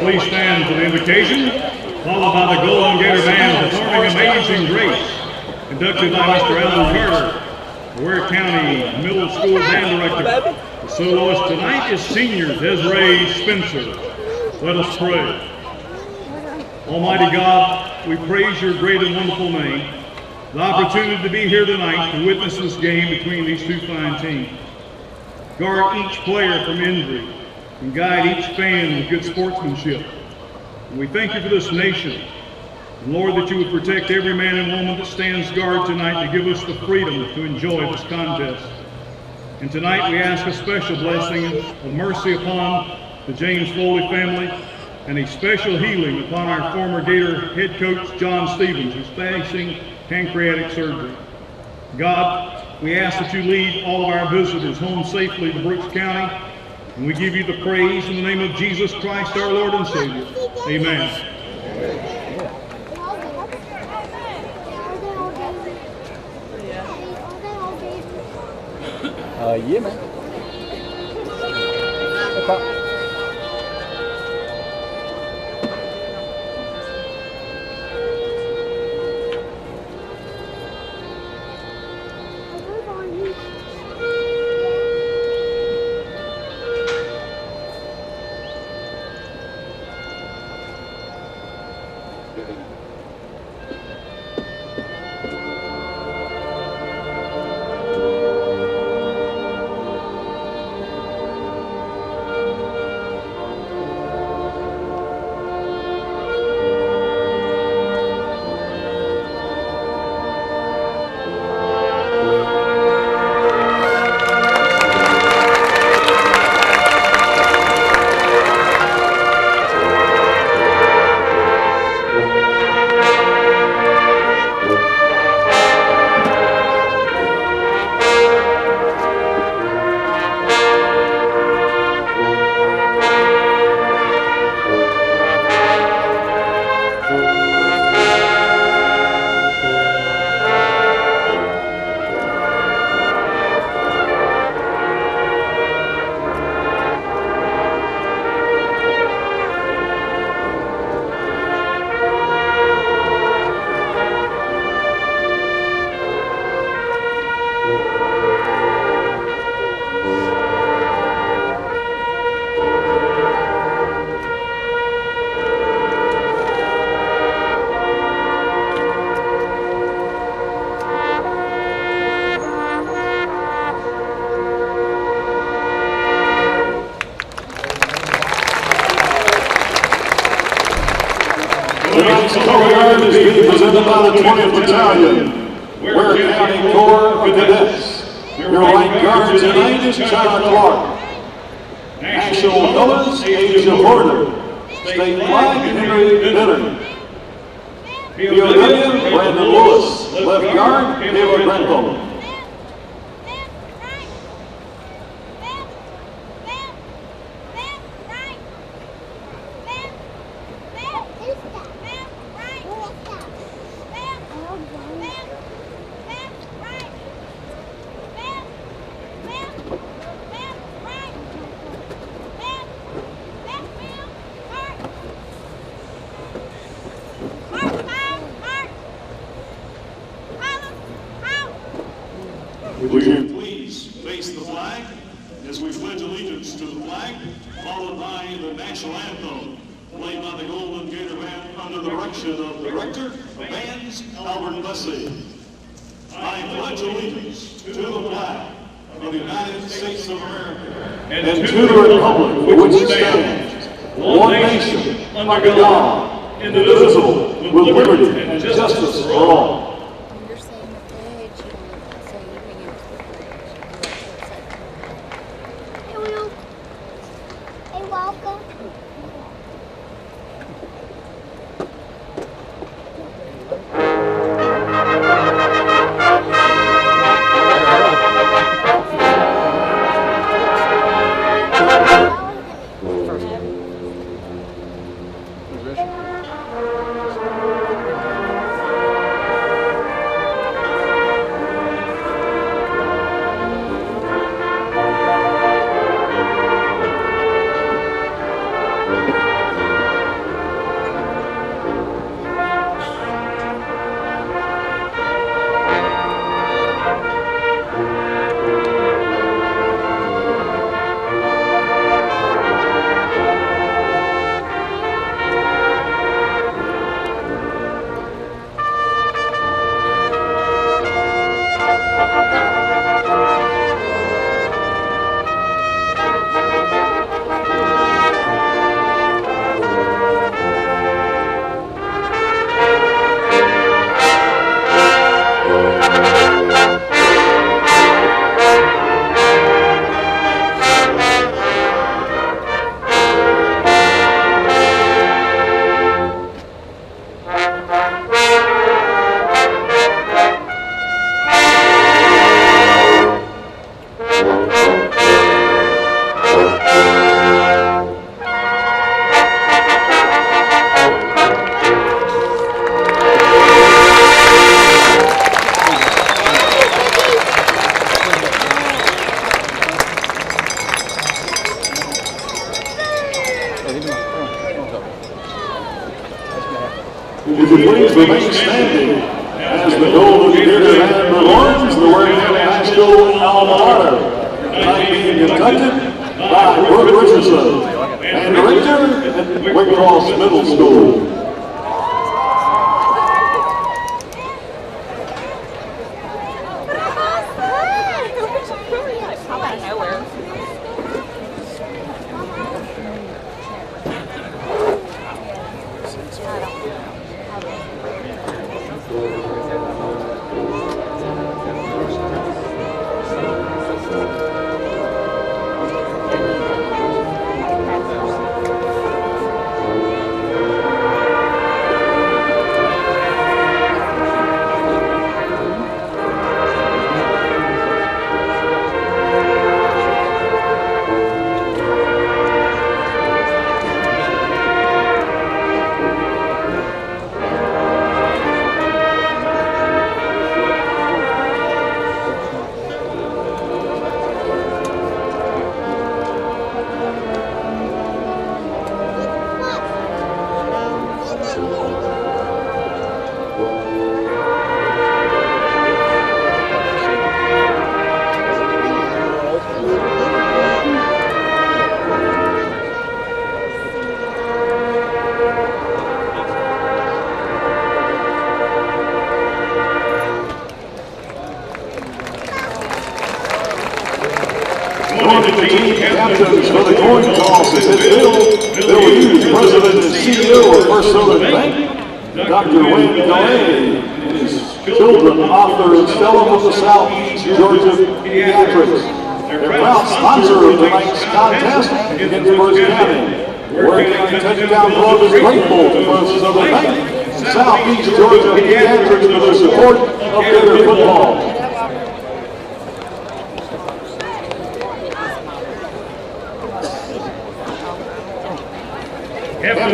please stand for the invocation, followed by the Golden Gator Band performing Amazing Grace, conducted by Mr. Alan Carter, Ware County Middle School Band Director. The soloist tonight is senior Desiree Spencer. Let us pray. Almighty God, we praise your great and wonderful name. The opportunity to be here tonight to witness this game between these two fine teams. Guard each player from injury and guide each fan with good sportsmanship. And we thank you for this nation. And Lord, that you would protect every man and woman that stands guard tonight to give us the freedom to enjoy this contest. And tonight we ask a special blessing of mercy upon the James Foley family and a special healing upon our former Gator head coach, John Stevens, who's facing pancreatic surgery. God, we ask that you lead all of our visitors home safely to Brooks County, and we give you the praise in the name of Jesus Christ, our Lord and Savior. Amen. Yeah, man. Okay. Is being presented by the 20th Battalion, Ware County Corps of Cadets. Your right guard tonight is Chuck Clark. National colors, Asia Porter. State flag, Henry Benner. POW, Brandon Lewis. Left guard, Caleb Renthal. Would you please face the flag as we pledge allegiance to the flag, followed by the national anthem, played by the Golden Gator Band under the direction of Director of Bands, Albert Bussey. I pledge allegiance to the flag of the United States of America and to the republic for which it stands, one nation, under God, indivisible, with liberty and justice for all. If you please remain standing as the Golden Gator Band performs the Ware County High School alma mater. Tonight being conducted by Brooke Richardson and director at Waycross Middle School. The team captains for the coin toss is Bill Hughes, President and CEO of First Southern Bank, Dr. Wayne Delay, and his children, Arthur and Stella from the Southeast Georgia Pediatrics. They're proud sponsor of tonight's contest against First County. Ware County Touchdown Club is grateful to First Southern Bank and Southeast Georgia Pediatrics for their support of Gator football.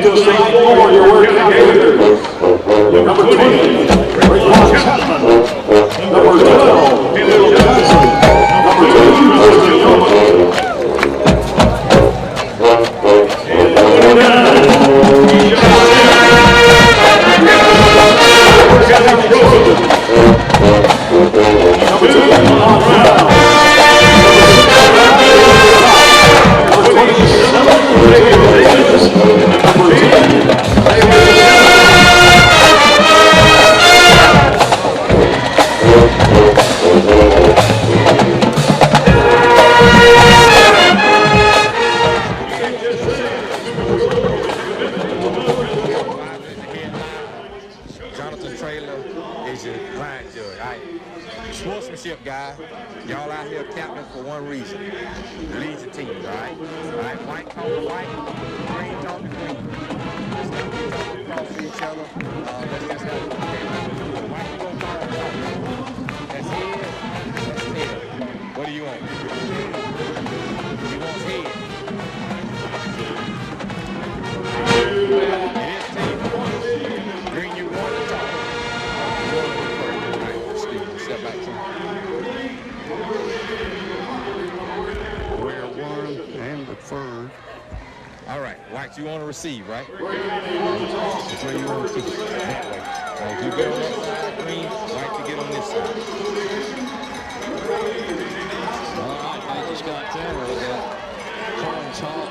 Just tonight for your Ware County Gators. Number 20, Raquan Chapman. Number 12, Bill Johnson. Number 2, Justin Yeoman. And number 9, number 2, Ron Brown. Number 27, David Davis. Number 10, sportsmanship guy, y'all out here captain for one reason. Lead the team, all right? All right, white talking white, green talking green. Let's not be talking across to each other. Let's just have a game. White, you gonna call it? That's head, that's tail. What do you want? You want head. It is team. Green, you want to talk. Step back to Ware won and deferred. All right, white, you want to receive, right? That's where you want to receive. That way. If you get on that side, green, white, you get on this side. All right, they just got there with that coin talk.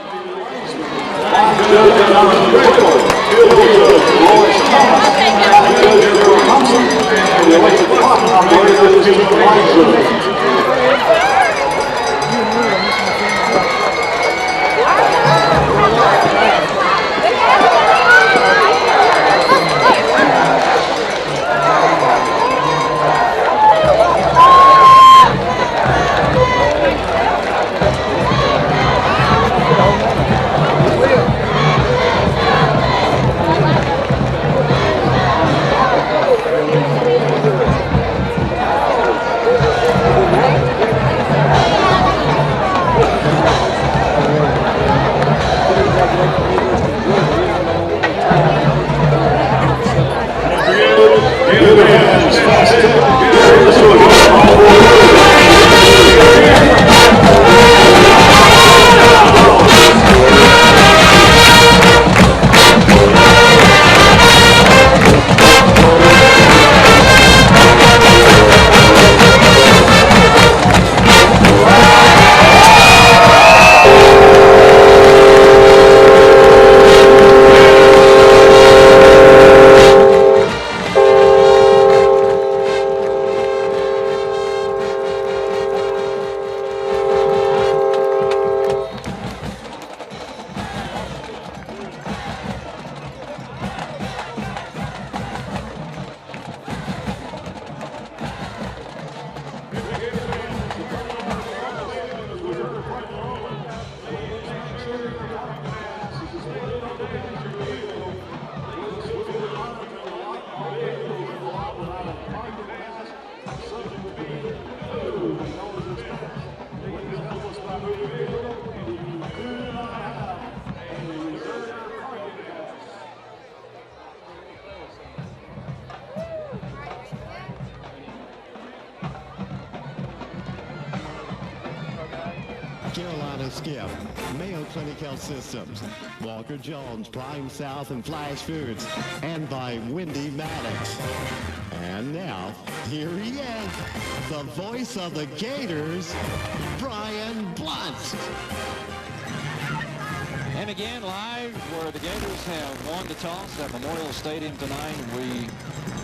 Skip, Mayo Clinic Health Systems, Walker Jones, Prime South and Flash Foods, and by Wendy Maddox. And now, here he is, the voice of the Gators, Brian Blunt. And again, live where the Gators have won the toss at Memorial Stadium tonight. We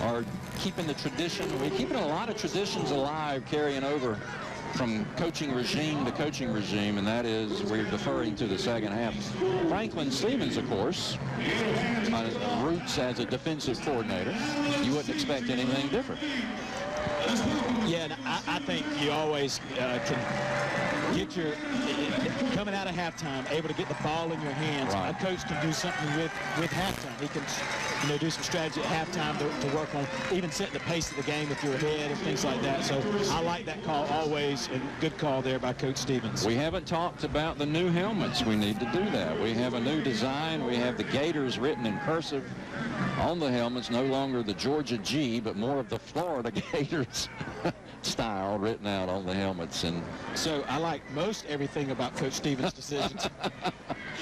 are keeping the tradition. We're keeping a lot of traditions alive, carrying over from coaching regime to coaching regime, and that is we're deferring to the second half. Franklin Stevens, of course, roots as a defensive coordinator. You wouldn't expect anything different. Yeah, and I think you always can get your coming out of halftime, able to get the ball in your hands. Right. A coach can do something with halftime. He can, do some strategy at halftime to work on even setting the pace of the game if you're ahead and things like that. So I like that call always, and good call there by Coach Stevens. We haven't talked about the new helmets. We need to do that. We have a new design. We have the Gators written in cursive on the helmets, no longer the Georgia G, but more of the Florida Gators style written out on the helmets. And so I like most everything about Coach Stevens' decisions.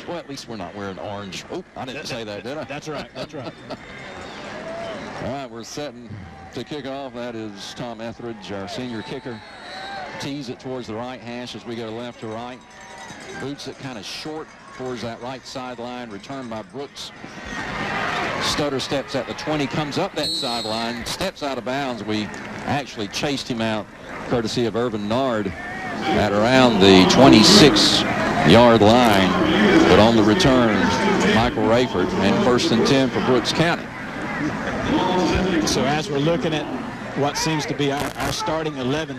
Well, at least we're not wearing orange. Oh, I didn't say that, did I? That's right. That's right. All right, we're setting to kick off. That is Tom Etheridge, our senior kicker. Tees it towards the right hash as we go left to right. Boots it kind of short towards that right sideline. Returned by Brooks. Stutter steps at the 20, comes up that sideline, steps out of bounds. We actually chased him out, courtesy of Irvin Nard, at around the 26-yard line. But on the return, Michael Rayford, and 1st and 10 for Brooks County. So as we're looking at what seems to be our starting 11,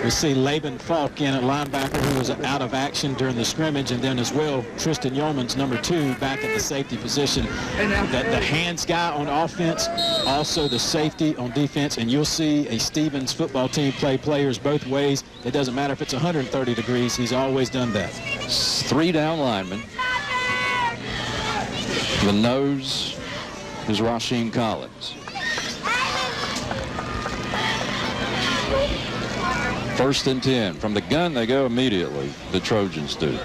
we see Laban Falk in at linebacker, who was out of action during the scrimmage, and then as well Tristan Yeomans, number 2, back at the safety position. The hands guy on offense, also the safety on defense, and you'll see a Stevens football team play players both ways. It doesn't matter if it's 130 degrees. He's always done that. 3 down linemen. The nose is Rasheem Collins. 1st and 10. From the gun, they go immediately. The Trojans do.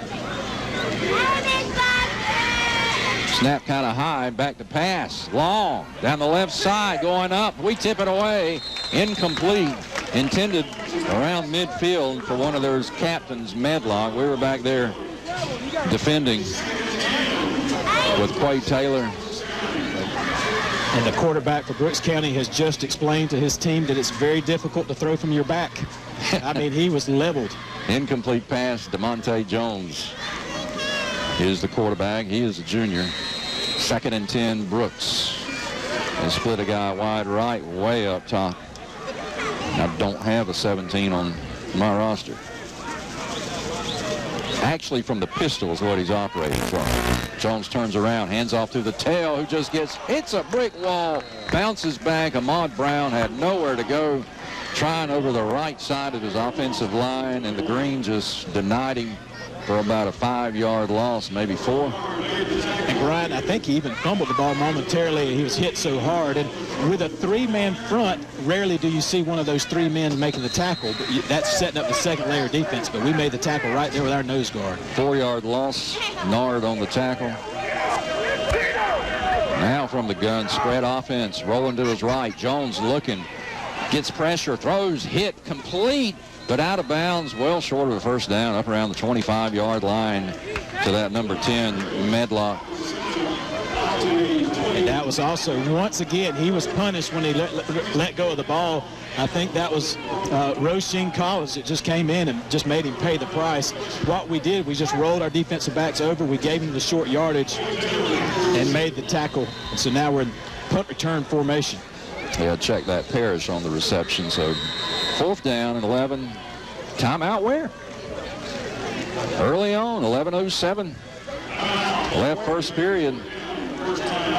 Snap kind of high. Back to pass. Long. Down the left side. Going up. We tip it away. Incomplete. Intended around midfield for one of those captains, Medlock. We were back there defending with Quay Taylor. And the quarterback for Brooks County has just explained to his team that it's very difficult to throw from your back. I mean, he was leveled. Incomplete pass. DeMonte Jones is the quarterback. He is a junior. 2nd and 10, Brooks. They split a guy wide right, way up top. I don't have a 17 on my roster. Actually, from the pistol is what he's operating from. Jones turns around, hands off to the tail, who just hits a brick wall, bounces back. Ahmad Brown had nowhere to go, trying over the right side of his offensive line, and the green just denied him for about a 5-yard loss, maybe 4. And Brian, I think he even fumbled the ball momentarily. He was hit so hard. And with a 3-man front, rarely do you see one of those 3 men making the tackle. But that's setting up the second layer of defense. But we made the tackle right there with our nose guard. 4-yard loss. Nard on the tackle. Now from the gun, spread offense, rolling to his right. Jones looking, gets pressure, throws, hit, complete, but out of bounds, well short of a 1st down, up around the 25-yard line to that number 10, Medlock. And that was also, once again, he was punished when he let go of the ball. I think that was Rasheem Collins that just came in and just made him pay the price. What we did, we just rolled our defensive backs over. We gave him the short yardage and made the tackle. And so now we're in punt return formation. Yeah, check that Parrish on the reception. So 4th down and 11. Timeout Ware. Early on, 11:07 left first period.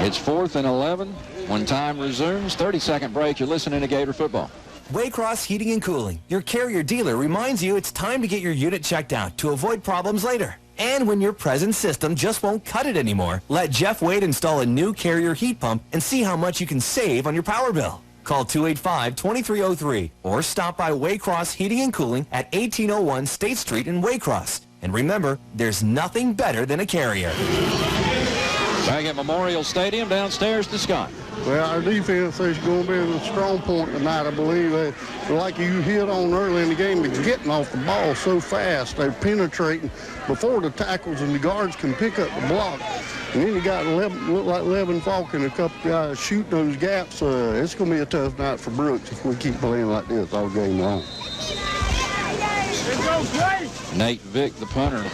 It's 4th and 11 when time resumes. 30-second break. You're listening to Gator Football. Waycross Heating and Cooling, your Carrier dealer, reminds you it's time to get your unit checked out to avoid problems later. And when your present system just won't cut it anymore, let Jeff Wade install a new Carrier heat pump and see how much you can save on your power bill. Call 285-2303 or stop by Waycross Heating and Cooling at 1801 State Street in Waycross. And remember, there's nothing better than a carrier. Back at Memorial Stadium, downstairs to Scott. Well, our defense is going to be the strong point tonight, I believe. Like you hit on early in the game, they're getting off the ball so fast. They're penetrating before the tackles and the guards can pick up the block. And then you got look like Levin Falk and a couple guys shooting those gaps. It's going to be a tough night for Brooks if we keep playing like this all game long. Nate Vick, the punter.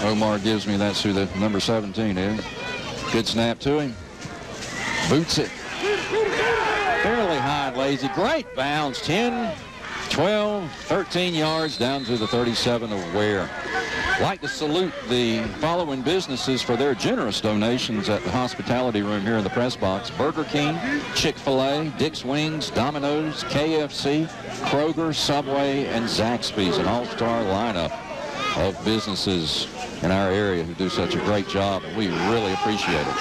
Omar gives me that's who the number 17 is. Good snap to him. Boots it. Fairly high and lazy. Great bounce. 10, 12, 13 yards down to the 37 of Ware. Like to salute the following businesses for their generous donations at the hospitality room here in the press box. Burger King, Chick-fil-A, Dick's Wings, Domino's, KFC, Kroger, Subway, and Zaxby's. An all-star lineup of businesses in our area who do such a great job. We really appreciate it.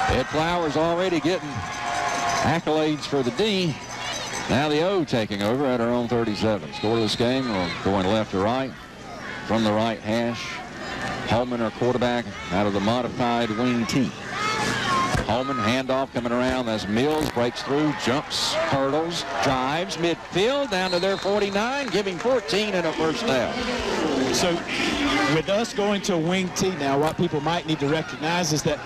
Ed Flowers already getting accolades for the D. Now the O taking over at our own 37. Scoreless game. We're going left to right from the right hash. Holman, our quarterback, out of the modified wing T. Holman, handoff coming around. That's Mills, breaks through, jumps, hurdles, drives, midfield, down to their 49, giving 14 and a first down. So with us going to a wing T now, what people might need to recognize is that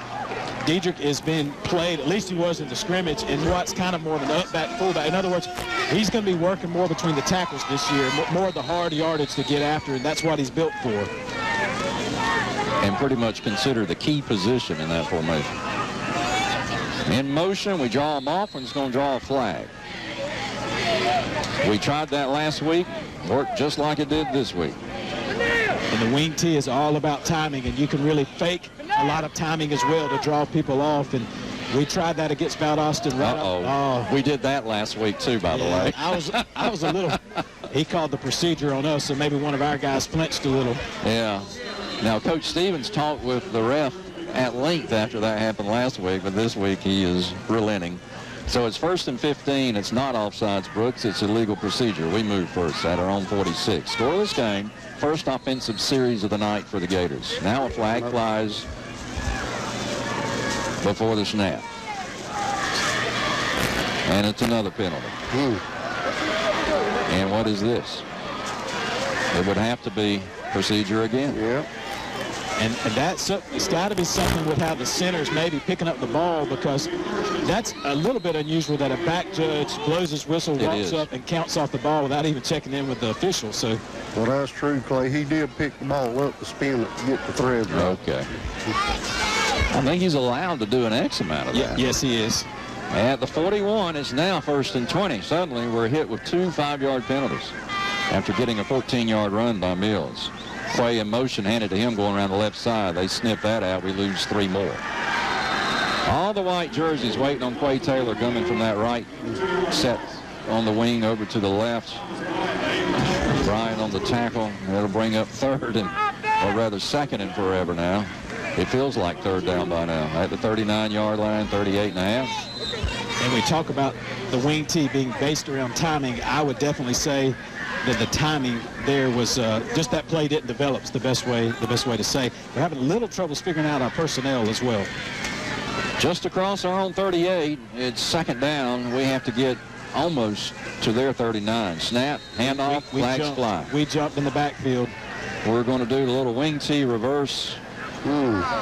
Diedrich is being played, at least he was in the scrimmage, in what's kind of more of an up-back, fullback. In other words, he's going to be working more between the tackles this year, more of the hard yardage to get after, and that's what he's built for. And pretty much consider the key position in that formation. In motion, we draw him off, and it's going to draw a flag. We tried that last week, worked just like it did this week. And the wing T is all about timing, and you can really fake a lot of timing as well to draw people off. And we tried that against Valdosta. We did that last week too, by the way. I was a little. He called the procedure on us, so maybe one of our guys flinched a little. Yeah. Now Coach Stevens talked with the ref at length after that happened last week, but this week he is relenting. So it's 1st and 15. It's not offsides, Brooks. It's a legal procedure. We move first at our own 46. Scoreless game. First offensive series of the night for the Gators. Now a flag flies before the snap. And it's another penalty. And what is this? It would have to be procedure again. Yeah. And it's got to be something with how the center's maybe picking up the ball, because that's a little bit unusual that a back judge blows his whistle, walks up, and counts off the ball without even checking in with the official. So, well, that's true, Clay. He did pick the ball up to spin it to get the thread right. Okay. I think he's allowed to do an X amount of that. Yes, he is. At the 41, it's now 1st and 20. Suddenly, we're hit with 2 5-yard penalties after getting a 14-yard run by Mills. Quay in motion, handed to him going around the left side. They snip that out. We lose 3 more. All the white jerseys waiting on Quay Taylor coming from that right set on the wing over to the left. Brian on the tackle. That'll bring up 3rd and, or rather 2nd and forever now. It feels like 3rd down by now. At the 39-yard line, 38 and a half. And we talk about the wing T being based around timing. I would definitely say that the timing there was just that play didn't develop. It's the best way to say. We're having a little trouble figuring out our personnel as well. Just across our own 38, it's 2nd down. We have to get almost to their 39. Snap, handoff, flags fly. We jumped in the backfield. We're going to do a little wing T reverse.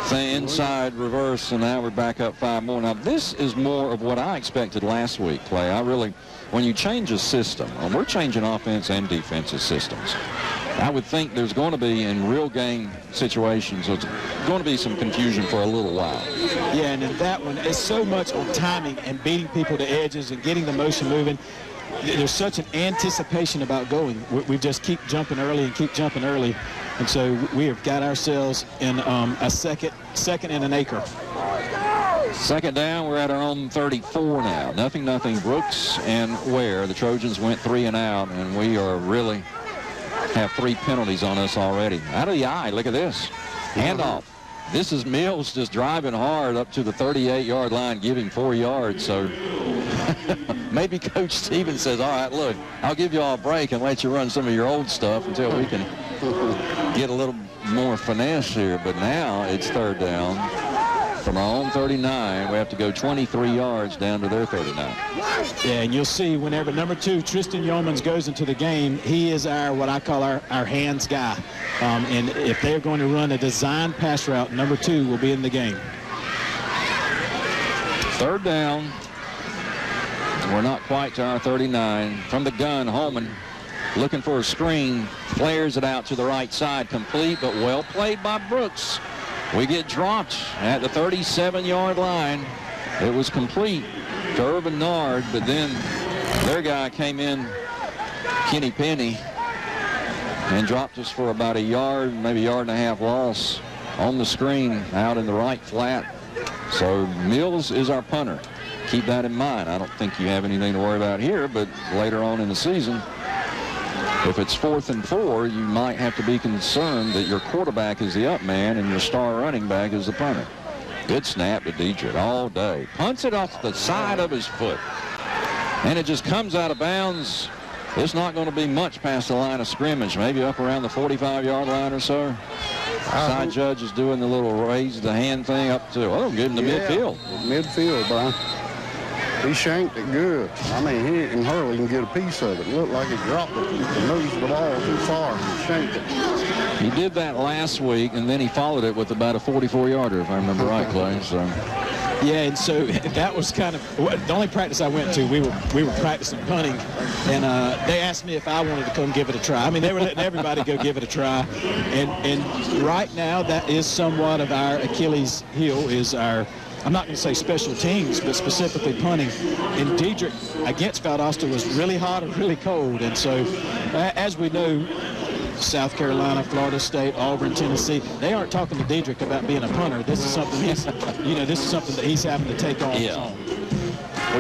Thing inside reverse, and now we're back up 5 more. Now this is more of what I expected last week, Clay. When you change a system, and we're changing offense and defensive systems, I would think there's going to be, in real game situations, there's going to be some confusion for a little while. Yeah, and in that one, it's so much on timing and beating people to edges and getting the motion moving. There's such an anticipation about going. We just keep jumping early and keep jumping early. And so we have got ourselves in a second and an acre. 2nd down, we're at our own 34 now. Nothing. Brooks and Ware. The Trojans went 3 and out, and we are really have 3 penalties on us already. Out of the eye, look at this. Handoff. This is Mills just driving hard up to the 38-yard line, giving 4 yards. So maybe Coach Stevens says, all right, look, I'll give you all a break and let you run some of your old stuff until we can get a little more finesse here. But now it's third down. From our own 39, we have to go 23 yards down to their 39. Yeah, and you'll see whenever number 2, Tristan Yeomans, goes into the game, he is what I call our hands guy. And if they're going to run a designed pass route, number 2 will be in the game. Third down. We're not quite to our 39. From the gun, Holman looking for a screen, flares it out to the right side, complete, but well played by Brooks. We get dropped at the 37-yard line. It was complete to Urban Nard, but then their guy came in, Kenny Penny, and dropped us for about a yard, maybe a yard and a half loss on the screen out in the right flat. So Mills is our punter. Keep that in mind. I don't think you have anything to worry about here, but later on in the season, if it's 4th and 4, you might have to be concerned that your quarterback is the up man and your star running back is the punter. Good snap to Dietrich all day. Punts it off the side of his foot. And it just comes out of bounds. It's not going to be much past the line of scrimmage, maybe up around the 45-yard line or so. Side judge is doing the little raise the hand thing up to, get him to midfield. Midfield, Brian. He shanked it good. I mean, he and Hurley can get a piece of it. It looked like he dropped it. He moved the ball too far and shanked it. He did that last week, and then he followed it with about a 44-yarder, if I remember right, Clay. So. Yeah, and so that was kind of the only practice I went to. We were practicing punting, and they asked me if I wanted to come give it a try. I mean, they were letting everybody go give it a try, and right now that is somewhat of our Achilles heel is our. I'm not going to say special teams, but specifically punting. And Diedrich against Valdosta was really hot and really cold. And so, as we know, South Carolina, Florida State, Auburn, Tennessee, they aren't talking to Diedrich about being a punter. This is something this is something that he's having to take on his own.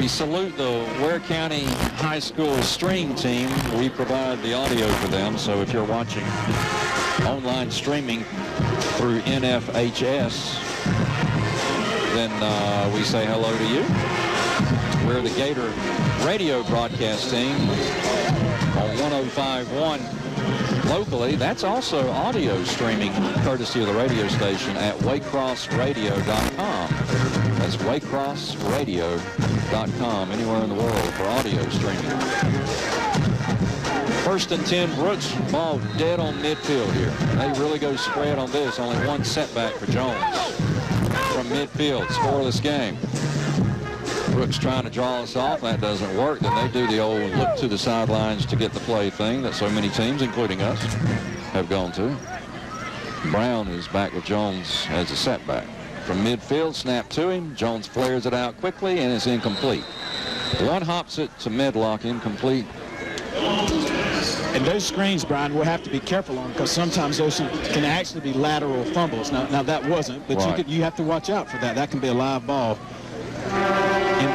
We salute the Ware County High School stream team. We provide the audio for them. So if you're watching online streaming through NFHS, then we say hello to you. We're the Gator radio broadcast team on 105.1 locally. That's also audio streaming courtesy of the radio station at waycrossradio.com. That's waycrossradio.com, anywhere in the world for audio streaming. 1st and 10, Brooks, ball dead on midfield here. They really go spread on this. Only one setback for Jones. From midfield, scoreless game. Brooks trying to draw us off. That doesn't work. Then they do the old look to the sidelines to get the play thing that so many teams, including us, have gone to. Brown is back with Jones as a setback. From midfield, snap to him. Jones flares it out quickly, and it's incomplete. One hops it to Medlock, incomplete. And those screens, Brian, we'll have to be careful on because sometimes those can actually be lateral fumbles. Now that wasn't, but right. you have to watch out for that. That can be a live ball. And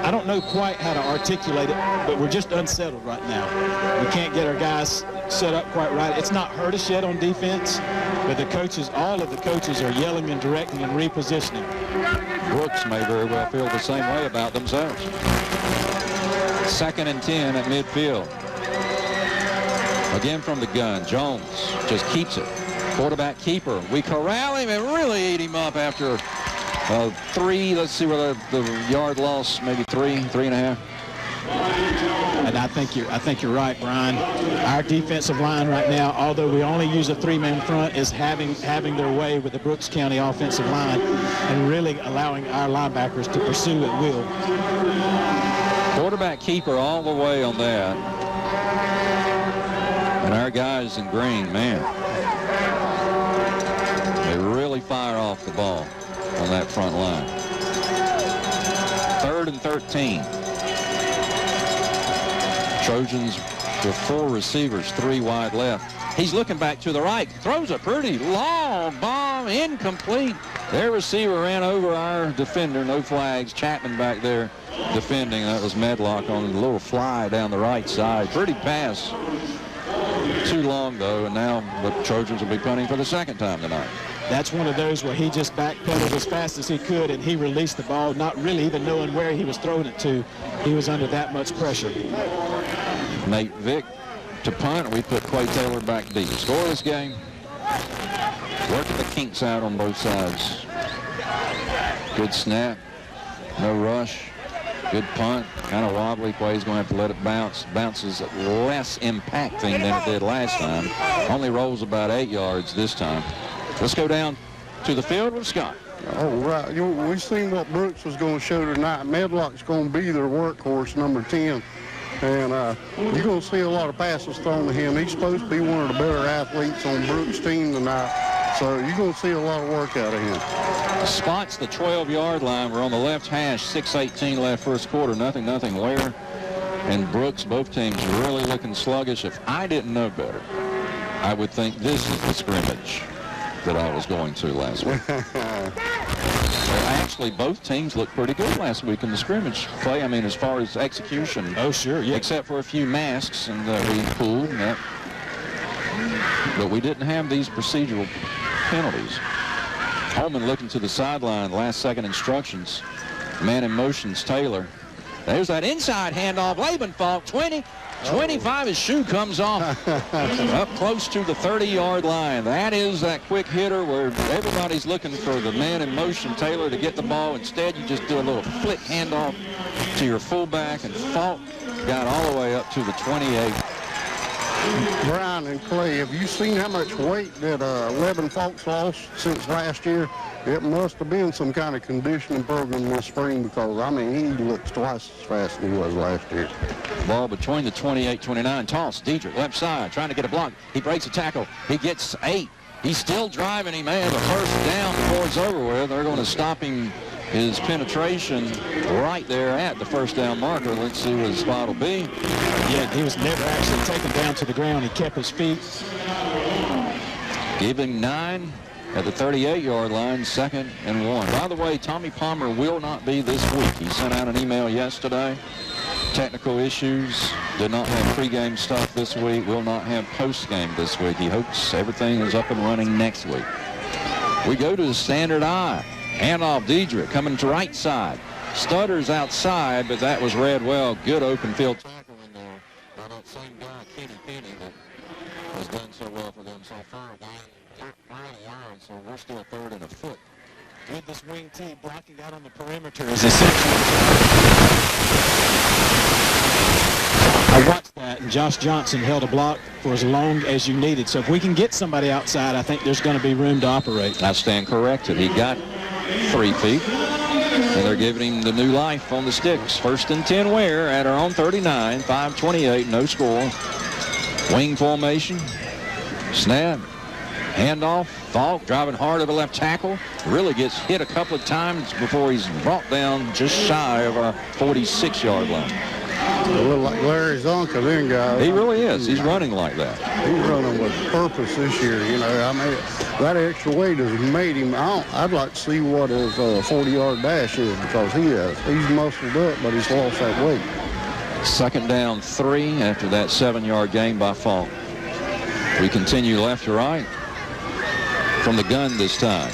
I don't know quite how to articulate it, but we're just unsettled right now. We can't get our guys set up quite right. It's not hurt us yet on defense, but the coaches, all of the coaches are yelling and directing and repositioning. Brooks may very well feel the same way about themselves. 2nd and 10 at midfield. Again from the gun, Jones just keeps it. Quarterback keeper. We corral him and really eat him up after 3. Let's see where the yard loss, maybe 3.5. And I think you're right, Brian. Our defensive line right now, although we only use a 3-man front, is having their way with the Brooks County offensive line and really allowing our linebackers to pursue at will. Quarterback keeper all the way on that. And our guys in green, man, they really fire off the ball on that front line. 3rd and 13. Trojans with 4 receivers, 3 wide left. He's looking back to the right, throws a pretty long bomb, incomplete. Their receiver ran over our defender, no flags. Chapman back there defending. That was Medlock on a little fly down the right side. Pretty pass. Too long, though, and now the Trojans will be punting for the 2nd time tonight. That's one of those where he just backpedaled as fast as he could, and he released the ball, not really even knowing where he was throwing it to. He was under that much pressure. Nate Vick to punt, and we put Quay Taylor back deep. Scoreless game. Working the kinks out on both sides. Good snap. No rush. Good punt. Kind of wobbly. Quay's going to have to let it bounce. Bounces less impacting than it did last time. Only rolls about 8 yards this time. Let's go down to the field with Scott. Oh, right. We seen what Brooks was going to show tonight. Medlock's going to be their workhorse, number 10. And you're going to see a lot of passes thrown to him. He's supposed to be one of the better athletes on Brooks' team tonight. So you're going to see a lot of work out of him. Spots the 12-yard line. We're on the left hash. 6:18 left first quarter. Nothing. Ware and Brooks, both teams really looking sluggish. If I didn't know better, I would think this is the scrimmage that I was going to last week. Actually, both teams looked pretty good last week in the scrimmage play. I mean, as far as execution. Oh, sure, yeah. Except for a few masks, and we pulled. But we didn't have these procedural penalties. Holman looking to the sideline, last-second instructions. Man in motion's Taylor. There's that inside handoff. Laban Falk, 20, 25. His shoe comes off up close to the 30-yard line. That is that quick hitter where everybody's looking for the man in motion, Taylor, to get the ball. Instead, you just do a little flick handoff to your fullback, and Falk got all the way up to the 28. Brian and Clay, have you seen how much weight that Laban Falk's lost since last year? It must have been some kind of conditioning program this spring, because, I mean, he looks twice as fast as he was last year. Ball between the 28-29. Toss. Diedrich, left side, trying to get a block. He breaks a tackle. He gets 8. He's still driving. He may have a first down before it's over with. They're going to stop him, his penetration, right there at the first down marker. Let's see what the spot will be. Yeah, he was never actually taken down to the ground. He kept his feet. Give him 9 at the 38-yard line, 2nd and 1. By the way, Tommy Palmer will not be this week. He sent out an email yesterday. Technical issues. Did not have pregame stuff this week. Will not have postgame this week. He hopes everything is up and running next week. We go to the standard eye. Handoff, Diedrich coming to right side. Stutters outside, but that was read well. Good open field tackle in there by that same guy, Kenny, that has done so well for them so far. 9 yards, so we're still 3rd and a foot. With this wing T blocking out on the perimeter is essential. I watched that, and Josh Johnson held a block for as long as you needed. So if we can get somebody outside, I think there's going to be room to operate. I stand corrected. He got 3 feet, and they're giving him the new life on the sticks. 1st and 10 Ware at our own 39, 5:28, no score. Wing formation, snap, handoff. Falk driving hard of a left tackle. Really gets hit a couple of times before he's brought down just shy of our 46-yard line. A little like Larry Zonka then, guys. He really is. He's running like that. He's running with purpose this year, you know. I mean, that extra weight has made him. I'd like to see what his 40-yard dash is, because he's muscled up, but he's lost that weight. 2nd down 3 after that 7-yard gain by Falk. We continue left to right from the gun this time.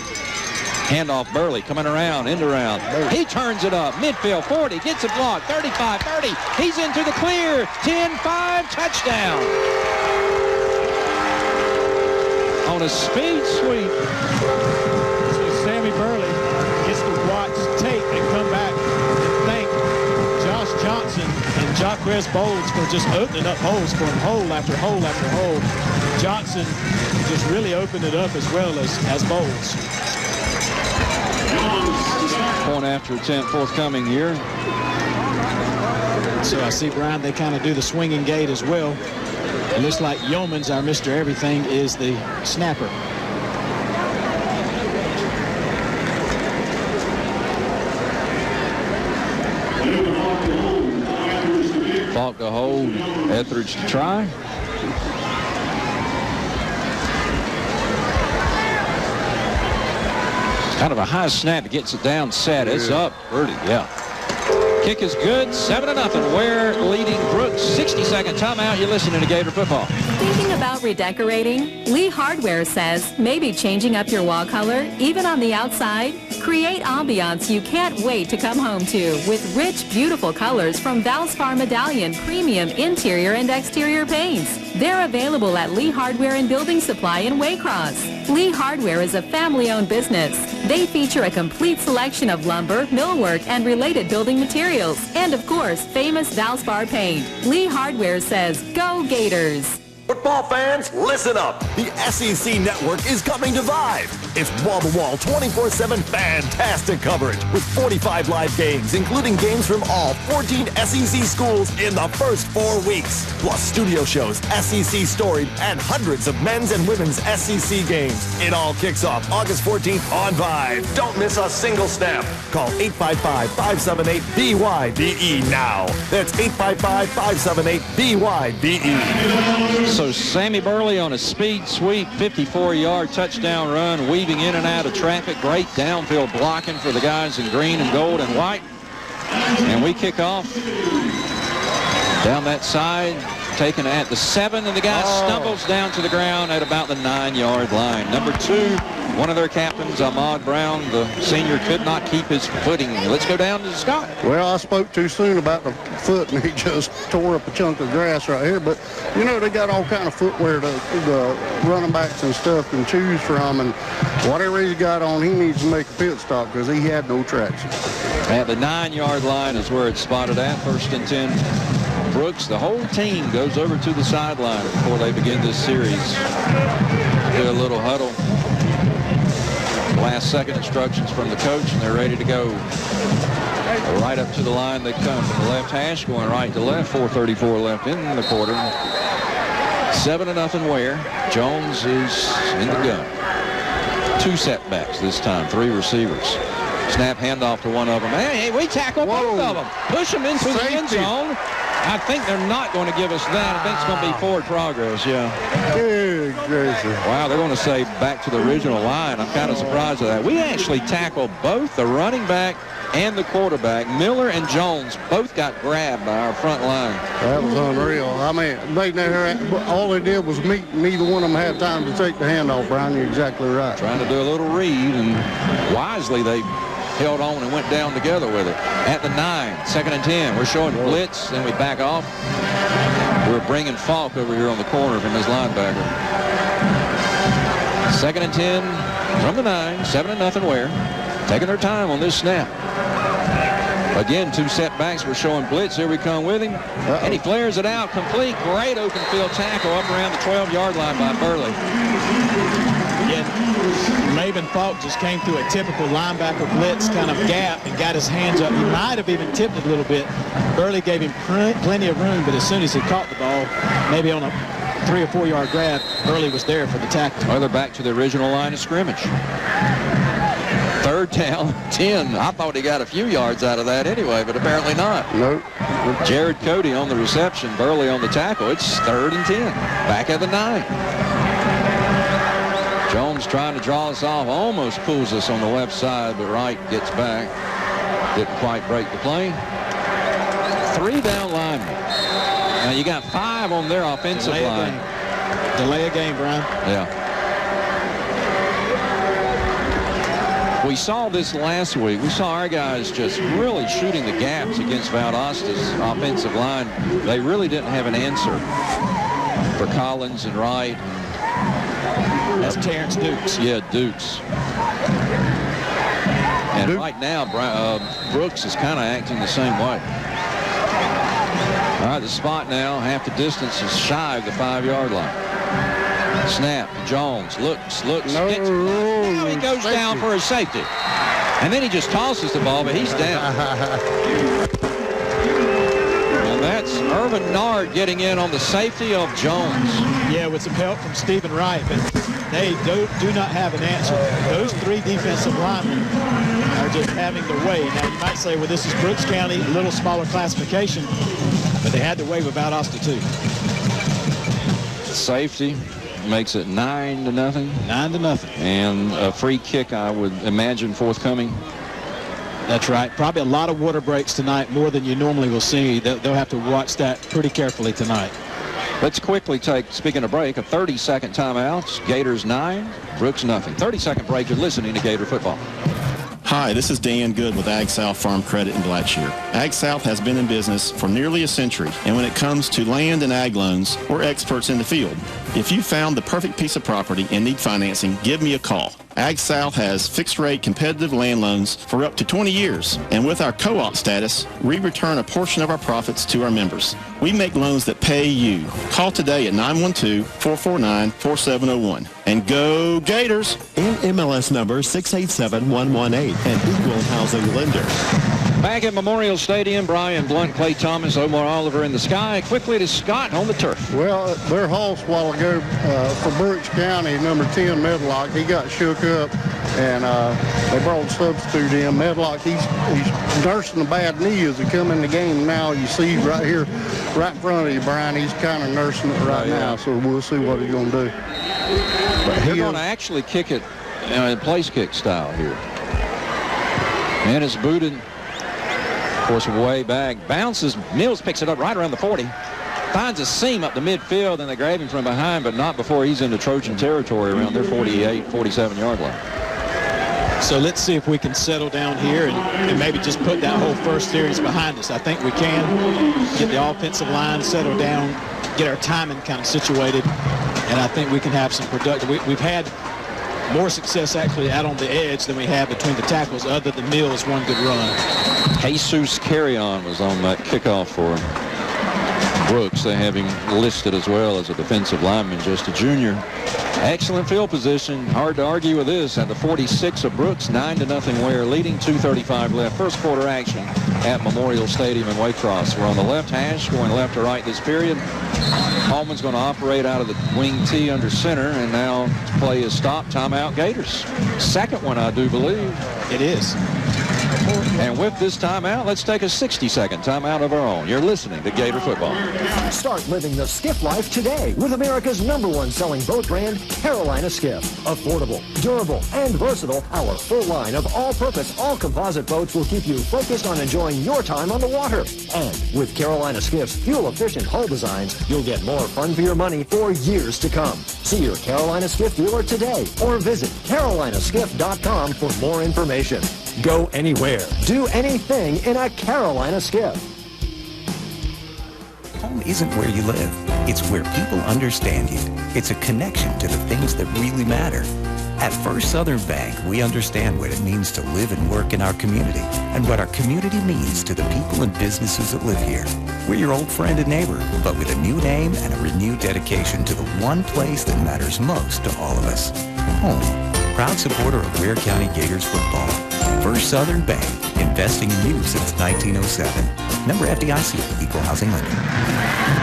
Handoff, Burley coming around, end around. He turns it up, midfield, 40, gets a block, 35, 30. He's into the clear, 10-5, touchdown. On a speed sweep. So Sammy Burley gets to watch tape and come back and thank Josh Johnson and Jacquez Bowles for just opening up holes for him, hole after hole after hole. Johnson just really opened it up as well as Bowles. Point after attempt forthcoming here. So I see, Brian, they kind of do the swinging gate as well. It looks like Yeoman's, our Mr. Everything, is the snapper. Falk to hold, Etheridge to try. Kind of a high snap. Gets it down, set. It's up. Birdie, yeah. Kick is good. 7-0. Ware leading Brooks. 60-second timeout. You're listening to Gator Football. Thinking about redecorating? Lee Hardware says maybe changing up your wall color, even on the outside. Create ambiance you can't wait to come home to with rich, beautiful colors from Valspar Medallion Premium Interior and Exterior Paints. They're available at Lee Hardware and Building Supply in Waycross. Lee Hardware is a family-owned business. They feature a complete selection of lumber, millwork, and related building materials. And of course, famous Valspar paint. Lee Hardware says, go Gators! Football fans, listen up. The SEC Network is coming to Vive. It's wall-to-wall, 24/7 fantastic coverage with 45 live games, including games from all 14 SEC schools in the first 4 weeks. Plus studio shows, SEC Storied, and hundreds of men's and women's SEC games. It all kicks off August 14th on Vive. Don't miss a single snap. Call 855-578-BYBE now. That's 855-578-BYBE. So Sammy Burley on a speed sweep, 54-yard touchdown run, weaving in and out of traffic. Great downfield blocking for the guys in green and gold and white. And we kick off down that side, taken at the 7, and the guy stumbles down to the ground at about the 9-yard line. Number 2, one of their captains, Ahmad Brown, the senior, could not keep his footing. Let's go down to Scott. Well, I spoke too soon about the foot, and he just tore up a chunk of grass right here. But, you know, they got all kind of footwear the running backs and stuff can choose from, and whatever he's got on, he needs to make a pit stop because he had no traction. At the 9-yard line is where it's spotted at, 1st and 10. Brooks, the whole team goes over to the sideline before they begin this series. Do a little huddle. Last second instructions from the coach, and they're ready to go. Right up to the line they come from the left hash, going right to left. 4:34 left in the quarter. 7-0 Ware. Jones is in the gun. 2 setbacks this time, 3 receivers. Snap handoff to one of them. Hey, we tackle both of them. Push them into the end zone. I think they're not going to give us that. I think it's going to be forward progress, yeah. Good gracious. Wow, they're going to say back to the original line. I'm kind of surprised at that. We actually tackled both the running back and the quarterback. Miller and Jones both got grabbed by our front line. That was unreal. I mean, they never, all they did was meet. Neither one of them had time to take the handoff, Brian. You're exactly right. Trying to do a little read, and wisely they held on and went down together with it. At the 9, 2nd and 10. We're showing blitz, and we back off. We're bringing Falk over here on the corner from his linebacker. 2nd and 10 from the 9, 7-0 Ware. Taking their time on this snap. Again, 2 setbacks. We're showing blitz. Here we come with him. And he flares it out. Complete. Great open field tackle up around the 12-yard line by Burley. Yeah, Laban Falk just came through a typical linebacker blitz kind of gap and got his hands up. He might have even tipped it a little bit. Burley gave him plenty of room, but as soon as he caught the ball, maybe on a 3 or 4 yard grab, Burley was there for the tackle. Well, they're back to the original line of scrimmage. 3rd down, 10. I thought he got a few yards out of that anyway, but apparently not. Nope. Jared Cody on the reception, Burley on the tackle. It's 3rd and 10. Back at the 9. Jones trying to draw us off, almost pulls us on the left side, but Wright gets back. Didn't quite break the play. 3 down linemen. Now you got 5 on their offensive line. Delay a game, Brian. Yeah. We saw this last week. We saw our guys just really shooting the gaps against Valdosta's offensive line. They really didn't have an answer for Collins and Wright. That's Terrence Dukes. Yeah, Dukes. And right now, Brooks is kind of acting the same way. All right, the spot now, half the distance is shy of the 5-yard line. Snap, Jones looks, No, he goes down for a safety. And then he just tosses the ball, but he's down. And that's Irvin Nard getting in on the safety of Jones. Yeah, with some help from Stephen Wright, but they do not have an answer. Those 3 defensive linemen are just having their way. Now, you might say, well, this is Brooks County, a little smaller classification, but they had their way with Valdosta, too. Safety makes it 9-0. 9-0. And a free kick, I would imagine, forthcoming. That's right. Probably a lot of water breaks tonight, more than you normally will see. They'll have to watch that pretty carefully tonight. Let's quickly take, speaking of break, a 30-second timeout. Gators 9, Brooks nothing. 30-second break. You're listening to Gator Football. Hi, this is Dan Good with Ag South Farm Credit in Blackshear. Ag South has been in business for nearly a century, and when it comes to land and ag loans, we're experts in the field. If you found the perfect piece of property and need financing, give me a call. Ag South has fixed-rate competitive land loans for up to 20 years, and with our co-op status, we return a portion of our profits to our members. We make loans that pay you. Call today at 912-449-4701. And go Gators! And MLS number 687118, an equal housing lender. Back at Memorial Stadium, Brian Blunt, Clay Thomas, Omar Oliver in the sky. Quickly to Scott on the turf. Well, their host a while ago for Brooks County, number 10, Medlock, he got shook up, and they brought a substitute in. Medlock, he's nursing a bad knee as he come in the game. Now you see right here, right in front of you, Brian, he's kind of nursing it right now, so we'll see what he's going to do. But they're going to actually kick it in place kick style here. And it's booted. Of course, way back. Bounces. Mills picks it up right around the 40. Finds a seam up the midfield, and they grab him from behind, but not before he's into Trojan territory around their 48, 47-yard line. So let's see if we can settle down here and maybe just put that whole first series behind us. I think we can get the offensive line settled down, get our timing kind of situated, and I think we can have some productive. We've had more success actually out on the edge than we have between the tackles, other than Mills one good run. Jesus Carrion was on that kickoff for Brooks. They have him listed as well as a defensive lineman, just a junior. Excellent field position. Hard to argue with this. At the 46 of Brooks, 9-0 Ware, leading 2:35 left. First quarter action at Memorial Stadium in Waycross. We're on the left hash, going left to right this period. Hallman's going to operate out of the wing T under center, and now play is stopped. Timeout Gators. Second one, I do believe. It is. And with this timeout, let's take a 60-second timeout of our own. You're listening to Gator Football. Start living the skiff life today with America's #1 selling boat brand, Carolina Skiff. Affordable, durable, and versatile, our full line of all-purpose, all-composite boats will keep you focused on enjoying your time on the water. And with Carolina Skiff's fuel-efficient hull designs, you'll get more fun for your money for years to come. See your Carolina Skiff dealer today or visit carolinaskiff.com for more information. Go anywhere, do anything in a Carolina Skiff. Home isn't where you live. It's where people understand you. It's a connection to the things that really matter. At First Southern Bank, we understand what it means to live and work in our community and what our community means to the people and businesses that live here. We're your old friend and neighbor, but with a new name and a renewed dedication to the one place that matters most to all of us, home. Proud supporter of Ware County Gators football. First Southern Bank, investing in you since 1907. Member FDIC, equal housing lender.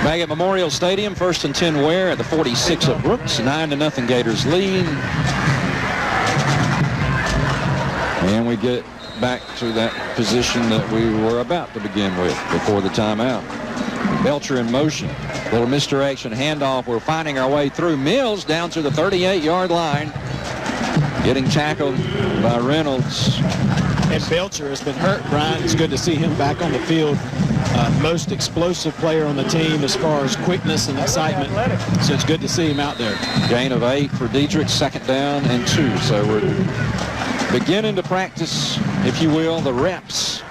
Back at Memorial Stadium, 1st and 10 Ware at the 46 of Brooks. 9-0 Gators lead. And we get back to that position that we were about to begin with before the timeout. Belcher in motion. Little misdirection handoff. We're finding our way through. Mills down to the 38-yard line. Getting tackled by Reynolds. And Belcher has been hurt, Brian. It's good to see him back on the field. Most explosive player on the team as far as quickness and excitement. So it's good to see him out there. Gain of 8 for Dietrich, 2nd down and 2. So we're beginning to practice, if you will, the reps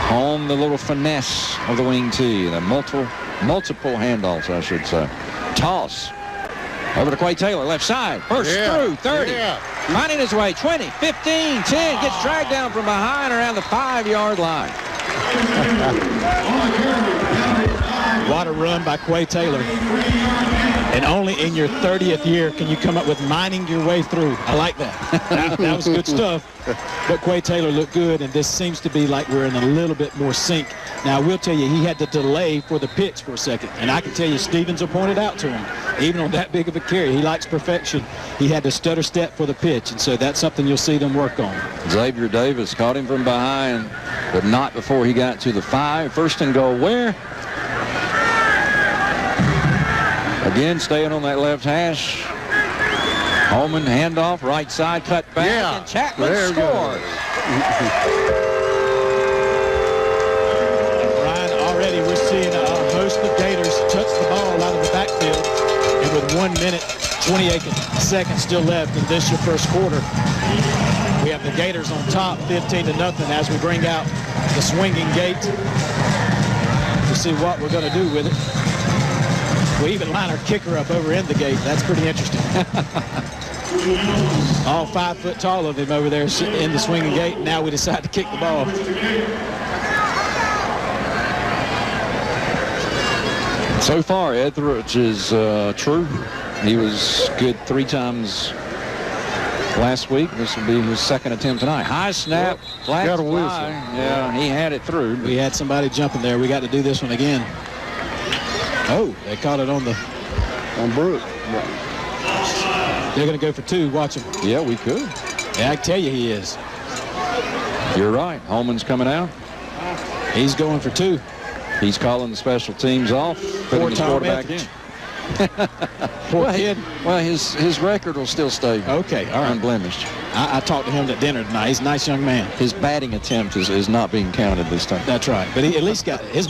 on the little finesse of the wing T. The multiple handoffs, I should say. Toss. Over to Quay Taylor, left side. First through, 30. Finding his way, 20, 15, 10. Gets dragged down from behind around the 5-yard line. What a run by Quay Taylor. And only in your 30th year can you come up with mining your way through. I like that. That was good stuff. But Quay Taylor looked good, and this seems to be like we're in a little bit more sync. Now, I will tell you, he had to delay for the pitch for a second. And I can tell you, Stevens will point it out to him. Even on that big of a carry, he likes perfection. He had to stutter step for the pitch, and so that's something you'll see them work on. Xavier Davis caught him from behind, but not before he got to the 5. 1st and goal Ware. Again, staying on that left hash. Holman, handoff, right side, cut back, and Chapman scores. Brian, already we're seeing a host of Gators touch the ball out of the backfield. And with 1 minute, 28 seconds still left in this your first quarter. We have the Gators on top, 15-0 as we bring out the swinging gate to see what we're going to do with it. We even line our kicker up over in the gate. That's pretty interesting. All 5 foot tall of him over there in the swinging gate. Now we decide to kick the ball. So far, Etheridge is true. He was good 3 times last week. This will be his second attempt tonight. High snap, flat got a whistle. Yeah, he had it through. We had somebody jumping there. We got to do this one again. Oh, they caught it on Brooke. They're going to go for 2. Watch him. Yeah, we could. Yeah, I tell you he is. You're right. Holman's coming out. He's going for 2. He's calling the special teams off. Putting his quarterback in. Poor kid. Well, his record will still stay okay, all right. Unblemished. I talked to him at dinner tonight. He's a nice young man. His batting attempt is not being counted this time. That's right. But he at least got his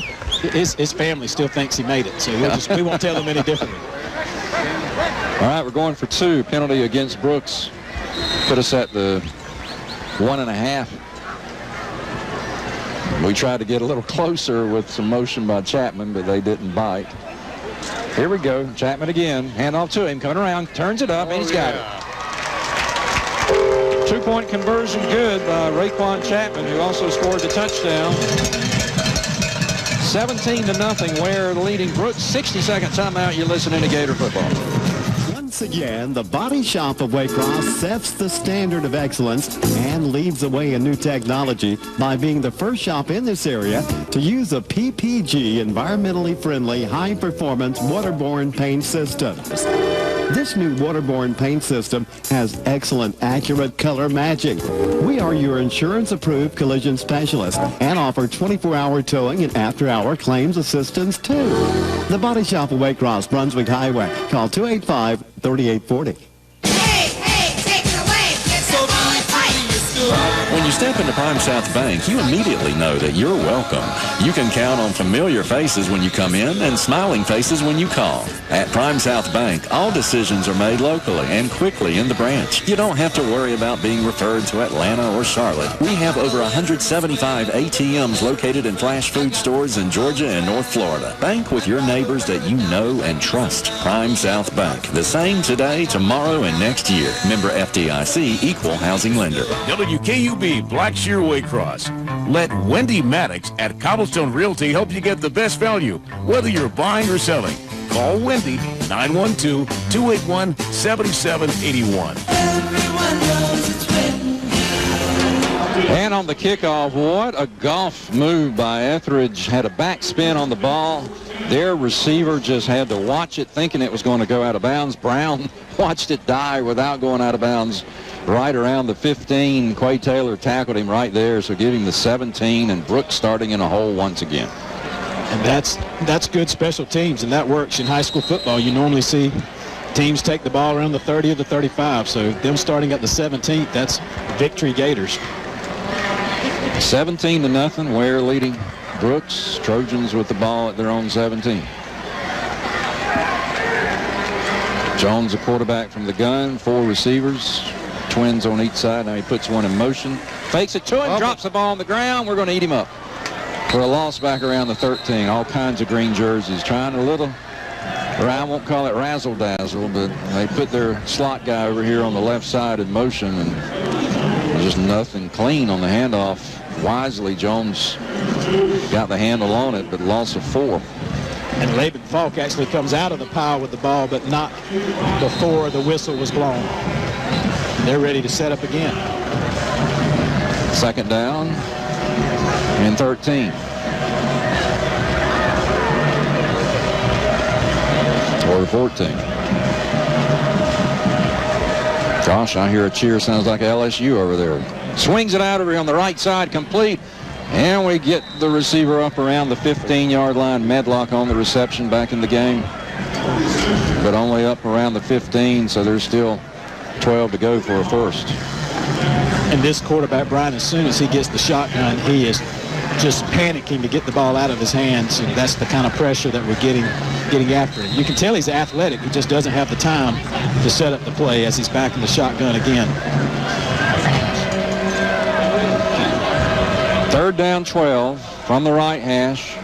family still thinks he made it. So we won't tell them any differently. All right, we're going for 2. Penalty against Brooks. Put us at the 1.5. We tried to get a little closer with some motion by Chapman, but they didn't bite. Here we go. Chapman again. Hand off to him. Coming around. Turns it up, and he's got it. 2-point conversion good by Raekwon Chapman, who also scored the touchdown. 17-0. Ware leading Brooks. 60-second timeout. You're listening to Gator Football. Once again, the body shop of Waycross sets the standard of excellence and leads the way in new technology by being the first shop in this area to use a PPG environmentally friendly high-performance waterborne paint system. This new waterborne paint system has excellent accurate color matching. We are your insurance-approved collision specialist and offer 24-hour towing and after-hour claims assistance too. The Body Shop of Waycross, Brunswick Highway. Call 285-3840. When you step into Prime South Bank, you immediately know that you're welcome. You can count on familiar faces when you come in and smiling faces when you call. At Prime South Bank, all decisions are made locally and quickly in the branch. You don't have to worry about being referred to Atlanta or Charlotte. We have over 175 ATMs located in flash food stores in Georgia and North Florida. Bank with your neighbors that you know and trust. Prime South Bank. The same today, tomorrow, and next year. Member FDIC, Equal Housing Lender. WKUB Blackshear Waycross. Let Wendy Maddox at Cobblestone Realty help you get the best value, whether you're buying or selling. Call Wendy, 912-281-7781. And on the kickoff, what a golf move by Etheridge. Had a backspin on the ball. Their receiver just had to watch it, thinking it was going to go out of bounds. Brown watched it die without going out of bounds. Right around the 15, Quay Taylor tackled him right there, so give him the 17, and Brooks starting in a hole once again. And that's good special teams, and that works in high school football. You normally see teams take the ball around the 30 or the 35, so them starting at the 17th, that's victory Gators. 17-0, Ware leading Brooks. Trojans with the ball at their own 17. Jones, a quarterback from the gun, 4 receivers. Twins on each side. Now he puts one in motion. Fakes it to him, drops the ball on the ground. We're going to eat him up for a loss back around the 13. All kinds of green jerseys. Trying a little, or I won't call it razzle-dazzle, but they put their slot guy over here on the left side in motion, and there's just nothing clean on the handoff. Wisely, Jones got the handle on it, but loss of 4. And Laban Falk actually comes out of the pile with the ball, but not before the whistle was blown. They're ready to set up again. Second down and 13. Or 14. Gosh, I hear a cheer. Sounds like LSU over there. Swings it out over here on the right side, complete. And we get the receiver up around the 15-yard line. Medlock on the reception back in the game. But only up around the 15, so there's still 12 to go for a first. And this quarterback, Brian, as soon as he gets the shotgun, he is just panicking to get the ball out of his hands, and that's the kind of pressure that we're getting after him. You can tell he's athletic. He just doesn't have the time to set up the play as he's back in the shotgun again. 3rd down 12 from the right hash.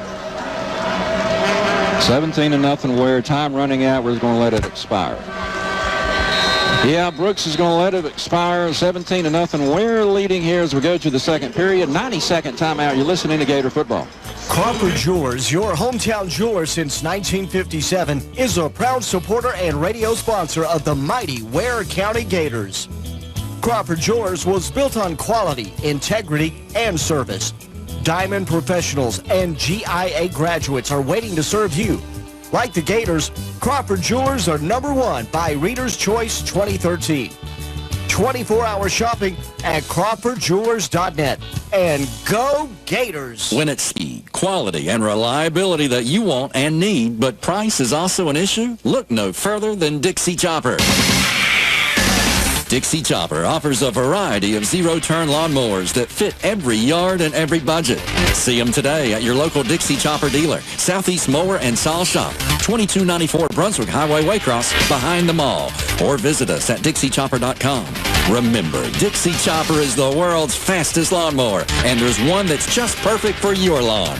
17-0 Ware. Time running out. We're going to let it expire. Yeah, Brooks is going to let it expire. 17-0 Ware leading here as we go to the second period. 90-second timeout. You're listening to Gator Football. Crawford Jewelers, your hometown jeweler since 1957, is a proud supporter and radio sponsor of the mighty Ware County Gators. Crawford Jewelers was built on quality, integrity, and service. Diamond professionals and GIA graduates are waiting to serve you. Like the Gators, Crawford Jewelers are #1 by Reader's Choice 2013. 24-hour shopping at CrawfordJewelers.net. And go Gators! When it's speed, quality, and reliability that you want and need, but price is also an issue, look no further than Dixie Chopper. Dixie Chopper offers a variety of zero-turn lawnmowers that fit every yard and every budget. See them today at your local Dixie Chopper dealer, Southeast Mower and Saw Shop, 2294 Brunswick Highway, Waycross, behind the mall. Or visit us at DixieChopper.com. Remember, Dixie Chopper is the world's fastest lawnmower, and there's one that's just perfect for your lawn.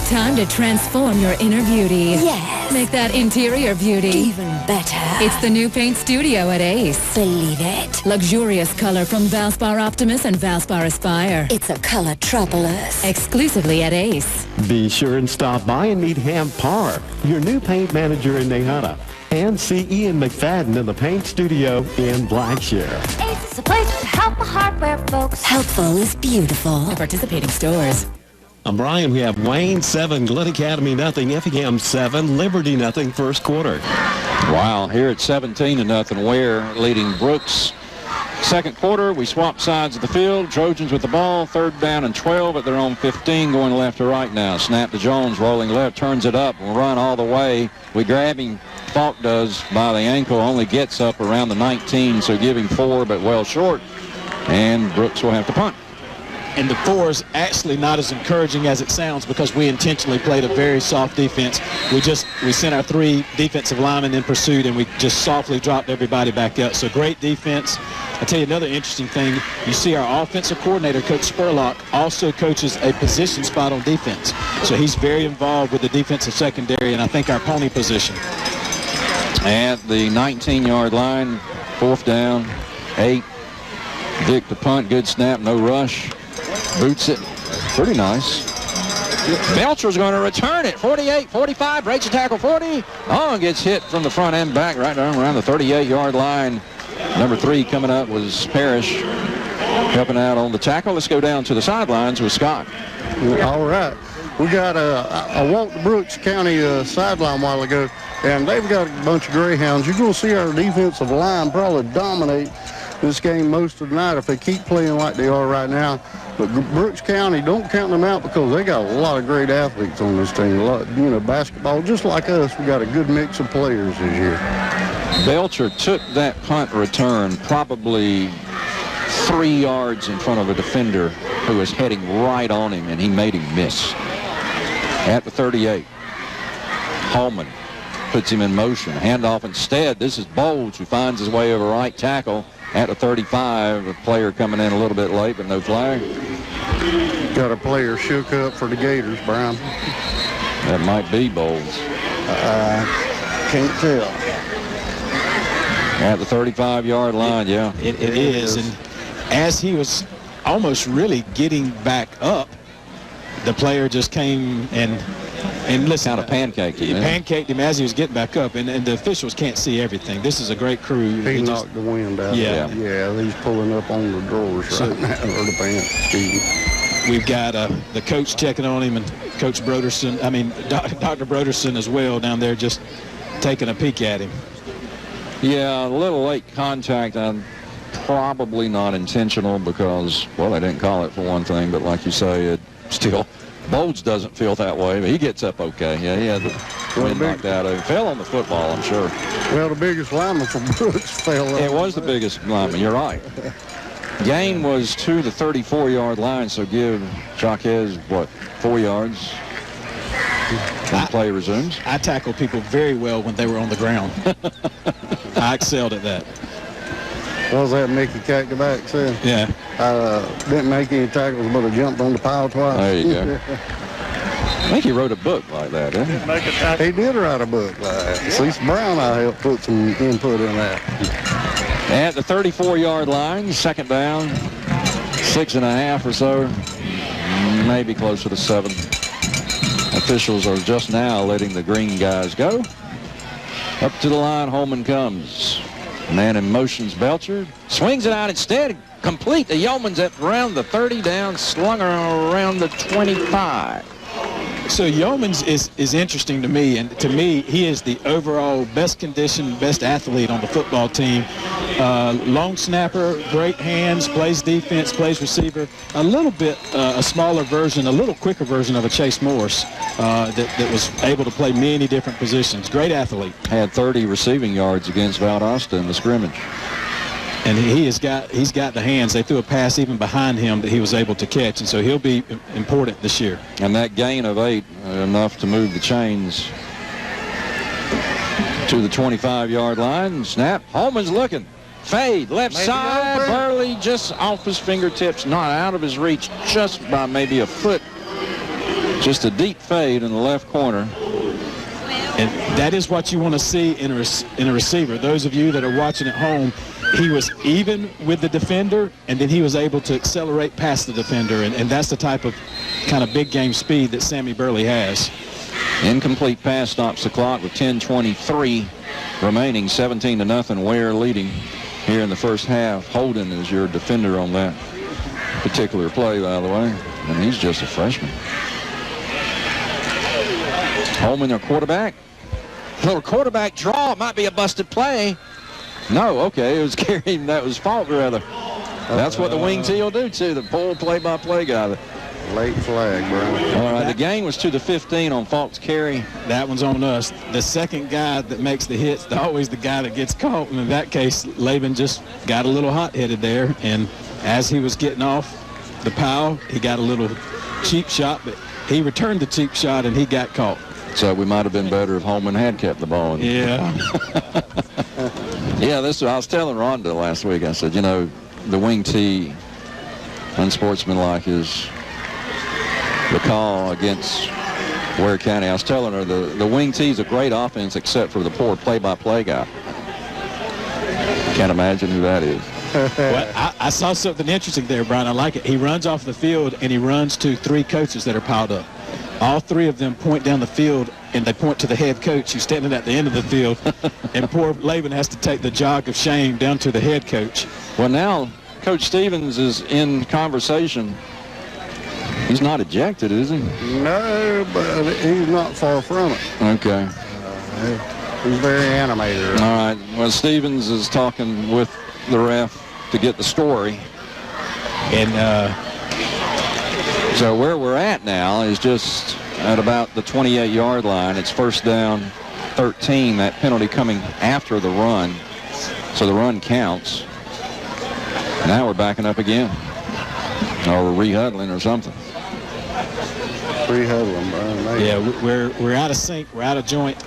Time to transform your inner beauty. Yes. Make that interior beauty even better. It's the new paint studio at Ace. Believe it. Luxurious color from Valspar Optimus and Valspar Aspire. It's a color-tropolis. Exclusively at Ace. Be sure and stop by and meet Ham Parr, your new paint manager in Nahana, and see Ian McFadden in the paint studio in Blackshear. Ace is a place to help the hardware folks. Helpful is beautiful. At participating stores. I'm Brian. We have Wayne 7, Glen Academy nothing, Effingham 7, Liberty nothing, first quarter. Wow, here at 17-0 Ware leading Brooks. Second quarter, we swap sides of the field. Trojans with the ball, 3rd down and 12 at their own 15, going left to right now. Snap to Jones, rolling left, turns it up, will run all the way. We grab him, Falk does, by the ankle, only gets up around the 19, so give him 4, but well short. And Brooks will have to punt. And the 4 is actually not as encouraging as it sounds because we intentionally played a very soft defense. We sent our 3 defensive linemen in pursuit, and we just softly dropped everybody back up. So great defense. I'll tell you another interesting thing. You see our offensive coordinator, Coach Spurlock, also coaches a position spot on defense. So he's very involved with the defensive secondary, and I think our pony position. At the 19-yard line, 4th down, 8. Dick to punt, good snap, no rush. Boots it. Pretty nice. Belcher's going to return it. 48, 45, breaks the tackle, 40. Oh, and gets hit from the front and back right around the 38-yard line. Number 3 coming up was Parrish helping out on the tackle. Let's go down to the sidelines with Scott. All right. We got I walked the Brooks County sideline a while ago, and they've got a bunch of Greyhounds. You're going to see our defensive line probably dominate this game most of the night if they keep playing like they are right now. But Brooks County, don't count them out because they got a lot of great athletes on this team. A lot, basketball, just like us, we got a good mix of players this year. Belcher took that punt return probably 3 yards in front of a defender who was heading right on him, and he made him miss. At the 38, Holman puts him in motion. Handoff instead. This is Bowles, who finds his way over right tackle. At the 35, a player coming in a little bit late, but no flag. Got a player shook up for the Gators, Brian. That might be Bowles. Can't tell. At the 35-yard line, yeah. It is. And as he was almost really getting back up, the player just came and listen. Kind of pancaked him. Pancaked him as he was getting back up, and the officials can't see everything. This is a great crew. He knocked the wind out. Yeah. Yeah, he's pulling up on the drawers right now, or the pants, excuse me. We've got the coach checking on him, and Coach Broderson, Dr. Broderson as well down there just taking a peek at him. Yeah, a little late contact. Probably not intentional because, well, they didn't call it for one thing, but like you say, it still, Bowles doesn't feel that way, but he gets up okay. Yeah, he had the wind knocked out of him. Fell on the football, I'm sure. Well, the biggest lineman from Brooks fell. It was the biggest lineman, you're right. Gain was to the 34-yard line, so give Jaquez, 4 yards? When play resumes. I tackle people very well when they were on the ground. I excelled at that. What was that Mickey Cackleback said? Yeah. Didn't make any tackles, but I jumped on the pile twice. There you go. I think he wrote a book like that, didn't he? He did write a book like that. Cecil Brown, I helped put some input in that. At the 34-yard line, second down, 6.5 or so, maybe closer to 7. Officials are just now letting the green guys go. Up to the line, Holman comes. Man in motion's Belcher. Swings it out instead. Complete. The Yeoman's at around the 30 down, slung around the 25. So Yeoman's is interesting to me, and to me, he is the overall best conditioned, best athlete on the football team. Long snapper, great hands, plays defense, plays receiver. A little bit, a smaller version, a little quicker version of a Chase Morris that was able to play many different positions. Great athlete. Had 30 receiving yards against Valdosta in the scrimmage. And he's got the hands. They threw a pass even behind him that he was able to catch, and so he'll be important this year. And that gain of 8, enough to move the chains to the 25-yard line. Snap. Holman's looking. Fade. Left side. Burley just off his fingertips, not out of his reach, just by maybe a foot. Just a deep fade in the left corner. And that is what you want to see in a receiver. Those of you that are watching at home, he was even with the defender, and then he was able to accelerate past the defender, and that's the type of kind of big game speed that Sammy Burley has. Incomplete pass stops the clock with 10:23 remaining, 17-0, Ware leading here in the first half. Holden is your defender on that particular play, by the way, and he's just a freshman. Holman, their quarterback. Little quarterback draw. It might be a busted play. No, okay, it was carrying. That was Falk, rather. That's what the wing T will do, too. The full play-by-play guy. Late flag, bro. All right, the gain was to the 15 on Falk's carry. That one's on us. The second guy that makes the hits, always the guy that gets caught. And in that case, Laban just got a little hot-headed there. And as he was getting off the pile, he got a little cheap shot, but he returned the cheap shot, and he got caught. So we might have been better if Holman had kept the ball. Yeah. Yeah, I was telling Rhonda last week, I said, you know, the wing T, unsportsmanlike, is the call against Ware County. I was telling her the wing T is a great offense except for the poor play-by-play guy. Can't imagine who that is. Well, I saw something interesting there, Brian. I like it. He runs off the field, and he runs to 3 coaches that are piled up. All 3 of them point down the field, and they point to the head coach who's standing at the end of the field. And poor Laban has to take the jog of shame down to the head coach. Well, now Coach Stevens is in conversation. He's not ejected, is he? No, but he's not far from it. Okay. He's very animated. All right. Well, Stevens is talking with the ref to get the story. And so where we're at now is just at about the 28-yard line. It's first down 13. That penalty coming after the run. So the run counts. Now we're backing up again. Or we're rehuddling or something. Rehuddling, Brian. Yeah, we're out of sync. We're out of joint.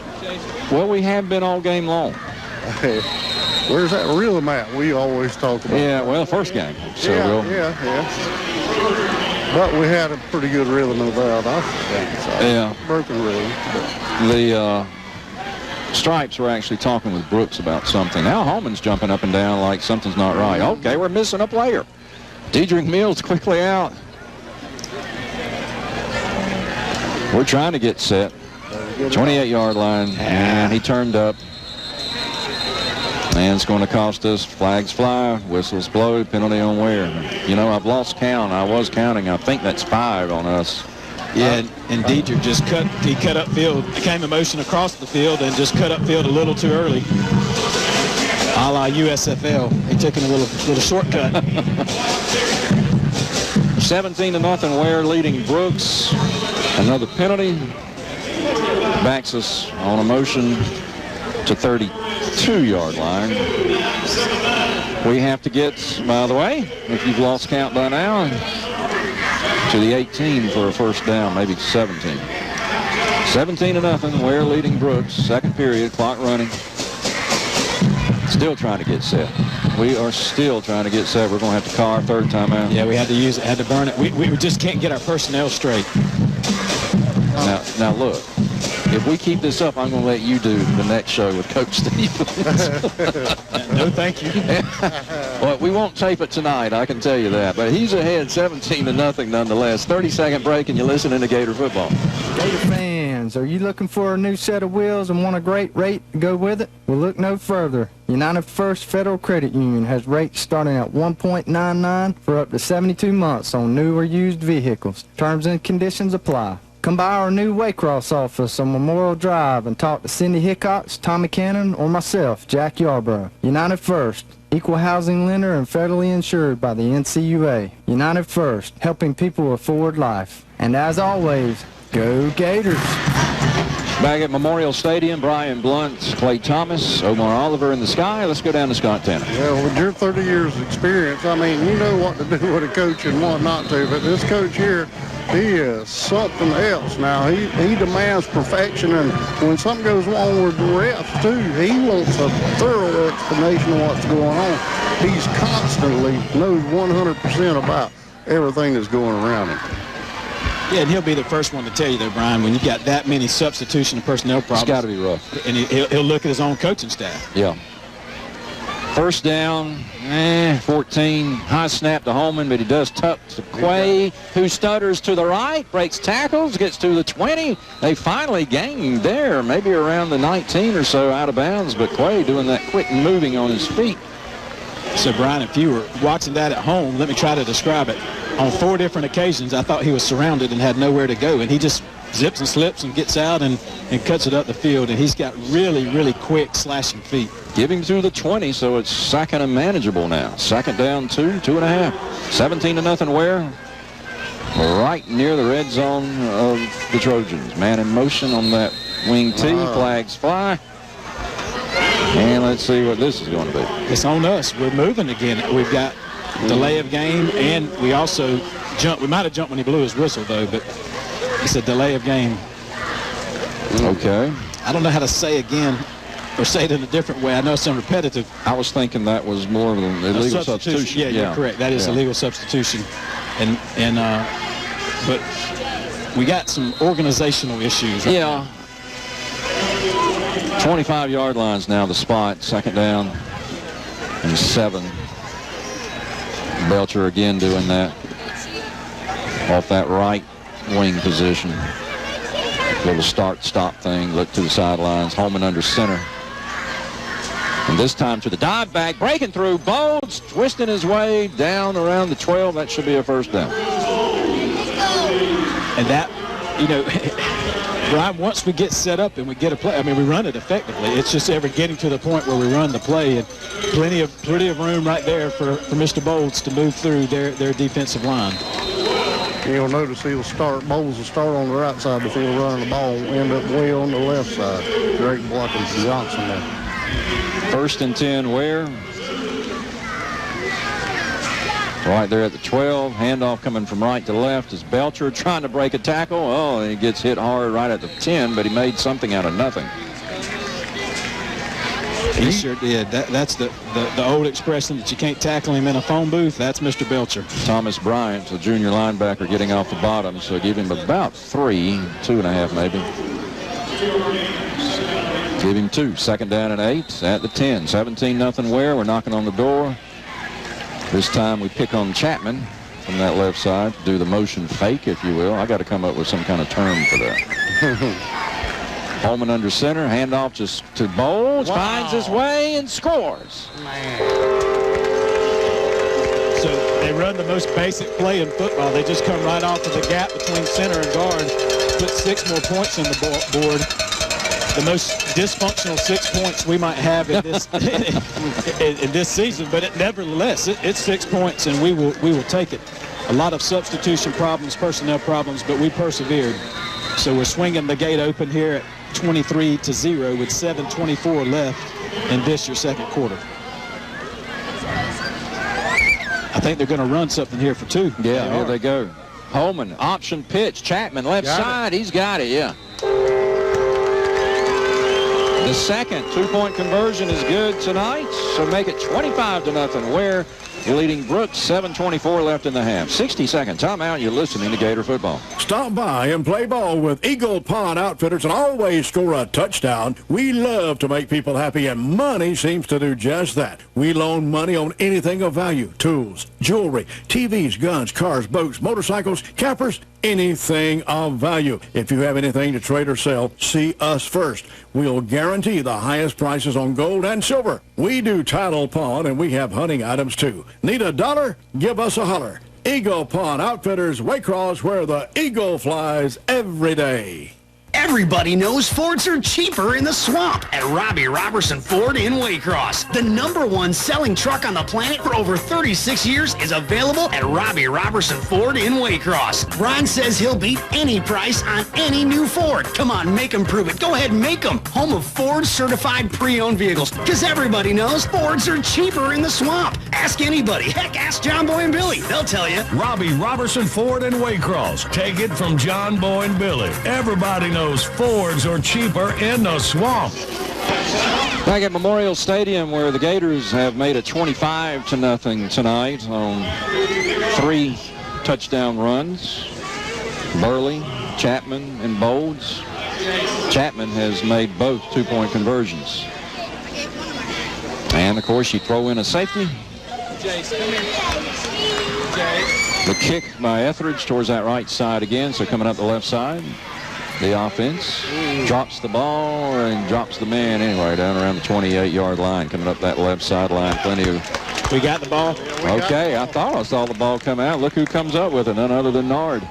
Well, we have been all game long. Where's that rhythm at? We always talk about. Yeah, well, first game. So yeah. But we had a pretty good rhythm in the Valdosta game. So yeah. Broken rhythm. The Stripes were actually talking with Brooks about something. Now Holman's jumping up and down like something's not right. Okay, we're missing a player. Dedrick Mills quickly out. We're trying to get set. 28-yard line, and he turned up. And it's going to cost us. Flags fly, whistles blow, penalty on Ware. You know, I've lost count. I was counting. I think that's 5 on us. Yeah, and Dedrick just cut upfield, became in motion across the field and just cut upfield a little too early. A la USFL. He took in a little shortcut. 17-0, Ware leading Brooks. Another penalty. Backs us on a motion to 32. 2-yard line. We have to get, by the way, if you've lost count by now, to the 18 for a first down, maybe 17. 17-0. Ware leading Brooks. Second period, clock running. Still trying to get set. We are still trying to get set. We're going to have to call our third timeout. Yeah, we had to use it, had to burn it. We just can't get our personnel straight. Now look, if we keep this up, I'm going to let you do the next show with Coach Stevens. No, thank you. Well, we won't tape it tonight, I can tell you that. But he's ahead 17-0 nonetheless. 30-second break, and you're listening to Gator Football. Gator fans, are you looking for a new set of wheels and want a great rate to go with it? Well, look no further. United First Federal Credit Union has rates starting at 1.99 for up to 72 months on new or used vehicles. Terms and conditions apply. Come by our new Waycross office on Memorial Drive and talk to Cindy Hickox, Tommy Cannon, or myself, Jack Yarborough. United First, equal housing lender and federally insured by the NCUA. United First, helping people afford life. And as always, go Gators! Back at Memorial Stadium, Brian Blunt, Clay Thomas, Omar Oliver in the sky. Let's go down to Scott Tanner. Well, with your 30 years of experience, I mean, you know what to do with a coach and what not to, but this coach here, he is something else now. He demands perfection, and when something goes wrong with the refs, too, he wants a thorough explanation of what's going on. He's constantly knows 100% about everything that's going around him. Yeah, and he'll be the first one to tell you, though, Brian, when you've got that many substitution and personnel problems. It's got to be rough. And he'll look at his own coaching staff. Yeah. First down, 14. High snap to Holman, but he does tuck to Quay, who stutters to the right, breaks tackles, gets to the 20. They finally gained there, maybe around the 19 or so out of bounds, but Quay doing that quick moving on his feet. So, Brian, if you were watching that at home, let me try to describe it. On 4 different occasions, I thought he was surrounded and had nowhere to go, and he just zips and slips and gets out and cuts it up the field, and he's got really, really quick slashing feet. Give him to the 20, so it's second and manageable now. Second down, 2.5. 17-0 Ware. Right near the red zone of the Trojans. Man in motion on that wing T. Flags fly. And let's see what this is going to be. It's on us. We're moving again. We've got delay of game, and we also jumped. We might have jumped when he blew his whistle, though, but it's a delay of game. Okay. I don't know how to say again or say it in a different way. I know it's repetitive. I was thinking that was more of an illegal substitution. Yeah, you're correct. That is illegal substitution. But we got some organizational issues. Right now. 25-yard lines now, the spot. Second down and 7. Belcher again doing that off that right wing position. Little start-stop thing. Look to the sidelines. Holman under center. And this time to the dive back. Breaking through. Bowles twisting his way down around the 12. That should be a first down. And that, Brian, once we get set up and we get a play, I mean, we run it effectively. It's just ever getting to the point where we run the play, and plenty of room right there for Mr. Bowles to move through their defensive line. You'll notice Bowles will start on the right side of the field running the ball, end up way on the left side. Great blocking from Johnson there. First and 10, Ware. Right there at the 12. Handoff coming from right to left is Belcher trying to break a tackle. Oh, and he gets hit hard right at the 10, but he made something out of nothing. He sure did. That's the old expression that you can't tackle him in a phone booth. That's Mr. Belcher. Thomas Bryant, the junior linebacker, getting off the bottom, so give him about 3, 2.5 maybe. Give him 2. Second down and 8 at the 10. 17-0 Ware. We're knocking on the door. This time we pick on Chapman from that left side to do the motion fake, if you will. I got to come up with some kind of term for that. Holman under center, handoff just to Bowles, finds his way and scores. So they run the most basic play in football. They just come right off of the gap between center and guard, put 6 more points on the board. The most dysfunctional 6 points we might have in this in this season, but nevertheless, it's 6 points, and we will take it. a lot of substitution problems, personnel problems, but we persevered. So we're swinging the gate open here at 23-0 with 7:24 left in this your second quarter. I think they're going to run something here for 2. Yeah, here they go. Holman, option pitch. Chapman, left side. He's got it, yeah. The second two-point conversion is good tonight, so make it 25-0. Ware leading Brooks, 7:24 left in the half. 60-second timeout. You're listening to Gator Football. Stop by and play ball with Eagle Pond Outfitters and always score a touchdown. We love to make people happy, and money seems to do just that. We loan money on anything of value: tools, jewelry, TVs, guns, cars, boats, motorcycles, campers, anything of value. If you have anything to trade or sell, see us first. We'll guarantee the highest prices on gold and silver. We do title pawn, and we have hunting items too. Need a dollar? Give us a holler. Eagle Pawn Outfitters, Waycross, where the eagle flies every day. Everybody knows Fords are cheaper in the swamp at Robbie Robertson Ford in Waycross. The #1 selling truck on the planet for over 36 years is available at Robbie Robertson Ford in Waycross. Brian says he'll beat any price on any new Ford. Come on, make him prove it. Go ahead and make him. Home of Ford certified pre-owned vehicles. Because everybody knows Fords are cheaper in the swamp. Ask anybody. Heck, ask John Boy and Billy. They'll tell you. Robbie Robertson Ford in Waycross. Take it from John Boy and Billy. Everybody knows Fords are cheaper in the swamp. Back at Memorial Stadium, where the Gators have made it 25-0 tonight on 3 touchdown runs. Burley, Chapman, and Bolds. Chapman has made both two-point conversions. And, of course, you throw in a safety. The kick by Etheridge towards that right side again, so coming up the left side. The offense drops the ball and drops the man anyway down around the 28-yard line, coming up that left sideline. Plenty of... We got the ball. Okay, I thought I saw the ball come out. Look who comes up with it, none other than Nard.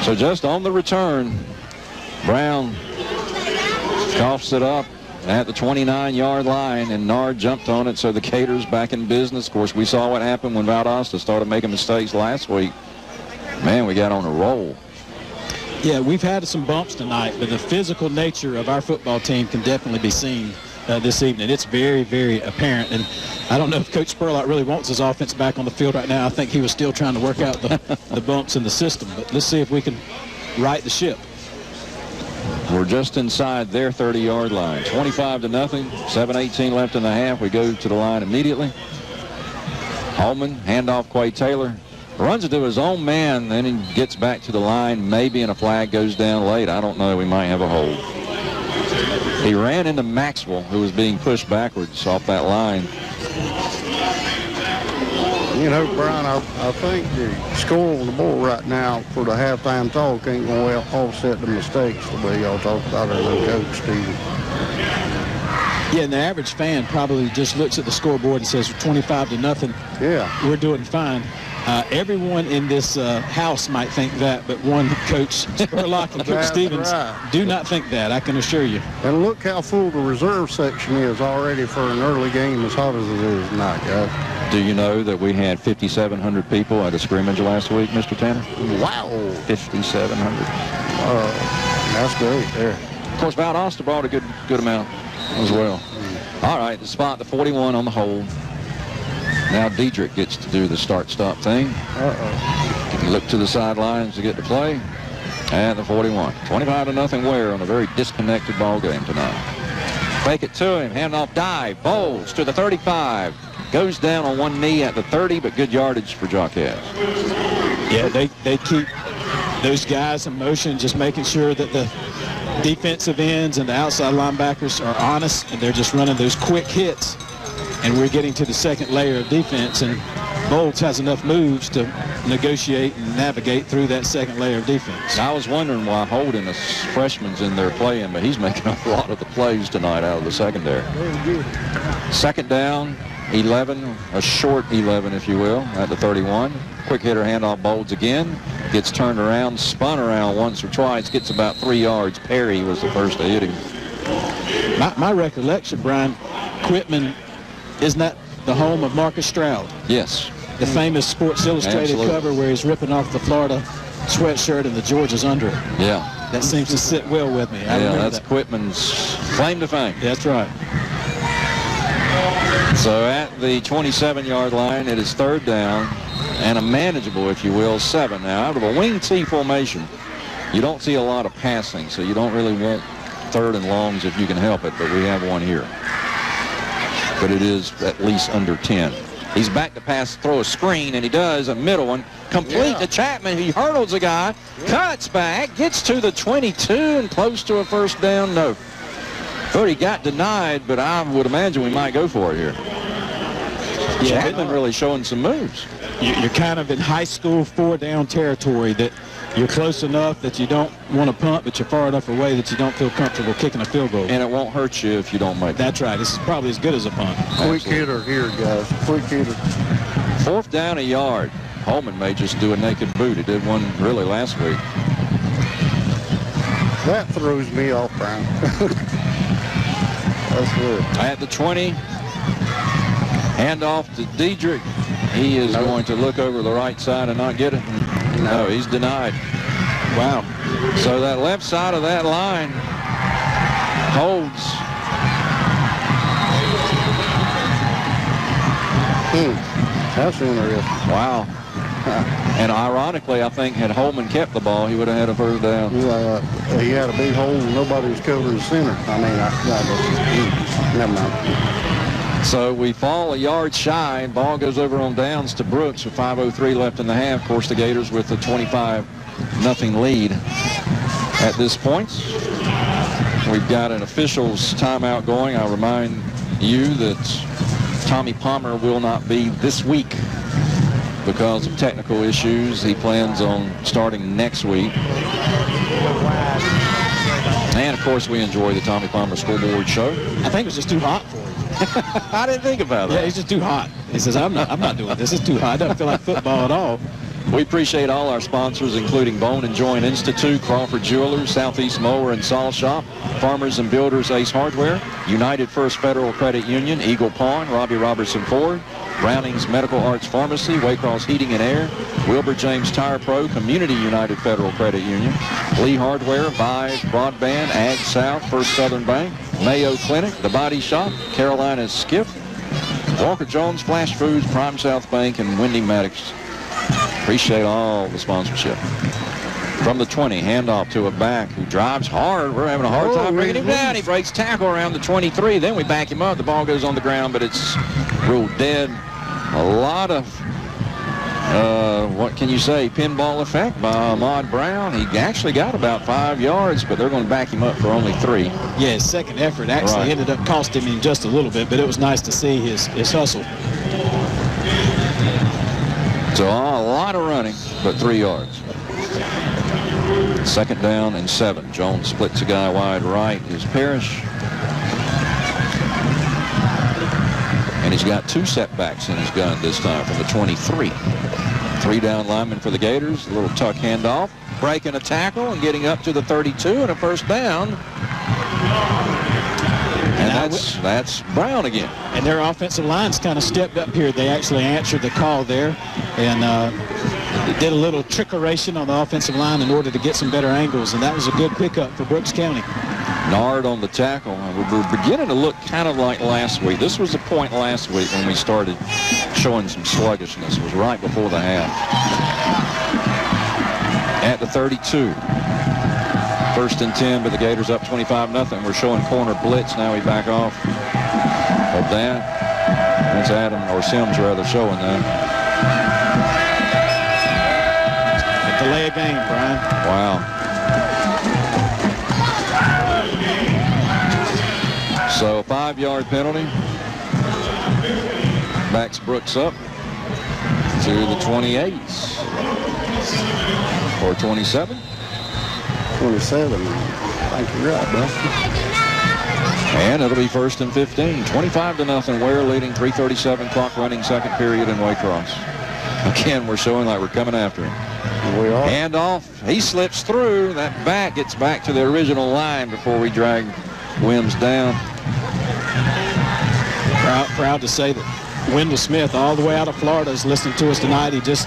So just on the return, Brown coughs it up at the 29-yard line, and Nard jumped on it, so the Gators back in business. Of course, we saw what happened when Valdosta started making mistakes last week. Man, we got on a roll. Yeah, we've had some bumps tonight, but the physical nature of our football team can definitely be seen this evening. It's very, very apparent, and I don't know if Coach Spurlock really wants his offense back on the field right now. I think he was still trying to work out the bumps in the system, but let's see if we can right the ship. We're just inside their 30-yard line. 25-0, 7:18 left in the half. We go to the line immediately. Holman, handoff Quay Taylor. Runs it to his own man, then he gets back to the line, maybe, and a flag goes down late. I don't know. We might have a hold. He ran into Maxwell, who was being pushed backwards off that line. You know, Brian, I think the score on the board right now for the halftime talk ain't going to offset the mistakes the way y'all talk about our new coach, Stephen. Yeah, and the average fan probably just looks at the scoreboard and says 25-0. Yeah. We're doing fine. Everyone in this house might think that, but one Coach Spurlock and Coach Stevens do not think that, I can assure you. And look how full the reserve section is already for an early game as hot as it is tonight, guys. Do you know that we had 5,700 people at a scrimmage last week, Mr. Tanner? Wow. 5,700. That's great there. Of course, Valdosta brought a good amount as well. All right, the spot, the 41 on the hold. Now Diedrich gets to do the start-stop thing. Look to the sidelines to get to play. And the 41. 25-0 Ware on a very disconnected ball game tonight. Fake it to him. Handoff dive. Bowles to the 35. Goes down on one knee at the 30, but good yardage for Jaquez. Yeah, they keep those guys in motion, just making sure that the defensive ends and the outside linebackers are honest, and they're just running those quick hits. And we're getting to the second layer of defense, and Bolts has enough moves to negotiate and navigate through that second layer of defense. I was wondering why Holden, a freshman's in there playing, but he's making a lot of the plays tonight out of the secondary. Second down, 11, a short 11, if you will, at the 31. Quick hitter handoff, Bolts again. Gets turned around, spun around once or twice, gets about 3 yards. Perry was the first to hit him. My recollection, Brian, Quitman, isn't that the home of Marcus Stroud? Yes. the famous Sports Illustrated cover where he's ripping off the Florida sweatshirt and the Georgia's under it. Yeah. That seems to sit well with me. Yeah, that's Quitman's claim to fame. That's right. So at the 27-yard line, it is 3rd down and a manageable, if you will, 7. Now, out of a wing T formation, you don't see a lot of passing, so you don't really want 3rd and longs if you can help it, but we have one here. But it is at least under 10. He's back to pass, throw a screen, and he does a middle one. Complete to Chapman. He hurdles a guy, cuts back, gets to the 22, and close to a 1st down. No. Thought he got denied, but I would imagine we might go for it here. Yeah, Chapman really showing some moves. You're kind of in high school 4-down territory that you're close enough that you don't want to punt, but you're far enough away that you don't feel comfortable kicking a field goal. And it won't hurt you if you don't make it. That's right. This is probably as good as a punt. Quick hitter here, guys. Quick hitter. 4th down a yard. Holman may just do a naked boot. He did one really last week. That throws me off, Brian. That's good. At the 20, handoff to Diedrich. He is going to look over the right side and not get it. No, he's denied. Wow. So that left side of that line holds. That's interesting. Wow. And ironically, I think had Holman kept the ball, he would have had a 1st down. He had a big hole and nobody was covering the center. I mean, never mind. So we fall a yard shy, and ball goes over on downs to Brooks with 5:03 left in the half. Of course, the Gators with a 25-0 lead at this point. We've got an official's timeout going. I'll remind you that Tommy Palmer will not be this week because of technical issues. He plans on starting next week. And, of course, we enjoy the Tommy Palmer Scoreboard Show. I think it was just too hot for him. I didn't think about that. Yeah, he's just too hot. He says, I'm not doing this. It's too hot. It doesn't feel like football at all. We appreciate all our sponsors, including Bone and Joint Institute, Crawford Jewelers, Southeast Mower and Saw Shop, Farmers and Builders Ace Hardware, United First Federal Credit Union, Eagle Pawn, Robbie Robertson Ford, Browning's Medical Arts Pharmacy, Waycross Heating and Air, Wilbur James Tire Pro, Community United Federal Credit Union, Lee Hardware, Vive, Broadband, Ag South, First Southern Bank, Mayo Clinic, The Body Shop, Carolina's Skiff, Walker Jones, Flash Foods, Prime South Bank, and Wendy Maddox. Appreciate all the sponsorship. From the 20, handoff to a back who drives hard. We're having a hard time bringing him down. He breaks tackle around the 23. Then we back him up. The ball goes on the ground, but it's ruled dead. A lot of, what can you say, pinball effect by Ahmad Brown. He actually got about 5 yards, but they're going to back him up for only 3. Yeah, his second effort actually ended up costing him just a little bit, but it was nice to see his hustle. So a lot of running, but 3 yards. 2nd down and 7. Jones splits a guy wide right. Is Parrish. And he's got 2 setbacks in his gun this time from the 23. 3 down linemen for the Gators. A little tuck handoff. Breaking a tackle and getting up to the 32 and a 1st down. And that's Brown again. And their offensive line's kind of stepped up here. They actually answered the call there and did a little trickeration on the offensive line in order to get some better angles, and that was a good pickup for Brooks County. Nard on the tackle. We're beginning to look kind of like last week. This was the point last week when we started showing some sluggishness. It was right before the half. At the 32. 1st and 10, but the Gators up 25-0. We're showing corner blitz. Now we back off of that. That's Adam, or Sims rather, showing that. Delay a game, Brian. Wow. So a 5-yard penalty. Backs Brooks up to the 28 or 27. 27. I think you're right, bro. And it'll be 1st and 15. 25-0. Ware leading. 3:37 clock running, 2nd period in Waycross. Again, we're showing like we're coming after him. We are. Handoff. He slips through. That back gets back to the original line before we drag Wims down. Proud to say that Wendell Smith, all the way out of Florida, is listening to us tonight. He just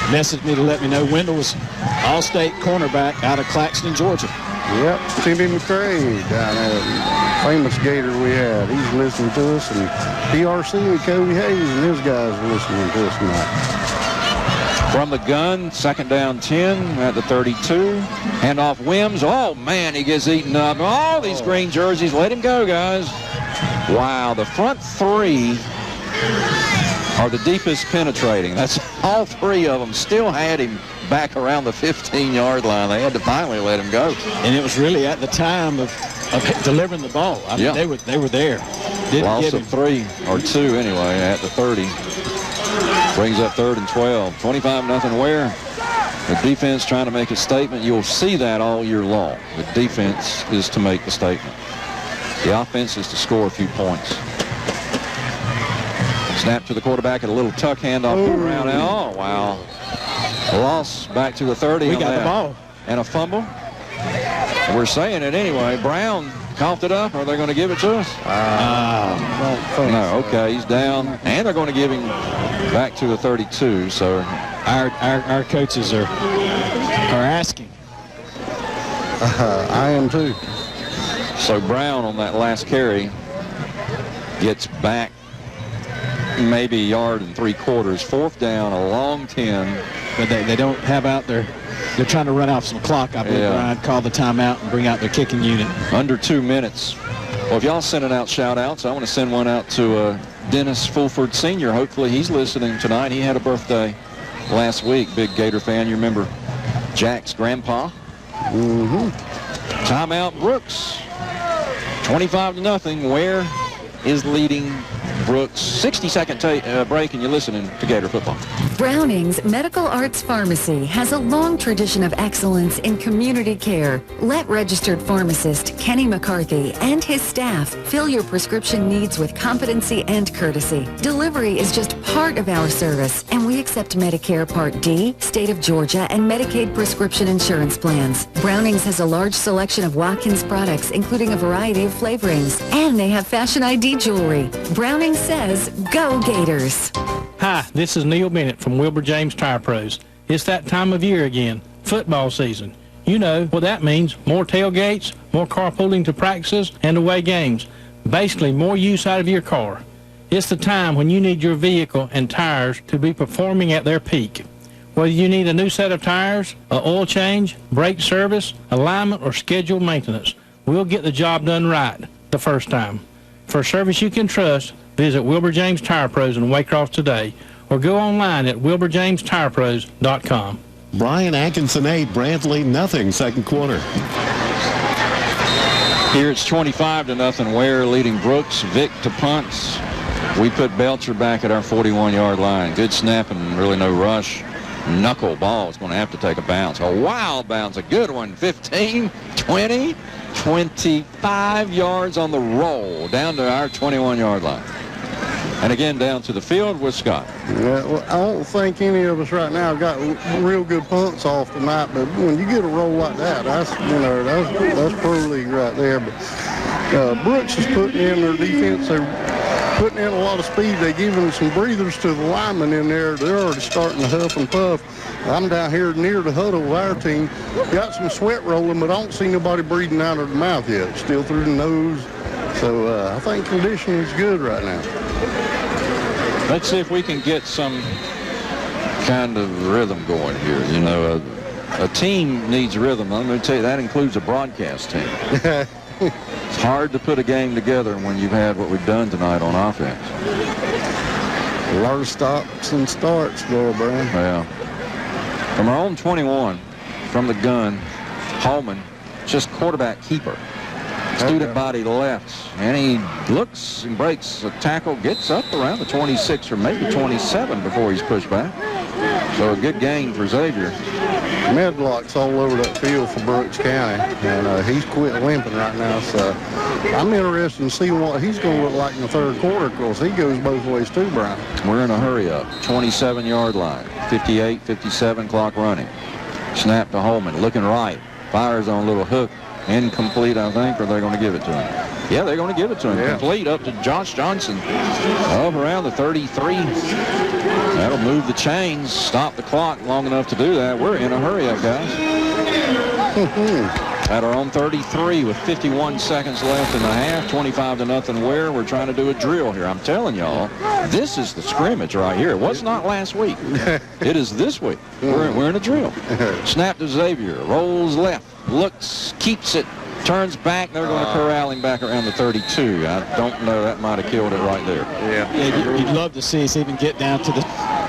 messaged me to let me know Wendell was All-State cornerback out of Claxton, Georgia. Yep, Timmy McCray down there, famous Gator we had. He's listening to us, and PRC and Cody Hayes and his guys are listening to us tonight. From the gun, 2nd down 10 at the 32. Handoff Wims. Oh, man, he gets eaten up. All these green jerseys. Let him go, guys. Wow, the front three are the deepest penetrating. That's all three of them still had him back around the 15-yard line. They had to finally let him go. And it was really at the time of delivering the ball. I mean, they were there. Didn't Loss give of him 3 or 2 anyway at the 30. Brings up 3rd and 12. 25-0 Ware. The defense trying to make a statement. You'll see that all year long. The defense is to make the statement. The offense is to score a few points. Snap to the quarterback and a little tuck handoff around. Oh, wow. Loss back to the 30. We got the ball. And a fumble. We're saying it anyway. Brown coughed it up. Are they going to give it to us? No, okay, he's down. And they're going to give him back to the 32. So our coaches are asking. I am too. So Brown on that last carry gets back maybe 1 3/4. 4th down, a long 10. But they don't have out there. They're trying to run off some clock. I believe Brian called the timeout and bring out their kicking unit. Under 2 minutes. Well, if y'all sending out shout-outs, I want to send one out to Dennis Fulford Sr. Hopefully he's listening tonight. He had a birthday last week. Big Gator fan. You remember Jack's grandpa? Mm-hmm. Timeout Brooks. 25-0. Ware is leading Brooks. 60-second break, and you're listening to Gator Football. Browning's Medical Arts Pharmacy has a long tradition of excellence in community care. Let registered pharmacist Kenny McCarthy and his staff fill your prescription needs with competency and courtesy. Delivery is just part of our service, and we accept Medicare Part D, State of Georgia, and Medicaid prescription insurance plans. Browning's has a large selection of Watkins products, including a variety of flavorings, and they have Fashion ID jewelry. Browning says, go Gators. Hi, this is Neil Bennett from Wilbur James Tire Pros. It's that time of year again, football season. You know what that means: more tailgates, more carpooling to practices and away games. Basically, more use out of your car. It's the time when you need your vehicle and tires to be performing at their peak. Whether you need a new set of tires, an oil change, brake service, alignment, or scheduled maintenance, we'll get the job done right the first time. For a service you can trust, visit Wilbur James Tire Pros in Waycross today, or go online at wilburjamestylepros.com. Brian Atkinson 8, Brantley nothing, 2nd quarter. Here it's 25-0. Ware leading Brooks. Vick to punts. We put Belcher back at our 41-yard line. Good snap and really no rush. Knuckle ball is going to have to take a bounce. A wild bounce, a good one. 15, 20, 25 yards on the roll down to our 21-yard line. And again down to the field with Scott. Yeah, well, I don't think any of us right now got real good punts off tonight, but when you get a roll like that, that's pro league right there. But Brooks is putting in their defense. They're putting in a lot of speed. They're giving some breathers to the linemen in there. They're already starting to huff and puff. I'm down here near the huddle with our team. Got some sweat rolling, but I don't see nobody breathing out of the mouth yet. Still through the nose. So I think conditioning is good right now. Let's see if we can get some kind of rhythm going here. You know, a team needs rhythm. I'm going to tell you, that includes a broadcast team. It's hard to put a game together when you've had what we've done tonight on offense. A lot of stops and starts there, Brian. Yeah. From our own 21, from the gun, Holman, just quarterback keeper. Student body left, and he looks and breaks a tackle, gets up around the 26 or maybe 27 before he's pushed back. So a good gain for Xavier. Medlock's all over that field for Brooks County, and he's quit limping right now. So I'm interested in seeing what he's going to look like in the 3rd quarter, because he goes both ways too, Brian. We're in a hurry up. 27-yard line, 58, 57 clock running. Snap to Holman, looking right, fires on a little hook. Incomplete, I think, or they're going to give it to him. Yeah, they're going to give it to him. Complete up to Josh Johnson. Up around the 33. That'll move the chains, stop the clock long enough to do that. We're in a hurry up, guys. At our own 33 with 51 seconds left in the half, 25-0 Ware. We're trying to do a drill here. I'm telling y'all, this is the scrimmage right here. It was not last week. It is this week. We're in a drill. Snap to Xavier. Rolls left. Looks. Keeps it. Turns back. They're going to corral him back around the 32. I don't know. That might have killed it right there. Yeah, you'd love to see us even get down to the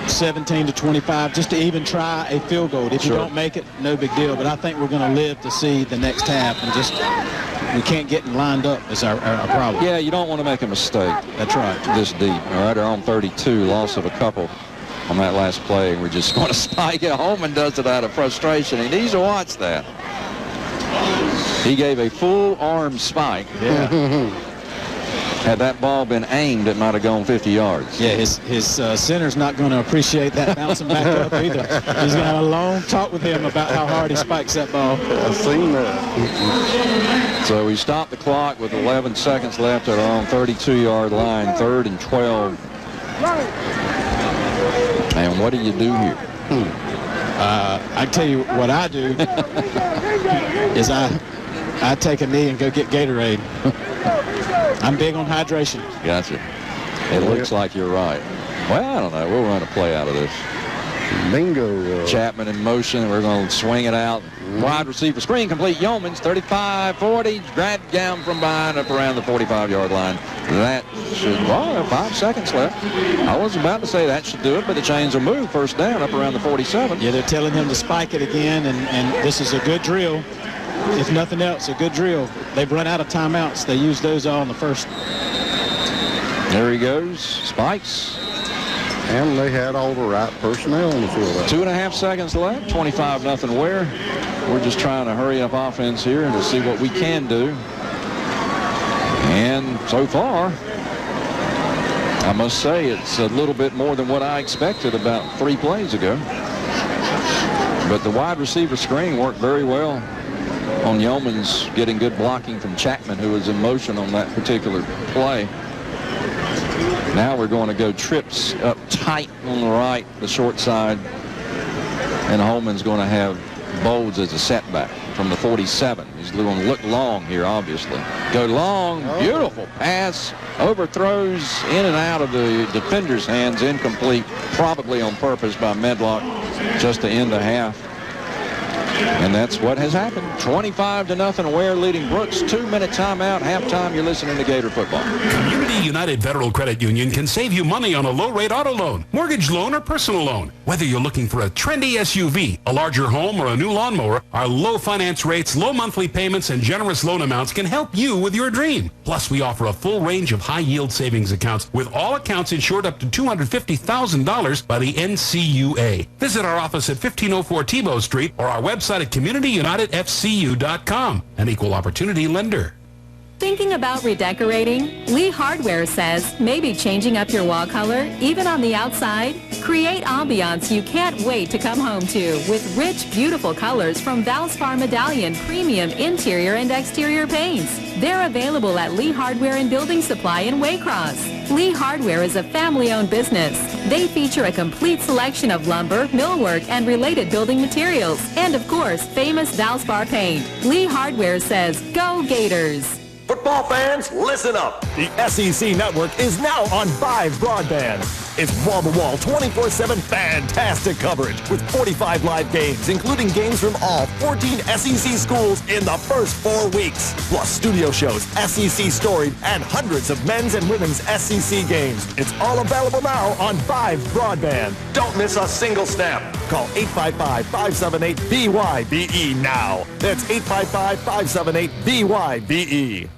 17 to 25 just to even try a field goal. If you don't make it, no big deal. But I think we're going to live to see the next half, and just we can't get lined up is our problem. Yeah, you don't want to make a mistake. That's right. This deep. All right, our own 32, loss of a couple on that last play. We're just going to spike it. Holman does it out of frustration. He needs to watch that. He gave a full arm spike. Yeah. Had that ball been aimed, it might have gone 50 yards. Yeah, his center's not going to appreciate that bouncing back up either. He's going to have a long talk with him about how hard he spikes that ball. I've seen that. So we stopped the clock with 11 seconds left at our own 32-yard line, 3rd and 12. And what do you do here? I tell you what I do is I take a knee and go get Gatorade. I'm big on hydration. Gotcha. It looks like you're right. Well, I don't know. We'll run a play out of this. Bingo. Chapman in motion. We're going to swing it out. Wide receiver screen complete. Yeomans 35-40. Grabbed down from behind up around the 45-yard line. That should, 5 seconds left. I was about to say that should do it, but the chains will move. First down up around the 47. Yeah, they're telling him to spike it again, and this is a good drill. If nothing else, a good drill. They've run out of timeouts. They used those all in the first. There he goes. Spikes. And they had all the right personnel on the field. 2.5 seconds left. 25-0 Ware. We're just trying to hurry up offense here and to see what we can do. And so far, I must say it's a little bit more than what I expected about 3 plays ago. But the wide receiver screen worked very well on Yeomans, getting good blocking from Chapman, who was in motion on that particular play. Now we're going to go trips up tight on the right, the short side. And Holman's going to have Bowles as a setback from the 47. He's going to look long here, obviously. Go long, beautiful pass, overthrows in and out of the defender's hands, incomplete, probably on purpose by Medlock, just to end the half. And that's what has happened. 25-0 Ware leading Brooks. 2-minute timeout. Halftime. You're listening to Gator Football. Community United Federal Credit Union can save you money on a low-rate auto loan, mortgage loan, or personal loan. Whether you're looking for a trendy SUV, a larger home, or a new lawnmower, our low finance rates, low monthly payments, and generous loan amounts can help you with your dream. Plus, we offer a full range of high-yield savings accounts with all accounts insured up to $250,000 by the NCUA. Visit our office at 1504 Tebow Street or our website at communityunitedfcu.com, an equal opportunity lender. Thinking about redecorating? Lee Hardware says maybe changing up your wall color, even on the outside? Create ambiance you can't wait to come home to with rich, beautiful colors from Valspar Medallion Premium Interior and Exterior Paints. They're available at Lee Hardware and Building Supply in Waycross. Lee Hardware is a family-owned business. They feature a complete selection of lumber, millwork, and related building materials. And, of course, famous Valspar paint. Lee Hardware says, go Gators! Football fans, listen up. The SEC Network is now on Vive Broadband. It's wall-to-wall, 24/7 fantastic coverage with 45 live games, including games from all 14 SEC schools in the first 4 weeks. Plus studio shows, SEC storied, and hundreds of men's and women's SEC games. It's all available now on Vive Broadband. Don't miss a single snap. Call 855-578-BYBE now. That's 855-578-BYBE.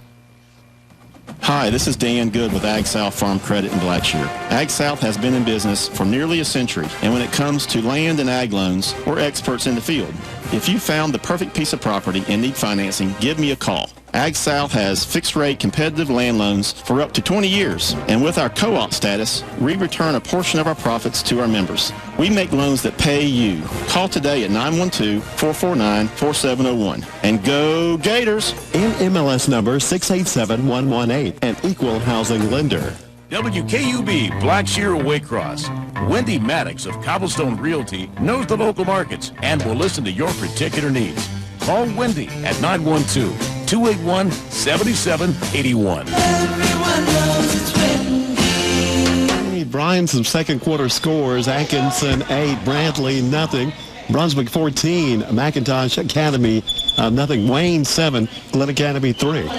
Hi, this is Dan Good with Ag South Farm Credit in Blackshear. Ag South has been in business for nearly a century, and when it comes to land and ag loans, we're experts in the field. If you found the perfect piece of property and need financing, give me a call. AgSouth has fixed-rate competitive land loans for up to 20 years. And with our co-op status, we return a portion of our profits to our members. We make loans that pay you. Call today at 912-449-4701. And go Gators! And MLS number 687118, an equal housing lender. WKUB Blackshear Waycross. Wendy Maddox of Cobblestone Realty knows the local markets and will listen to your particular needs. Call Wendy at 912-281-7781. Brian, some second quarter scores. Atkinson 8, Brantley nothing. Brunswick 14, McIntosh Academy nothing. Wayne 7, Glen Academy 3.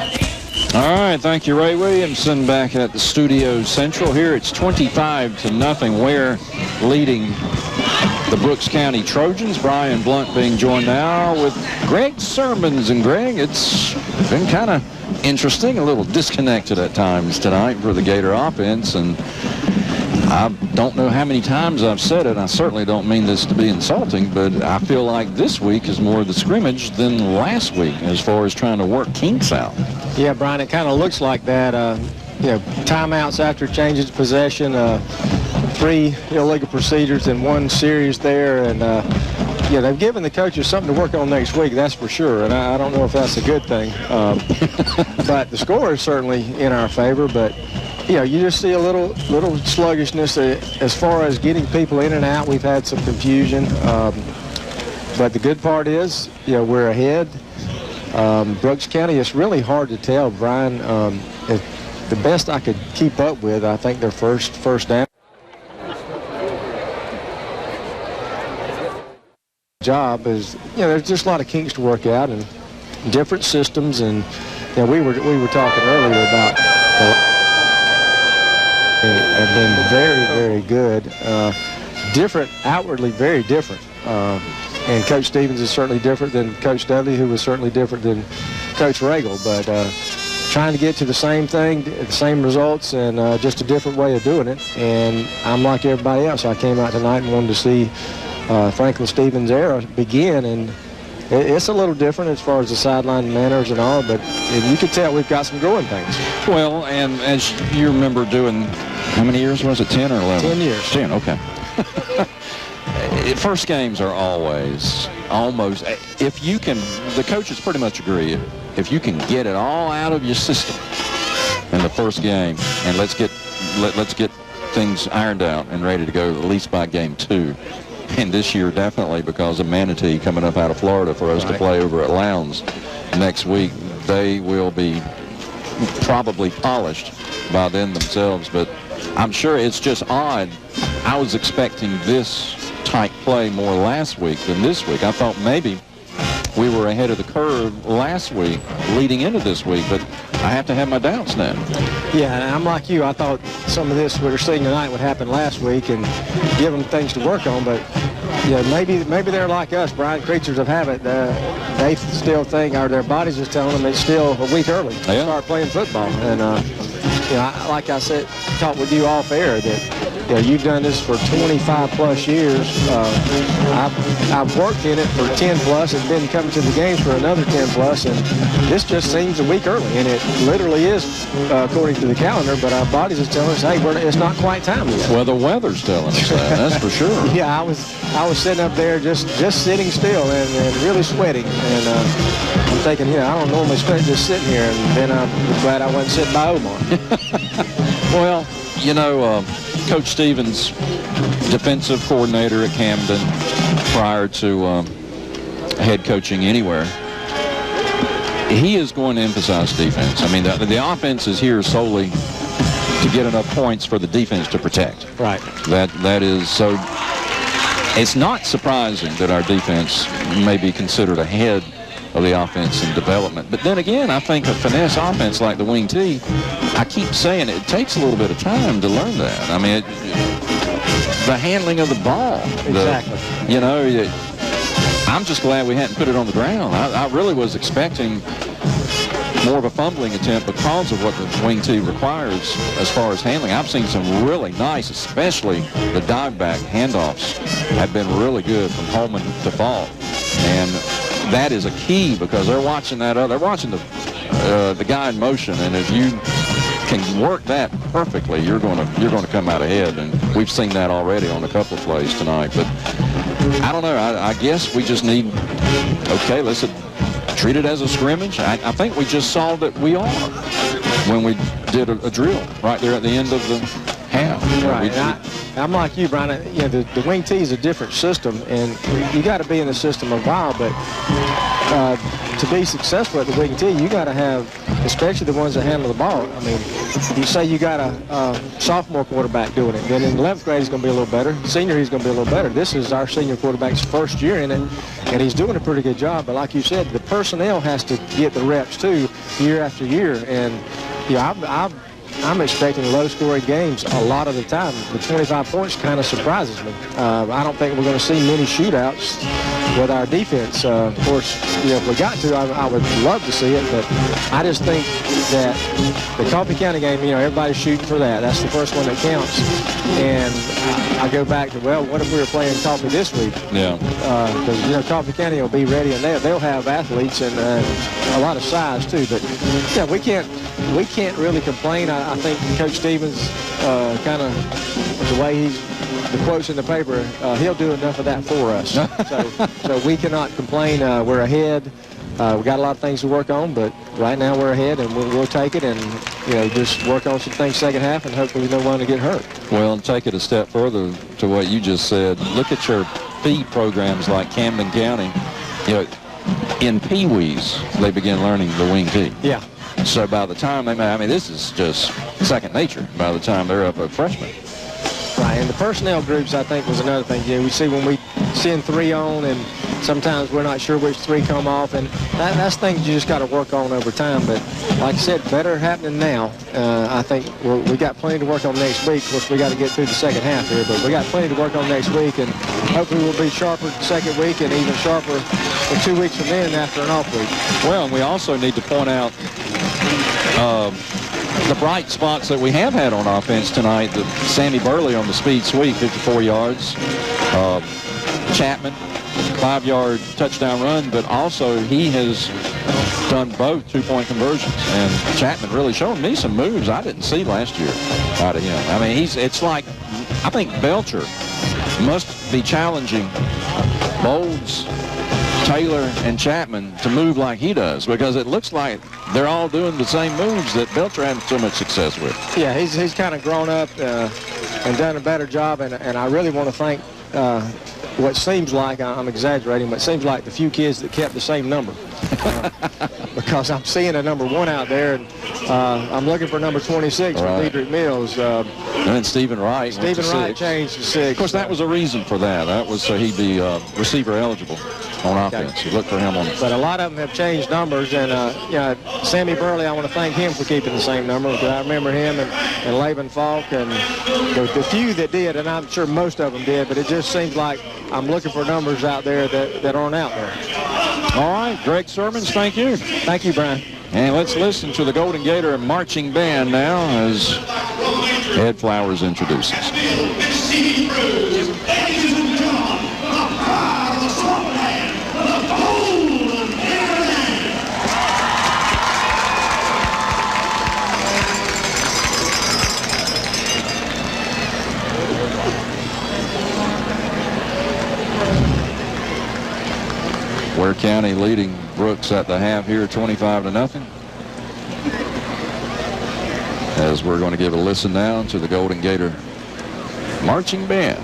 All right, thank you, Ray Williamson, back at the Studio Central. Here it's 25-0. Ware leading the Brooks County Trojans. Brian Blunt being joined now with Greg Sermons. And Greg, it's been kind of interesting, a little disconnected at times tonight for the Gator offense. And I don't know how many times I've said it. I certainly don't mean this to be insulting, but I feel like this week is more of the scrimmage than last week as far as trying to work kinks out. Yeah, Brian, it kind of looks like that. Timeouts after changes of possession, 3 illegal procedures in 1 series there, and they've given the coaches something to work on next week, that's for sure, and I don't know if that's a good thing. But the score is certainly in our favor, but you just see a little sluggishness as far as getting people in and out. We've had some confusion, but the good part is, we're ahead. Brooks County, it's really hard to tell, Brian. The best I could keep up with, I think their first down job is, there's just a lot of kinks to work out and different systems, and we were talking earlier about have been very, very good. Different, outwardly very different. And Coach Stevens is certainly different than Coach Dudley, who was certainly different than Coach Regal. But trying to get to the same thing, the same results, and just a different way of doing it. And I'm like everybody else. I came out tonight and wanted to see Franklin Stevens' era begin. And it's a little different as far as the sideline manners and all, but you can tell we've got some growing things. Well, and as you remember doing, how many years was it, 10 or 11? 10 years. 10, okay. First games are always almost, if you can, the coaches pretty much agree, if you can get it all out of your system in the first game, and let's get things ironed out and ready to go at least by game 2. And this year, definitely, because of Manatee coming up out of Florida for us to play over at Lowndes next week, they will be probably polished by then themselves. But I'm sure it's just odd. I was expecting this type play more last week than this week. I thought maybe we were ahead of the curve last week leading into this week, but I have to have my doubts now. Yeah, and I'm like you. I thought some of this we're seeing tonight would happen last week and give them things to work on, but maybe they're like us, Brian, creatures of habit. They still think, or their bodies is telling them it's still a week early to start playing football. And like I said, talked with you off air that you've done this for 25 plus years. I've worked in it for 10 plus and been coming to the games for another 10 plus, and this just seems a week early, and it literally is according to the calendar, but our bodies is telling us, hey, it's not quite time yet. Well, the weather's telling us that, that's for sure. Yeah, I was sitting up there just sitting still and really sweating, and I'm thinking, I don't normally sweat just sitting here, and then I'm glad I wasn't sitting by Omar. Well, Coach Stevens, defensive coordinator at Camden prior to head coaching anywhere, he is going to emphasize defense. I mean, the offense is here solely to get enough points for the defense to protect. Right. That is so. It's not surprising that our defense may be considered ahead of the offense in development. But then again, I think a finesse offense like the wing T, I keep saying it takes a little bit of time to learn that. I mean, the handling of the ball. Exactly. I'm just glad we hadn't put it on the ground. I really was expecting more of a fumbling attempt because of what the wing T requires as far as handling. I've seen some really nice, especially the dive back handoffs have been really good from Holman to Falk. And that is a key because they're watching they're watching the guy in motion, and if you can work that perfectly, you're going to come out ahead, and we've seen that already on a couple of plays tonight. But I don't know. I guess we just need, okay, let's treat it as a scrimmage. I think we just saw that we are when we did a drill right there at the end of the half. Right. I'm like you, Brian. The wing tee is a different system, and you got to be in the system a while, but to be successful at the wing tee, you got to have, especially the ones that handle the ball. I mean, you say you got a sophomore quarterback doing it, then in 11th grade he's going to be a little better. Senior, he's going to be a little better. This is our senior quarterback's first year in it, and he's doing a pretty good job. But like you said, the personnel has to get the reps too, year after year. And I'm expecting low-scoring games a lot of the time. The 25 points kind of surprises me. I don't think we're going to see many shootouts with our defense. Of course, if we got to, I would love to see it, but I just think that the Coffee County game, everybody's shooting for that. That's the first one that counts. And I go back to, well, what if we were playing Coffee this week? Yeah. Because, Coffee County will be ready, and they'll have athletes and a lot of size, too. But, we can't really complain. I think Coach Stevens kind of, the way the quotes in the paper, he'll do enough of that for us. so we cannot complain. We're ahead. We got a lot of things to work on, but right now we're ahead, and we'll take it and, just work on some things second half, and hopefully no one to get hurt. Well, and take it a step further to what you just said. Look at your P programs like Camden County. In Pee-wees, they begin learning the wing tee. Yeah. So by the time this is just second nature by the time they're up a freshman. Right, and the personnel groups, I think, was another thing. We see when we send 3 on, and sometimes we're not sure which 3 come off, and that's things you just got to work on over time. But like I said, better happening now. I think we got plenty to work on next week. Of course, we got to get through the second half here, but we got plenty to work on next week, and hopefully we'll be sharper the second week and even sharper in 2 weeks from then after an off week. Well, and we also need to point out the bright spots that we have had on offense tonight. Sammy Burley on the speed sweep, 54 yards. Chapman, 5-yard touchdown run, but also he has done both 2-point conversions. And Chapman really showed me some moves I didn't see last year out of him. I mean, it's like, I think Belcher must be challenging Bowles, Taylor, and Chapman to move like he does, because it looks like they're all doing the same moves that Belcher had so much success with. Yeah, he's kind of grown up and done a better job, and I really want to thank what seems like, I'm exaggerating, but it seems like the few kids that kept the same number. Because I'm seeing a number 1 out there, and I'm looking for number 26 for Diedrich Mills. And then Stephen Wright. Stephen Wright changed to 6. Of course, that was a reason for that. That was so he'd be receiver eligible on offense. You look for him on it. But a lot of them have changed numbers, and Sammy Burley, I want to thank him for keeping the same number, because I remember him and Laban Falk, and the few that did, and I'm sure most of them did, but it just seems like I'm looking for numbers out there that aren't out there. All right, Greg Sermons, thank you. Thank you, Brian. And let's listen to the Golden Gator marching band now as Ed Flowers introduces. Ware County leading Brooks at the half here, 25-0. As we're going to give a listen now to the Golden Gator marching band.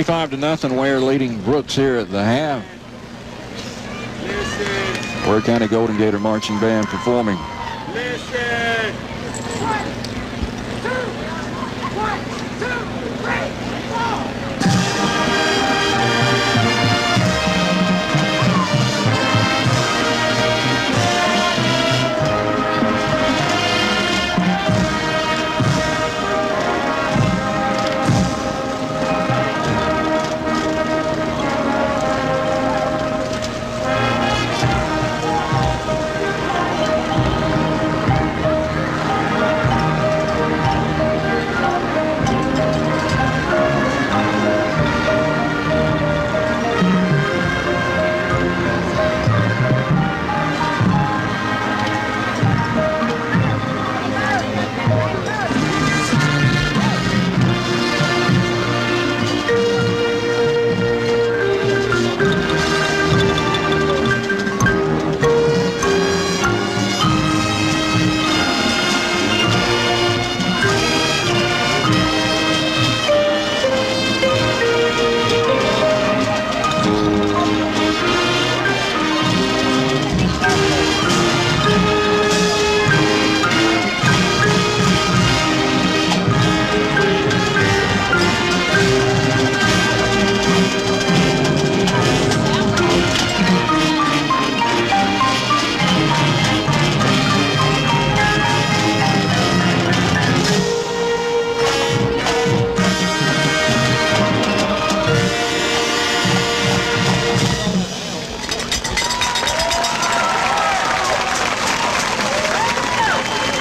25-0, Ware leading Brooks here at the half. Ware County Golden Gator Marching Band performing.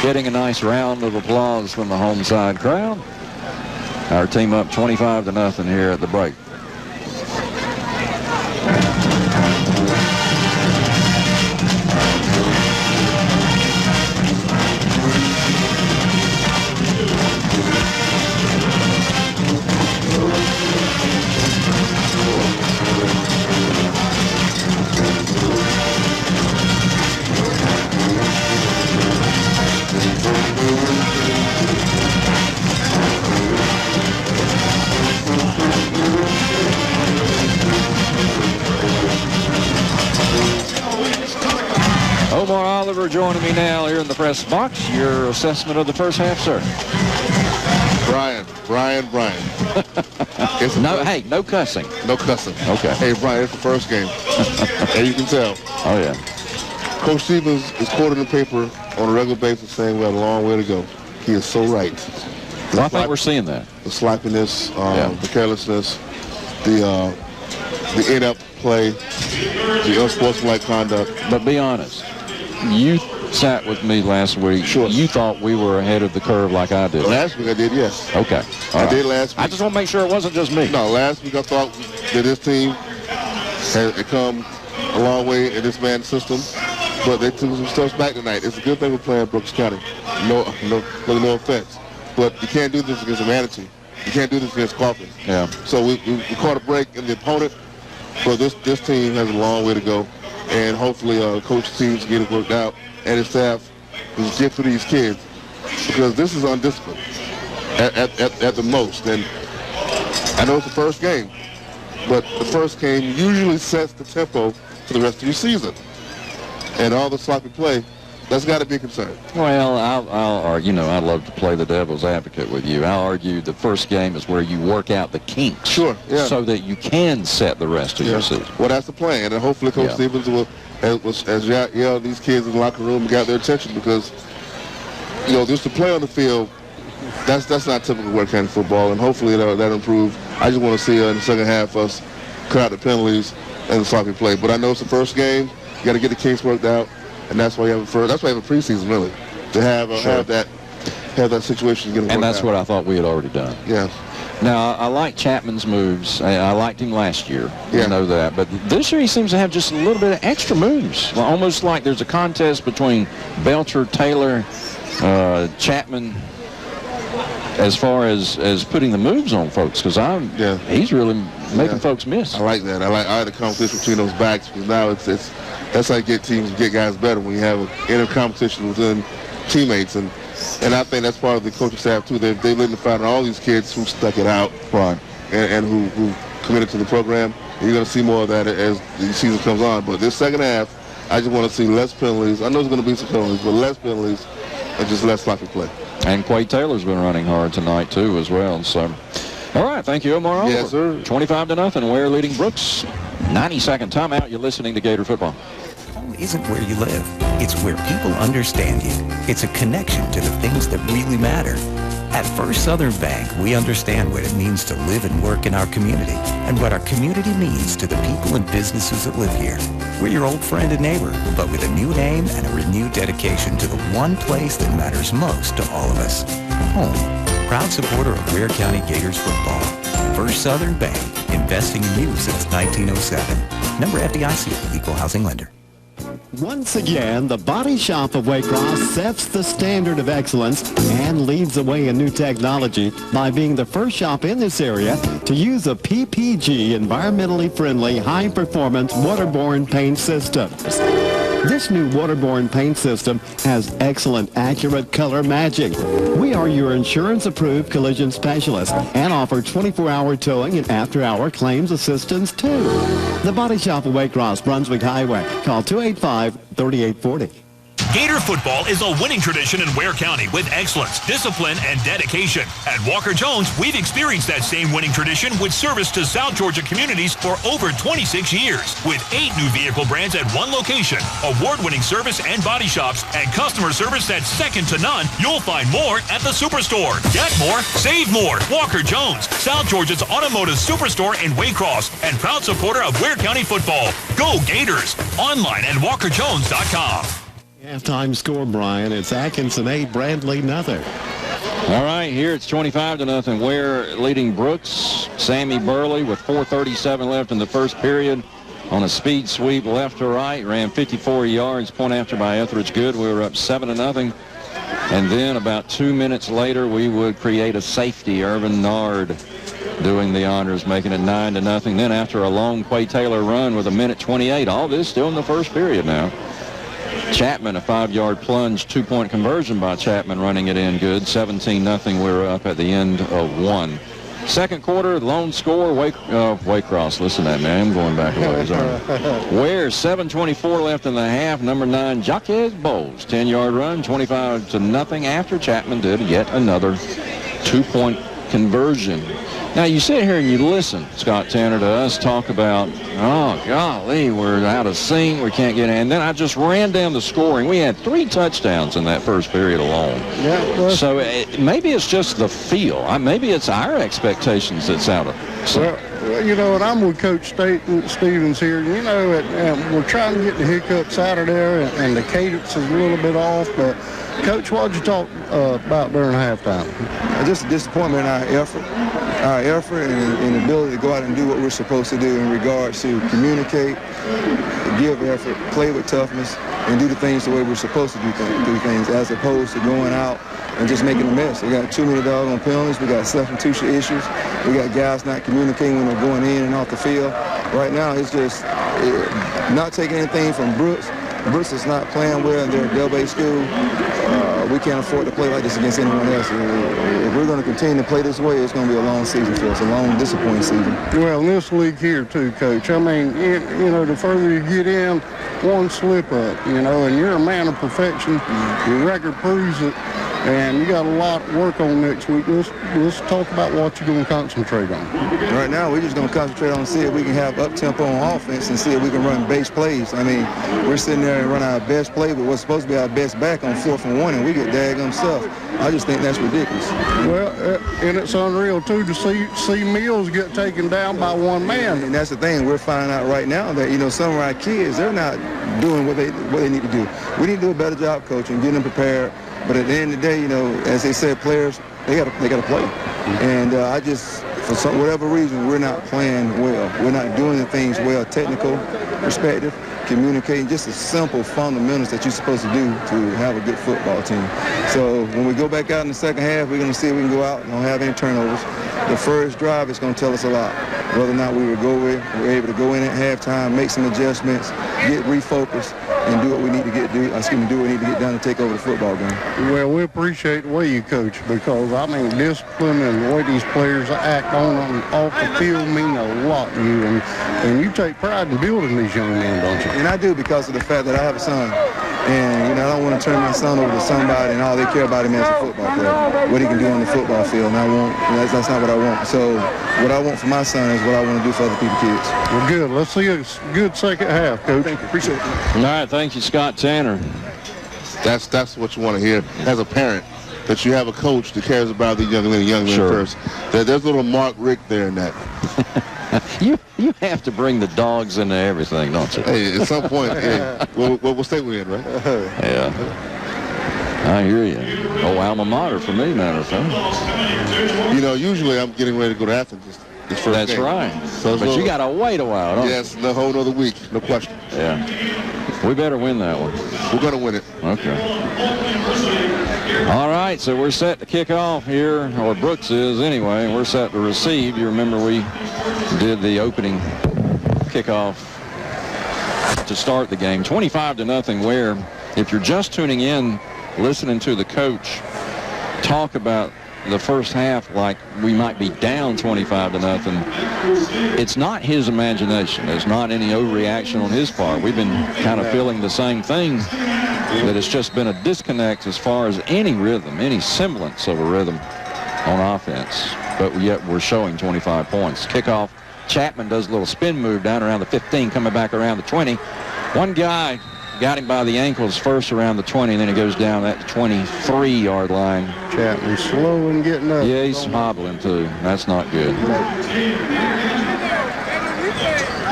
Getting a nice round of applause from the home side crowd. Our team up 25-0 here at the break. Omar Oliver joining me now here in the press box. Your assessment of the first half, sir? Brian. Hey, no cussing. No cussing. Okay. Hey, Brian, it's the first game. And you can tell. Oh, yeah. Coach Stevens is quoted in the paper on a regular basis saying we have a long way to go. He is so right. Well, I think we're seeing that. The sloppiness, the carelessness, the inept play, the unsportsmanlike conduct. But be honest. You sat with me last week. Sure. You thought we were ahead of the curve like I did. Last week I did, yes. Okay. I did last week. I just want to make sure it wasn't just me. No, last week I thought that this team had come a long way in this man's system, but they took some steps back tonight. It's a good thing we're playing Brooks County. No offense. But you can't do this against a Manatee. You can't do this against Coffin. Yeah. So we caught a break in the opponent, but this team has a long way to go. And hopefully Coach Stevens get it worked out and his staff is get for these kids, because this is undisciplined at the most. And I know it's the first game, but the first game usually sets the tempo for the rest of your season. And all the sloppy play, that's got to be a concern. Well, I'll argue, I'd love to play the devil's advocate with you. I'll argue the first game is where you work out the kinks. Sure, yeah. So that you can set the rest of your season. Well, that's the plan. And hopefully Coach Stevens will, as yelled these kids in the locker room, got their attention, because, just to play on the field, that's not typical Ware County football, and hopefully that'll improve. I just want to see in the second half us cut out the penalties and the sloppy play. But I know it's the first game. You got to get the kinks worked out. And that's why you have a preseason, really, to have that situation get worked out. And that's what I thought we had already done. Yeah. Now, I like Chapman's moves. I liked him last year. You know that. But this year he seems to have just a little bit of extra moves. Almost like there's a contest between Belcher, Taylor, Chapman, as far as putting the moves on folks. Because he's really making folks miss. I like that. I like the competition between those backs, because now that's how you get guys better, when you have an inner competition within teammates. And I think that's part of the coaching staff, too. They've identified all these kids who stuck it out. Right. and who committed to the program. And you're going to see more of that as the season comes on. But this second half, I just want to see less penalties. I know there's going to be some penalties, but less penalties and just less sloppy play. And Quay Taylor's been running hard tonight, too, as well. So, all right, thank you, Omar. Yes, sir. 25-0, Ware leading Brooks. 90-second timeout. You're listening to Gator Football. Home isn't where you live. It's where people understand you. It's a connection to the things that really matter. At First Southern Bank, we understand what it means to live and work in our community and what our community means to the people and businesses that live here. We're your old friend and neighbor, but with a new name and a renewed dedication to the one place that matters most to all of us, home. Proud supporter of Ware County Gators football. First Southern Bank, investing in you since 1907. Member FDIC, Equal Housing Lender. Once again, the Body Shop of Waycross sets the standard of excellence and leads the way in new technology by being the first shop in this area to use a PPG environmentally friendly high-performance waterborne paint system. This new waterborne paint system has excellent, accurate color matching. We are your insurance-approved collision specialist and offer 24-hour towing and after-hour claims assistance, too. The Body Shop of Waycross, Brunswick Highway. Call 285-3840. Gator football is a winning tradition in Ware County with excellence, discipline, and dedication. At Walker Jones, we've experienced that same winning tradition with service to South Georgia communities for over 26 years. With 8 new vehicle brands at one location, award-winning service and body shops, and customer service that's second to none, you'll find more at the Superstore. Get more, save more. Walker Jones, South Georgia's automotive superstore in Waycross, and proud supporter of Ware County football. Go Gators! Online at walkerjones.com. Halftime score, Brian. It's Atkinson 8, Bradley nothing. All right, here it's 25-0. Ware leading Brooks. Sammy Burley with 4:37 left in the first period on a speed sweep left to right. Ran 54 yards. Point after by Etheridge good. We were up 7-0. And then about 2 minutes later, we would create a safety. Irvin Nard doing the honors, making it 9-0. Then after a long Quay Taylor run with 1:28, all this still in the first period now. Chapman, a 5-yard plunge, 2-point conversion by Chapman, running it in good. 17-0. We're up at the end of 1. Second quarter, lone score, Waycross. Listen to that, man. I'm going back a ways. Ware, 7:24 left in the half. Number 9, Jaquez Bowles, 10-yard run, 25-0 after Chapman did yet another 2-point conversion. Now, you sit here and you listen, Scott Tanner, to us talk about, oh, golly, we're out of sync, we can't get in. And then I just ran down the scoring. We had 3 touchdowns in that first period alone. Yeah, so maybe it's just the feel. Maybe it's our expectations that's out of sync. Well, you know, and I'm with Coach Stevens here. You know, we're trying to get the hiccups out of there, and the cadence is a little bit off. But, Coach, what did you talk about during halftime? Just a disappointment in our effort and ability to go out and do what we're supposed to do in regards to communicate, give effort, play with toughness, and do the things the way we're supposed to do things, as opposed to going out and just making a mess. We got too many doggone penalties. We got substitution issues. We got guys not communicating when they're going in and off the field. Right now, it's just not taking anything from Brooks. Brooks is not playing well in their Del-Bay school. We can't afford to play like this against anyone else. If we're going to continue to play this way, it's going to be a long season for us, a long, disappointing season. Well, in this league here, too, Coach, I mean, you know, the further you get in, one slip up, you know, and you're a man of perfection. Your record proves it, and you got a lot to work on next week. Let's talk about what you're going to concentrate on. Right now, we're just going to concentrate on see if we can have up-tempo on offense and see if we can run base plays. I mean, we're sitting there and run our best play, but what's supposed to be our best back on 4th and 1, and we get daggum stuff. I just think that's ridiculous. Well, and it's unreal, too, to see Mills get taken down by one man. And that's the thing. We're finding out right now that, you know, some of our kids, they're not doing what they need to do. We need to do a better job coaching, getting them prepared. But at the end of the day, you know, as they said, players, they got to play. And I just, for whatever reason, we're not playing well. We're not doing the things well, technical perspective, communicating, just the simple fundamentals that you're supposed to do to have a good football team. So when we go back out in the second half, we're going to see if we can go out and don't have any turnovers. The first drive is going to tell us a lot. Whether or not we're able to go in at halftime, make some adjustments, get refocused, and do what we need to do what we need to get done to take over the football game. Well, we appreciate the way you coach because, I mean, discipline and the way these players act on and off the field mean a lot to you. And you take pride in building these young men, don't you? And I do because of the fact that I have a son. And, I don't want to turn my son over to somebody and all they care about him as a football player, what he can do on the football field. And that's not what I want. So what I want for my son is what I want to do for other people's kids. Well, good. Let's see a good second half, Coach. Thank you. Appreciate it. All right. Thank you, Scott Tanner. That's what you want to hear as a parent, that you have a coach that cares about the young men first. There's a little Mark Rick there in that. You have to bring the dogs into everything, don't you? Hey, at some point, what state we're in, right? Yeah. I hear you. Oh, alma mater for me, matter of fact. Usually I'm getting ready to go to Athens this first That's game. right. But you got to wait a while, don't you? Yes, the whole other week, no question. Yeah. We better win that one. We're going to win it. Okay. All right, so we're set to kick off here, or Brooks is anyway. We're set to receive. You remember we did the opening kickoff to start the game. 25-0 Ware. If you're just tuning in, listening to the coach talk about the first half like we might be down 25-0, it's not his imagination. There's not any overreaction on his part. We've been kind of feeling the same thing, that it's just been a disconnect as far as any rhythm, any semblance of a rhythm on offense. But yet we're showing 25 points. Kickoff, Chapman does a little spin move down around the 15, coming back around the 20. One guy got him by the ankles first around the 20, and then he goes down that 23-yard line. Chapman slow in getting up. Yeah, he's hobbling too. That's not good.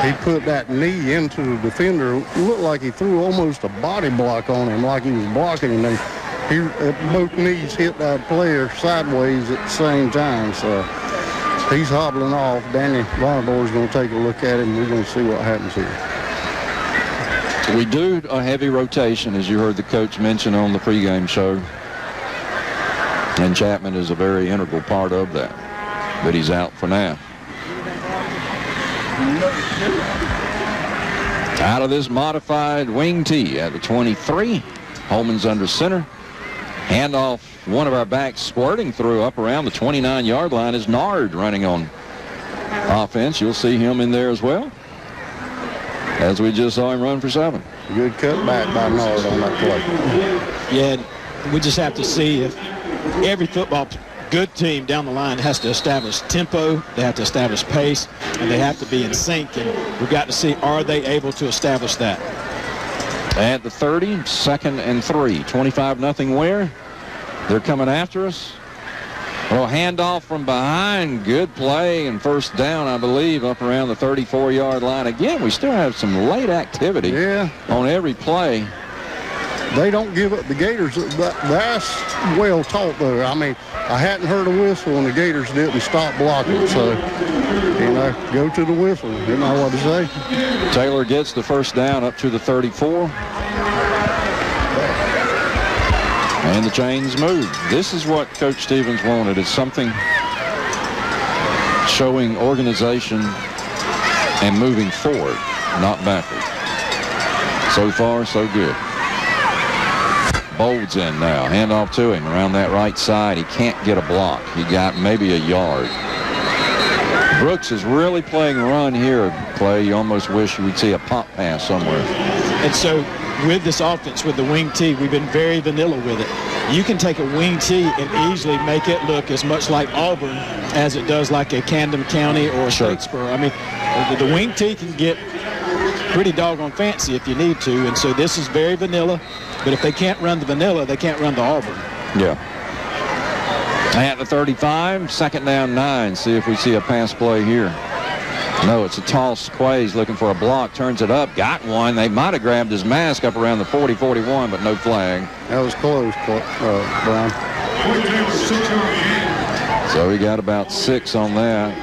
He put that knee into the defender. It looked like he threw almost a body block on him, like he was blocking him. Both knees hit that player sideways at the same time. So he's hobbling off. Danny Vonnebor's going to take a look at him. We're going to see what happens here. We do a heavy rotation, as you heard the coach mention on the pregame show. And Chapman is a very integral part of that. But he's out for now. Out of this modified wing tee at the 23. Holman's under center. Handoff, one of our backs squirting through up around the 29-yard line is Nard running on offense. You'll see him in there as well, as we just saw him run for 7. Good cutback by Nard on that play. Yeah, we just have to see if every football good team down the line has to establish tempo, they have to establish pace, and they have to be in sync. And we've got to see, are they able to establish that? At the 30, 2nd and 3. 25-0 Ware. They're coming after us. Well, handoff from behind. Good play and first down, I believe, up around the 34-yard line. Again, we still have some late activity on every play. They don't give up. The Gators, that's well taught, though. I mean, I hadn't heard a whistle, and the Gators didn't stop blocking. So, go to the whistle. You know what to say. Taylor gets the first down up to the 34. And the chains move. This is what Coach Stevens wanted. It's something showing organization and moving forward, not backward. So far, so good. Bolds in now. Handoff to him around that right side. He can't get a block. He got maybe a yard. Brooks is really playing run here, Clay. You almost wish you would see a pop pass somewhere. And so with this offense, with the wing tee, we've been very vanilla with it. You can take a wing tee and easily make it look as much like Auburn as it does like a Camden County or Statesboro. I mean, the wing tee can get pretty doggone fancy if you need to, and so this is very vanilla. But if they can't run the vanilla, they can't run the Auburn. Yeah. At the 35, 2nd down 9. See if we see a pass play here. No, it's a toss. Quay's looking for a block, turns it up, got one. They might have grabbed his mask up around the 40-41, but no flag. That was close, Brian. So he got about 6 on that.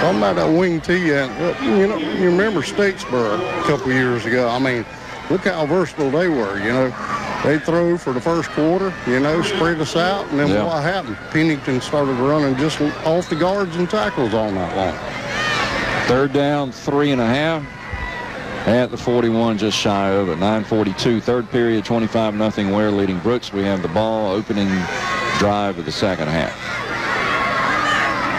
Talking about that wing tee, you remember Statesboro a couple years ago. I mean, look how versatile they were, They throw for the first quarter, spread us out, and then what happened? Pennington started running just off the guards and tackles all night long. 3rd down, 3.5. at the 41, just shy of it. 9:42, third period, 25-0 Ware leading Brooks. We have the ball, opening drive of the second half.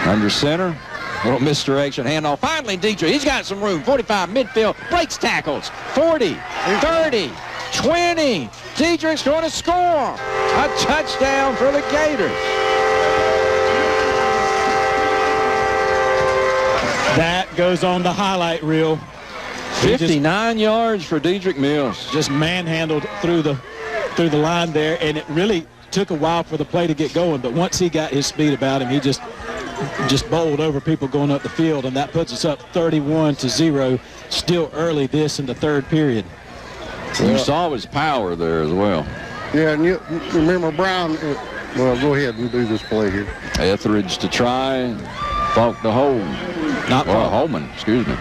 Under center, little misdirection, handoff. Finally, Dietrich, he's got some room. 45, midfield, breaks tackles. 40, 30, 20. Dietrich's going to score. A touchdown for the Gators. That goes on the highlight reel. 59 yards for Dietrich Mills. Just manhandled through the line there, and it really took a while for the play to get going, but once he got his speed about him, he just bowled over people going up the field, and that puts us up 31-0, still early this in the third period. You saw his power there as well. Yeah, and you remember Brown, well, go ahead and do this play here. Etheridge to try, Falk to hold. Not Holman, excuse me.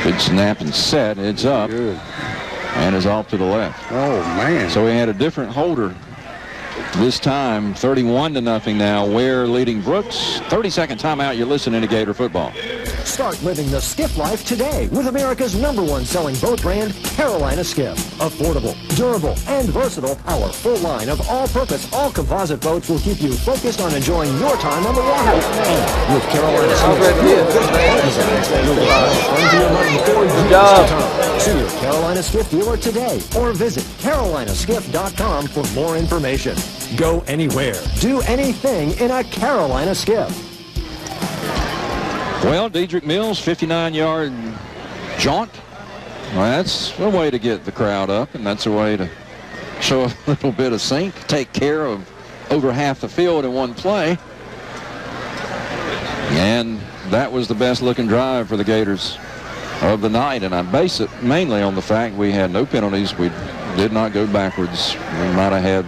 Good snap and set, it's up. Good. And is off to the left. Oh, man. So we had a different holder this time. 31-0 now. Ware leading Brooks. 30-second timeout. You're listening to Gator Football. Start living the skiff life today with America's #1 selling boat brand, Carolina Skiff. Affordable, durable, and versatile, our full line of all-purpose, all-composite boats will keep you focused on enjoying your time on the water. And with Carolina Skiff, see your Carolina Skiff dealer today or visit carolinaskiff.com for more information. Go anywhere, do anything in a Carolina Skiff. Well, Dietrich Mills, 59-yard jaunt. Well, that's a way to get the crowd up, and that's a way to show a little bit of sink, take care of over half the field in one play. And that was the best-looking drive for the Gators of the night, and I base it mainly on the fact we had no penalties. We did not go backwards. We might have had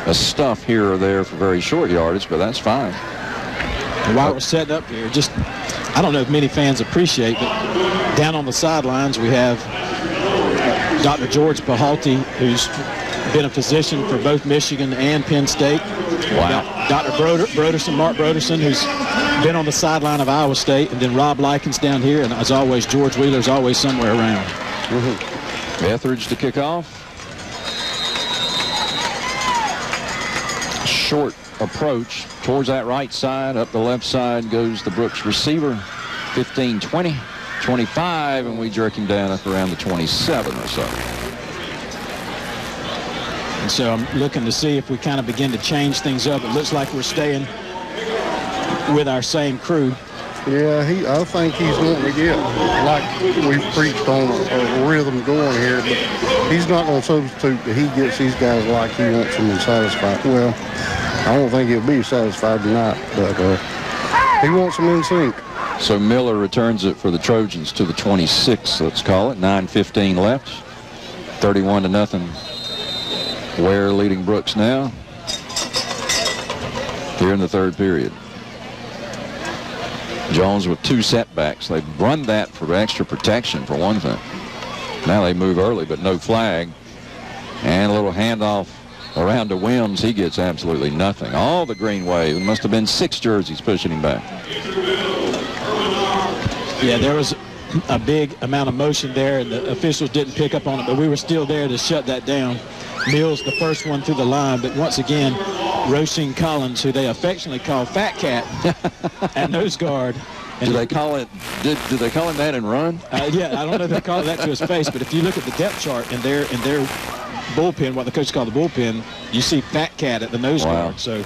a stuff here or there for very short yardage, but that's fine. While we're setting up here, I don't know if many fans appreciate, but down on the sidelines we have Dr. George Pahalty, who's been a physician for both Michigan and Penn State. Wow. Dr. Broderson, Mark Broderson, who's been on the sideline of Iowa State, and then Rob Likens down here, and as always, George Wheeler's always somewhere around. Etheridge to kick off. Short approach towards that right side. Up the left side goes the Brooks receiver. 15, 20, 25, and we jerk him down up around the 27 or so. And so I'm looking to see if we kind of begin to change things up. It looks like we're staying with our same crew. Yeah, I think he's wanting to get, like we've preached on, a rhythm going here, but he's not going to substitute that he gets these guys like he wants them and satisfied. Well, I don't think he'll be satisfied tonight, but he wants them in sync. So Miller returns it for the Trojans to the 26, let's call it. 9:15 left. 31-0. Ware leading Brooks now. Here in the third period. Jones with 2 setbacks. They've run that for extra protection, for one thing. Now they move early, but no flag. And a little handoff around to Wims. He gets absolutely nothing. All the green wave. It must have been 6 jerseys pushing him back. Yeah, there was a big amount of motion there, and the officials didn't pick up on it, but we were still there to shut that down. Mills, the first one through the line, but once again, Roisin Collins, who they affectionately call Fat Cat, at nose guard. And did they call him that and run? Yeah, I don't know if they call it that to his face, but if you look at the depth chart in their bullpen, what the coach called the bullpen, you see Fat Cat at the nose guard. So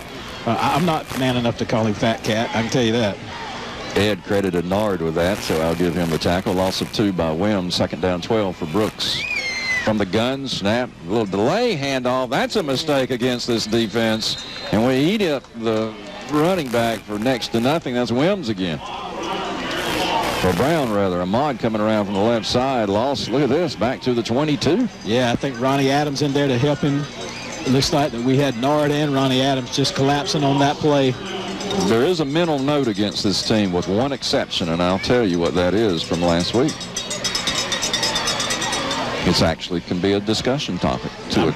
I'm not man enough to call him Fat Cat, I can tell you that. Ed credited Nard with that, so I'll give him the tackle. Loss of 2 by Wims. 2nd down 12 for Brooks. From the gun, snap, a little delay, handoff. That's a mistake against this defense. And we eat up the running back for next to nothing. That's Wims again. For Brown, rather. Ahmad coming around from the left side. Lost, look at this, back to the 22. Yeah, I think Ronnie Adams in there to help him. It looks like that we had Nard and Ronnie Adams just collapsing on that play. There is a mental note against this team with one exception, and I'll tell you what that is from last week. It actually can be a discussion topic to it.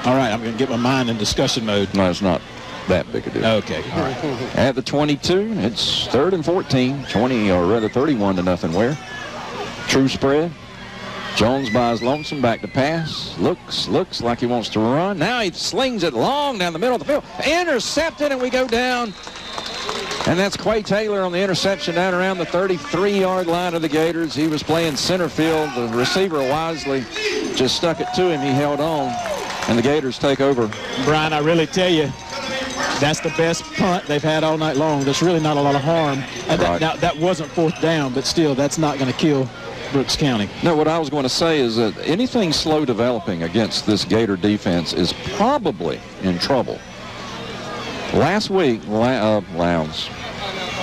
All right, I'm going to get my mind in discussion mode. No, it's not that big a deal. Okay, all right. At the 22, it's 3rd and 14, 20, or rather 31-0 Ware. True spread. Jones buys lonesome, back to pass. Looks like he wants to run. Now he slings it long down the middle of the field. Intercepted, and we go down. And that's Quay Taylor on the interception down around the 33-yard line of the Gators. He was playing center field. The receiver wisely just stuck it to him. He held on, and the Gators take over. Brian, I really tell you, that's the best punt they've had all night long. There's really not a lot of harm. And that wasn't fourth down, but still, that's not going to kill Brooks County. No, what I was going to say is that anything slow developing against this Gator defense is probably in trouble. Last week, Lowndes.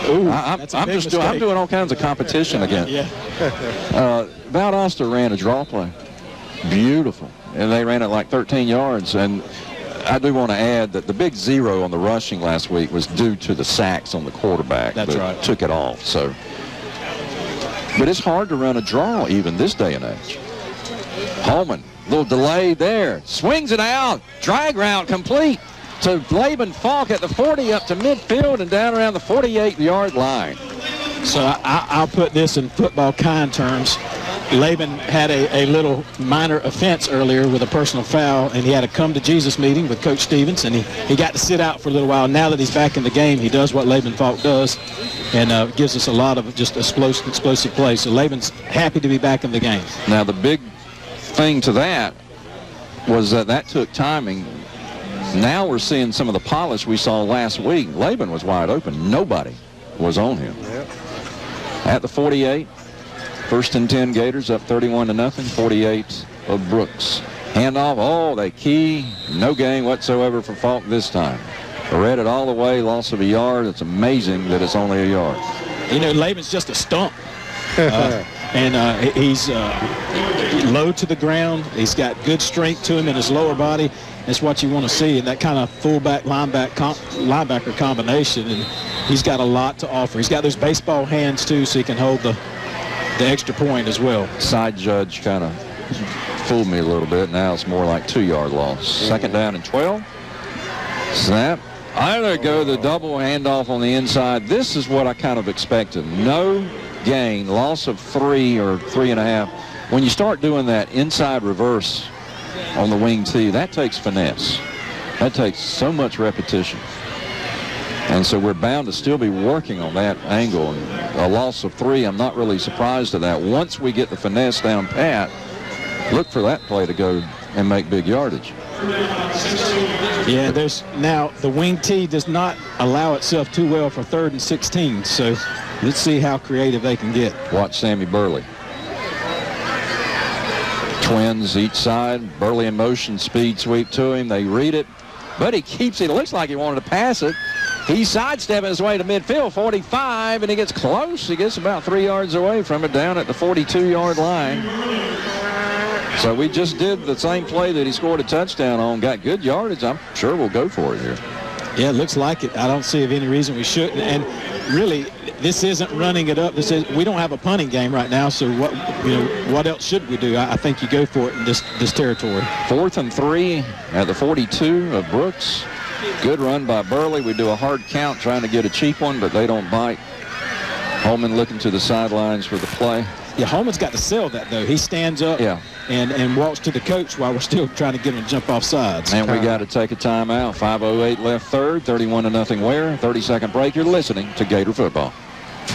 Ooh, I'm doing all kinds of competition again. Yeah. Valdosta ran a draw play. Beautiful. And they ran it like 13 yards. And I do want to add that the big zero on the rushing last week was due to the sacks on the quarterback. That's right. Took it off. So. But it's hard to run a draw even this day and age. Holman, a little delay there. Swings it out. Drag route complete to Laban Falk at the 40 up to midfield and down around the 48-yard line. So I'll put this in football kind terms. Laban had a little minor offense earlier with a personal foul, and he had a come-to-Jesus meeting with Coach Stevens, and he got to sit out for a little while. Now that he's back in the game, he does what Laban Falk does, and gives us a lot of just explosive plays. So Laban's happy to be back in the game. Now, the big thing to that was that took timing. Now we're seeing some of the polish we saw last week. Laban was wide open. Nobody was on him. Yep. At the 48, first and 10 Gators up 31-0, 48 of Brooks. Handoff, they key, no gain whatsoever for Falk this time. Read it all the way, loss of a yard. It's amazing that it's only a yard. You know, Laban's just a stump. He's low to the ground. He's got good strength to him in his lower body. That's what you want to see in that kind of fullback linebacker combination. And he's got a lot to offer. He's got those baseball hands too, so he can hold the extra point as well. Side judge kind of fooled me a little bit. Now it's more like 2-yard loss. Second down and 12. Snap. There go the double handoff on the inside. This is what I kind of expected. No gain, loss of 3 or 3.5. When you start doing that inside reverse on the wing tee, that takes finesse. That takes so much repetition. And so we're bound to still be working on that angle. And a loss of 3, I'm not really surprised at that. Once we get the finesse down pat, look for that play to go and make big yardage. Yeah, now the wing tee does not allow itself too well for 3rd and 16. So let's see how creative they can get. Watch Sammy Burley. Twins each side. Burley in motion, speed sweep to him. They read it, but he keeps it. It looks like he wanted to pass it. He's sidestepping his way to midfield, 45, and he gets close. He gets about 3 yards away from it, down at the 42-yard line. So we just did the same play that he scored a touchdown on. Got good yardage. I'm sure we'll go for it here. Yeah, it looks like it. I don't see of any reason we shouldn't. And really, this isn't running it up. We don't have a punting game right now. So what else should we do? I think you go for it in this territory. 4th and 3 at the 42 of Brooks. Good run by Burley. We do a hard count trying to get a cheap one, but they don't bite. Holman looking to the sidelines for the play. Yeah, Holman's got to sell that, though. He stands up and walks to the coach while we're still trying to get him to jump off sides. And we got to take a timeout. 5:08 left third, 31-0 Ware. 30-second break. You're listening to Gator Football.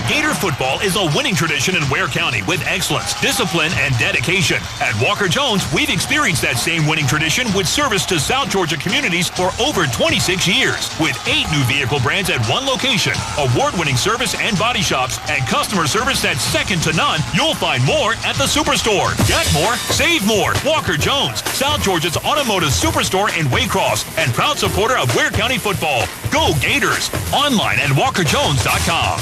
Gator football is a winning tradition in Ware County with excellence, discipline, and dedication. At Walker Jones, we've experienced that same winning tradition with service to South Georgia communities for over 26 years. With 8 new vehicle brands at one location, award-winning service and body shops, and customer service that's second to none, you'll find more at the Superstore. Get more, save more. Walker Jones, South Georgia's automotive superstore in Waycross, and proud supporter of Ware County football. Go Gators! Online at walkerjones.com.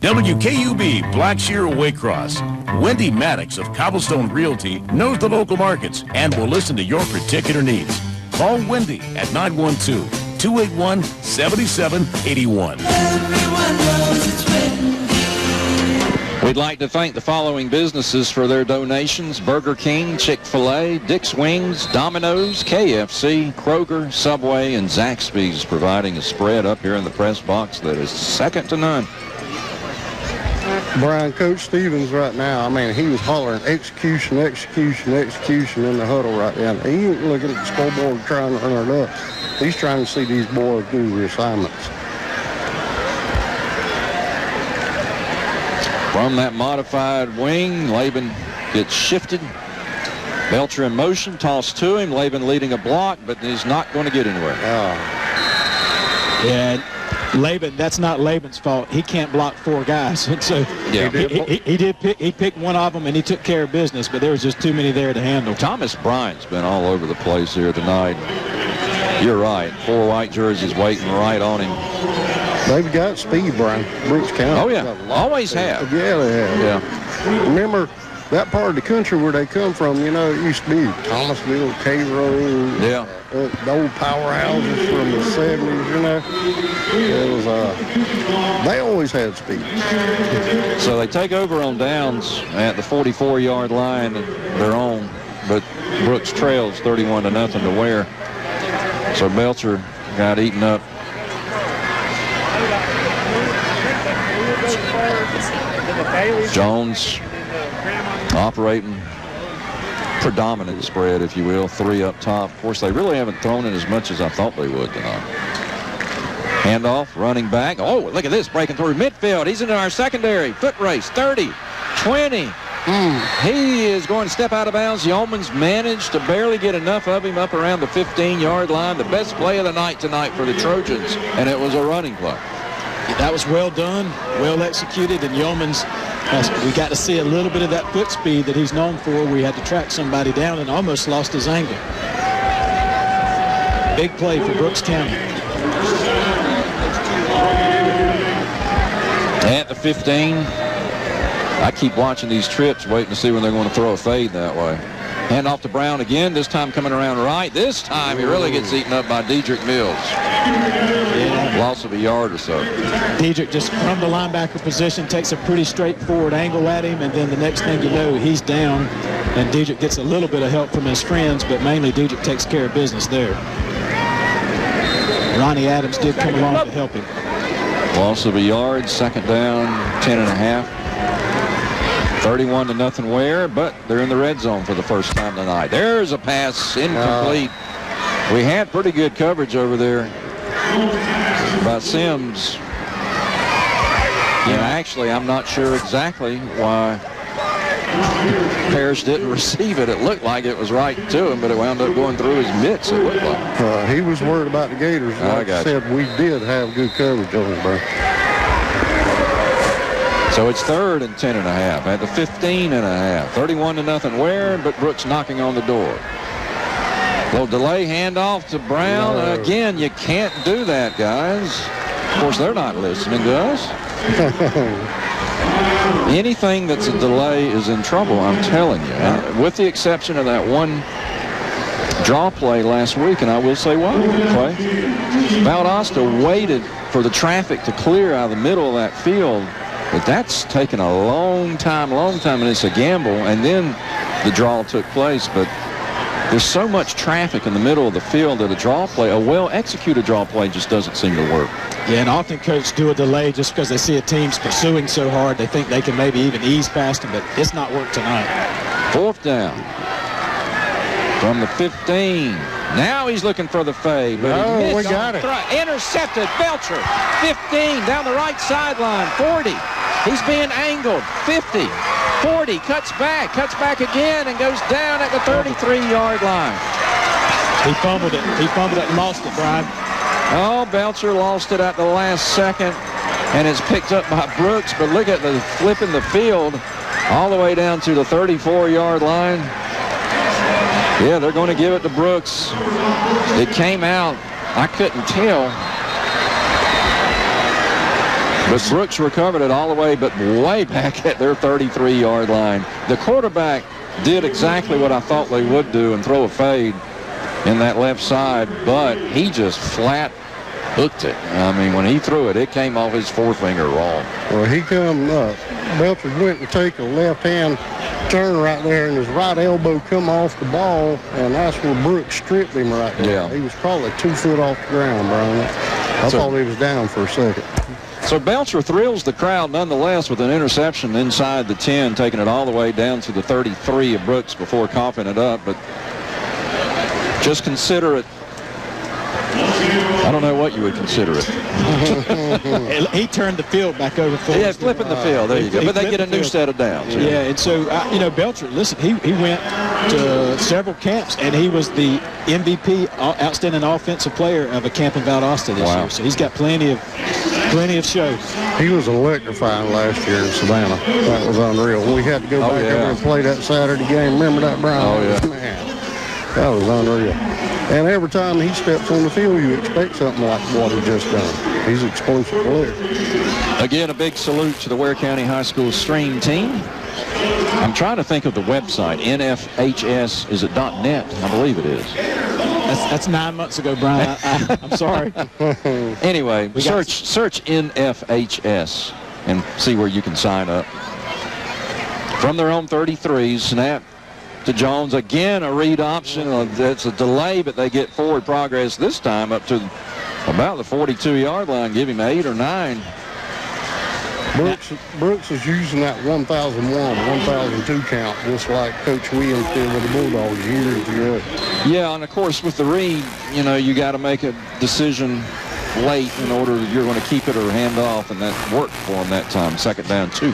WKUB Blackshear Waycross. Wendy Maddox of Cobblestone Realty knows the local markets and will listen to your particular needs. Call Wendy at 912-281-7781. Everyone knows it's Wendy. We'd like to thank the following businesses for their donations: Burger King, Chick-fil-A, Dick's Wings, Domino's, KFC, Kroger, Subway, and Zaxby's, providing a spread up here in the press box that is second to none. Brian, Coach Stevens right now, I mean, he was hollering execution, execution, execution in the huddle right now. He ain't looking at the scoreboard trying to run it up. He's trying to see these boys do the assignments. From that modified wing, Laban gets shifted. Belcher in motion, toss to him. Laban leading a block, but he's not going to get anywhere. Yeah, Laban, that's not Laban's fault. He can't block 4 guys. And so Yeah. he picked one of them, and he took care of business, but there was just too many there to handle. Thomas Bryant's been all over the place here tonight. You're right. 4 white jerseys waiting right on him. They've got speed, Brian. Brooks County. Oh, yeah. Always have. Yeah, they have. Yeah. Remember that part of the country where they come from, you know, it used to be Thomasville, Cairo, yeah, the old powerhouses from the 70s, you know. It was, they always had speed. So they take over on downs at the 44-yard line, their own, but Brooks trails 31-0 to Ware. So Belcher got eaten up. Jones operating predominant spread, if you will, 3 up top. Of course, they really haven't thrown it as much as I thought they would tonight. Handoff, running back. Oh, look at this, breaking through midfield. He's into our secondary. Foot race, 30, 20. He is going to step out of bounds. Yeoman's managed to barely get enough of him up around the 15-yard line. The best play of the night tonight for the Trojans, and it was a running play. That was well done, well executed, and Yeoman's, we got to see a little bit of that foot speed that he's known for. We had to track somebody down and almost lost his angle. Big play for Brooks County. At the 15, I keep watching these trips, waiting to see when they're going to throw a fade that way. Hand off to Brown again, this time coming around right. This time he really gets eaten up by Dedrick Mills. Loss of a yard or so. Dedrick just from the linebacker position takes a pretty straightforward angle at him, and then the next thing you know, he's down, and Dedrick gets a little bit of help from his friends, but mainly Dedrick takes care of business there. Ronnie Adams did come along to help him. Loss of a yard, second down, 10.5. 31-0 Ware, but they're in the red zone for the first time tonight. There's a pass, incomplete. We had pretty good coverage over there by Sims. And actually, I'm not sure exactly why Parrish didn't receive it. It looked like it was right to him, but it wound up going through his mitts, it looked like. He was worried about the Gators. Like I said, we did have good coverage on him, bro. So it's 3rd and 10.5 at the 15.5. 31-0 Ware, but Brooks knocking on the door. Little delay handoff to Brown. No. Again, you can't do that, guys. Of course, they're not listening to us. Anything that's a delay is in trouble, I'm telling you. And with the exception of that one draw play last week, and I will say why, Clay. Valdosta waited for the traffic to clear out of the middle of that field. But that's taken a long time, and it's a gamble. And then the draw took place. But there's so much traffic in the middle of the field that a well-executed draw play just doesn't seem to work. Yeah, and often coaches do a delay just because they see a team's pursuing so hard. They think they can maybe even ease past them, but it's not worked tonight. 4th down from the 15. Now he's looking for the fade, but he missed. We got it. Intercepted. Belcher, 15, down the right sideline, 40. He's being angled, 50, 40, cuts back again, and goes down at the 33-yard line. He fumbled it and lost it, Brian. Oh, Belcher lost it at the last second, and it's picked up by Brooks, but look at the flipping the field all the way down to the 34-yard line. Yeah, they're going to give it to Brooks. It came out. I couldn't tell. But Brooks recovered it all the way, but way back at their 33-yard line. The quarterback did exactly what I thought they would do and throw a fade in that left side, but he just flat hooked it. I mean, when he threw it, it came off his forefinger wrong. Well, he come up. Belcher went to take a left-hand turn right there, and his right elbow come off the ball, and that's where Brooks stripped him right there. Yeah. He was probably 2 foot off the ground, Brian. I thought he was down for a second. So Belcher thrills the crowd nonetheless with an interception inside the 10, taking it all the way down to the 33 of Brooks before coughing it up. But just consider it. I don't know what you would consider it. He turned the field back over for us. Yeah, flipping the field. There you go. But they get a new set of downs. Yeah, and so, Belcher, listen, he went to several camps, and he was the MVP, outstanding offensive player of a camp in Valdosta this year. So he's got plenty of shows. He was electrifying last year in Savannah. That was unreal. We had to go back over and play that Saturday game. Remember that, Brian? Oh, yeah. Man, that was unreal. And every time he steps on the field, you expect something like what he just done. He's an explosive player. Again, a big salute to the Ware County High School Stream team. I'm trying to think of the website. NFHS, is it .net? I believe it is. That's 9 months ago, Brian. I'm sorry. Anyway, search NFHS and see where you can sign up. From their own 33, snap to Jones. Again, a read option. That's a delay, but they get forward progress this time up to about the 42-yard line. Give him 8 or 9. Brooks is using that 1001, 1002 count, just like Coach Williams did with the Bulldogs years ago. Yeah, and of course with the read, you got to make a decision late in order you're going to keep it or hand off, and that worked for him that time. 2nd down 2.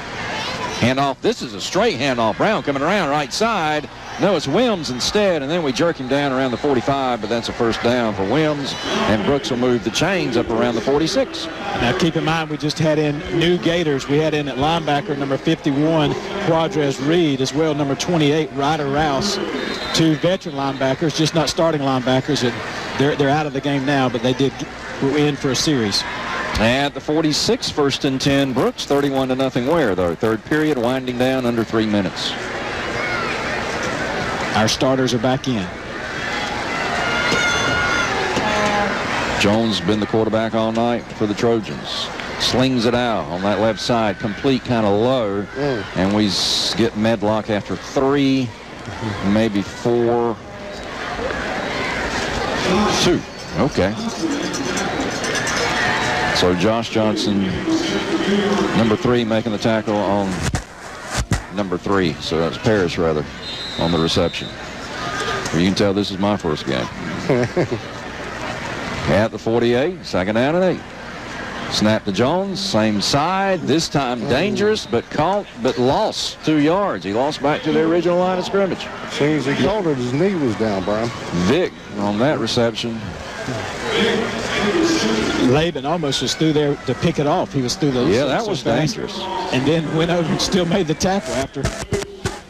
Handoff. This is a straight handoff. Brown coming around right side. No, it's Wims instead, and then we jerk him down around the 45, but that's a 1st down for Wims, and Brooks will move the chains up around the 46. Now, keep in mind, we just had in new Gators. We had in at linebacker number 51, Quadres Reed, as well number 28, Ryder Rouse. 2 veteran linebackers, just not starting linebackers. They're out of the game now, but they were in for a series. At the 46, 1st and 10, Brooks, 31-0 Ware, though. 3rd period winding down under 3 minutes. Our starters are back in. Jones been the quarterback all night for the Trojans. Slings it out on that left side, complete kind of low. And we get Medlock after 3, maybe 4. 2. Okay. So Josh Johnson, number 3, making the tackle on number 3. So that's Paris, rather, on the reception. Well, you can tell this is my first game. At the 48, 2nd down and 8. Snap to Jones, same side. This time dangerous, but lost 2 yards. He lost back to the original line of scrimmage. As soon as he caught it, his knee was down, Brian. Vic on that reception. Laban almost was through there to pick it off. He was through the... Yeah, that was dangerous. And then went over and still made the tackle after.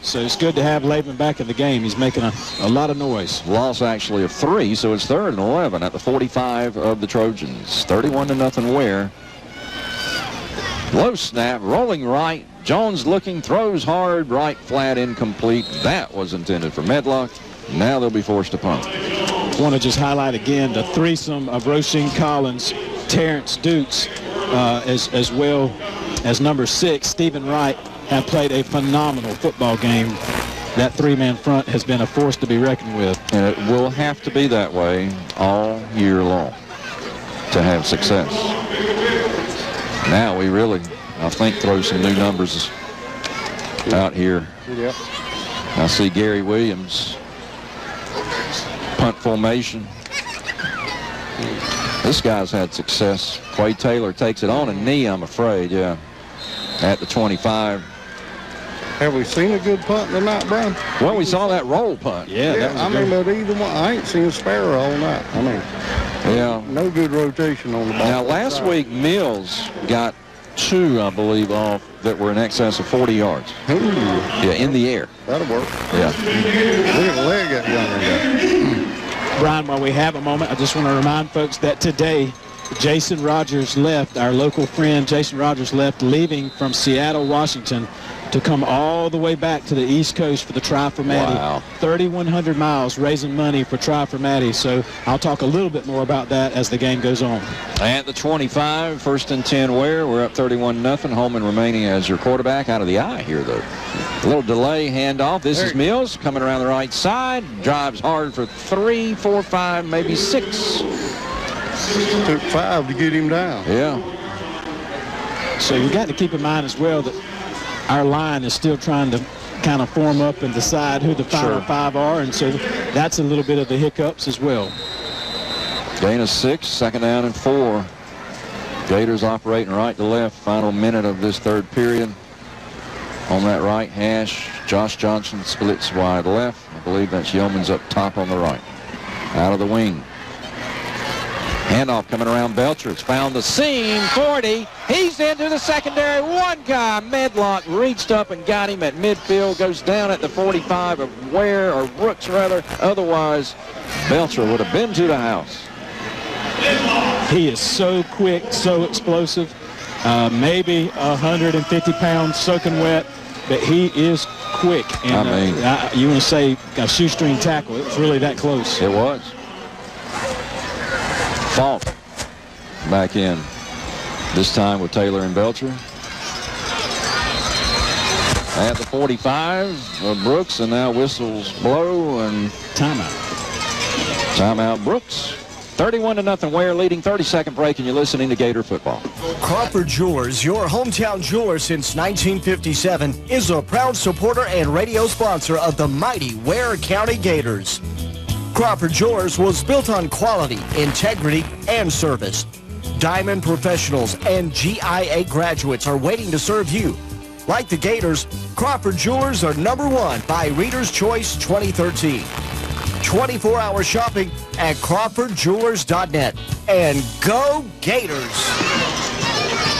So it's good to have Laban back in the game. He's making a lot of noise. Loss actually of 3, so it's 3rd and 11 at the 45 of the Trojans. 31-0 Ware. Low snap, rolling right. Jones looking, throws hard, right flat, incomplete. That was intended for Medlock. Now they'll be forced to punt. I want to just highlight again the threesome of Roisin Collins, Terrence Dukes, as well as number 6, Stephen Wright, have played a phenomenal football game. That 3-man front has been a force to be reckoned with. And it will have to be that way all year long to have success. Now we really, I think, throw some new numbers out here. Yep. I see Gary Williams. Punt formation. This guy's had success. Quade Taylor takes it on a knee, I'm afraid, yeah. At the 25. Have we seen a good punt tonight, Brian? Well, we saw that roll punt. Yeah, that was I mean, but either one, I ain't seen Sparrow all night. I mean, yeah, no good rotation on the ball. Now, last week, Mills got 2, I believe, off that were in excess of 40 yards. Ooh. Yeah, in the air. That'll work. Yeah. Look at the leg that younger guy. Brian, while we have a moment, I just want to remind folks that today, Jason Rogers left, our local friend Jason Rogers left, leaving from Seattle, Washington, to come all the way back to the East Coast for the Try for Maddie. Wow. 3,100 miles raising money for Try for Maddie. So I'll talk a little bit more about that as the game goes on. At the 25, 1st and 10 Ware. We're up 31-0. Holman remaining as your quarterback. Out of the eye here, though. A little delay handoff. This is Mills coming around the right side. Drives hard for 3, 4, 5, maybe 6. Took 5 to get him down. Yeah. So you got to keep in mind as well that our line is still trying to kind of form up and decide who the final five are, and so that's a little bit of the hiccups as well. Gain of 6, second down and 4. Gators operating right to left. Final minute of this third period. On that right hash, Josh Johnson splits wide left. I believe that's Yeomans up top on the right. Out of the wing. Handoff coming around Belcher. It's found the seam. 40. He's into the secondary. One guy, Medlock, reached up and got him at midfield. Goes down at the 45 of Ware, or Brooks rather. Otherwise, Belcher would have been to the house. He is so quick, so explosive. Maybe 150 pounds soaking wet, but he is quick. And you want to say a shoestring tackle. It was really that close. It was. Falk back in. This time with Taylor and Belcher. At the 45 of Brooks, and now whistles blow and timeout. Timeout Brooks. 31-0 Ware leading. 30-second break, and you're listening to Gator Football. Crawford Jewelers, your hometown jeweler since 1957, is a proud supporter and radio sponsor of the mighty Ware County Gators. Crawford Jewelers was built on quality, integrity, and service. Diamond professionals and GIA graduates are waiting to serve you. Like the Gators, Crawford Jewelers are #1 by Reader's Choice 2013. 24-hour shopping at CrawfordJewelers.net. And go Gators!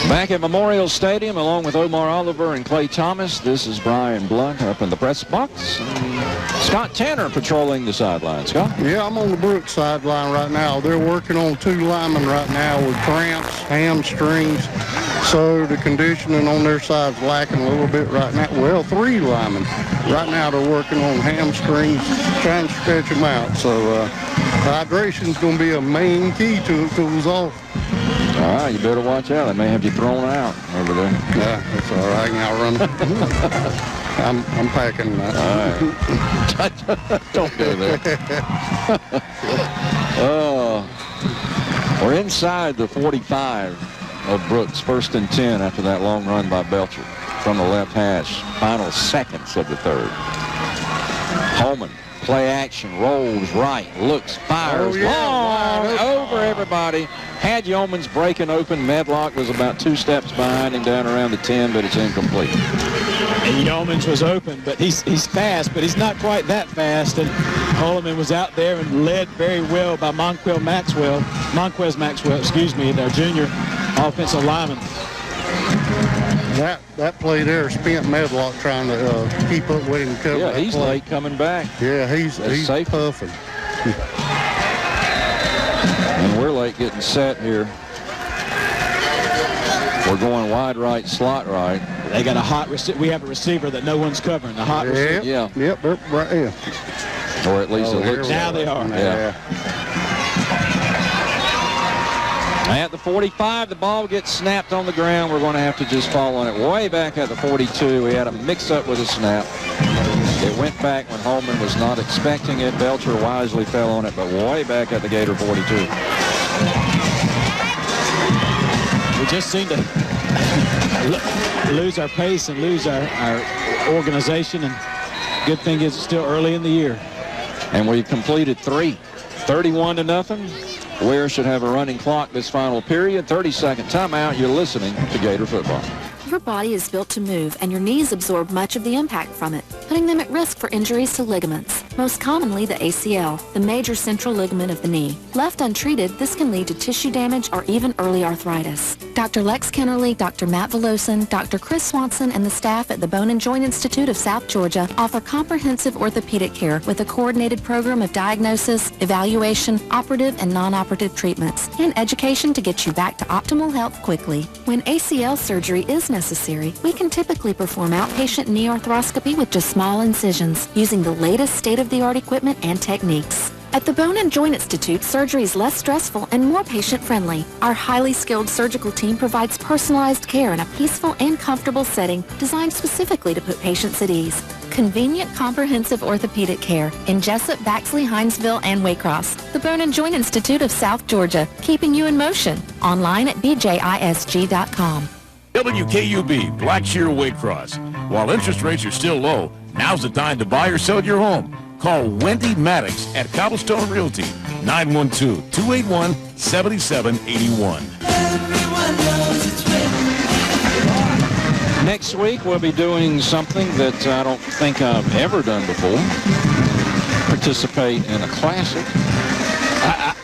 Back at Memorial Stadium, along with Omar Oliver and Clay Thomas, this is Brian Blunt up in the press box. Scott Tanner patrolling the sideline. Scott? Yeah, I'm on the Brooks sideline right now. They're working on 2 linemen right now with cramps, hamstrings. So the conditioning on their side's lacking a little bit right now. Well, 3 linemen. Right now they're working on hamstrings, trying to stretch them out. So hydration's going to be a main key to it cools off. All right, you better watch out. They may have you thrown out over there. Yeah, that's all right. I can outrun them. I'm packing that. All right. Don't go there. We're inside the 45 of Brooks. 1st and 10 after that long run by Belcher from the left hash. Final seconds of the third. Holman. Play action, rolls right, looks, fires, long, over everybody. Had Yeomans breaking open. Medlock was about 2 steps behind him down around the 10, but it's incomplete. And Yeomans was open, but he's fast, but he's not quite that fast. And Holman was out there and led very well by Monquez Maxwell, their junior offensive lineman. That play there spent Medlock trying to keep up with him. Cover yeah, he's play. Late coming back. Yeah, he's puffing. And we're late getting set here. We're going wide right, slot right. They got a hot receiver. We have a receiver that no one's covering. A hot receiver. Yeah. Yep, they're right here. Or at least it looks now they are. Yeah. At the 45, the ball gets snapped on the ground. We're going to have to just fall on it. Way back at the 42, we had a mix-up with a snap. It went back when Holman was not expecting it. Belcher wisely fell on it, but way back at the Gator 42. We just seem to lose our pace and lose our organization. And good thing is it's still early in the year. And we've completed 3. 31-0. Ware should have a running clock this final period. 30-second timeout. You're listening to Gator Football. Your body is built to move, and your knees absorb much of the impact from it, putting them at risk for injuries to ligaments, most commonly the ACL, the major central ligament of the knee. Left untreated, this can lead to tissue damage or even early arthritis. Dr. Lex Kennerly, Dr. Matt Velosin, Dr. Chris Swanson, and the staff at the Bone and Joint Institute of South Georgia offer comprehensive orthopedic care with a coordinated program of diagnosis, evaluation, operative and non-operative treatments, and education to get you back to optimal health quickly. When ACL surgery is necessary, we can typically perform outpatient knee arthroscopy with just small incisions using the latest state-of-the-art equipment and techniques. At the Bone and Joint Institute, surgery is less stressful and more patient-friendly. Our highly skilled surgical team provides personalized care in a peaceful and comfortable setting designed specifically to put patients at ease. Convenient, comprehensive orthopedic care in Jessup, Baxley, Hinesville, and Waycross. The Bone and Joint Institute of South Georgia, keeping you in motion. Online at bjisg.com. WKUB, Blackshear Waycross. While interest rates are still low, now's the time to buy or sell your home. Call Wendy Maddox at Cobblestone Realty, 912-281-7781. Next week, we'll be doing something that I don't think I've ever done before. Participate in a classic.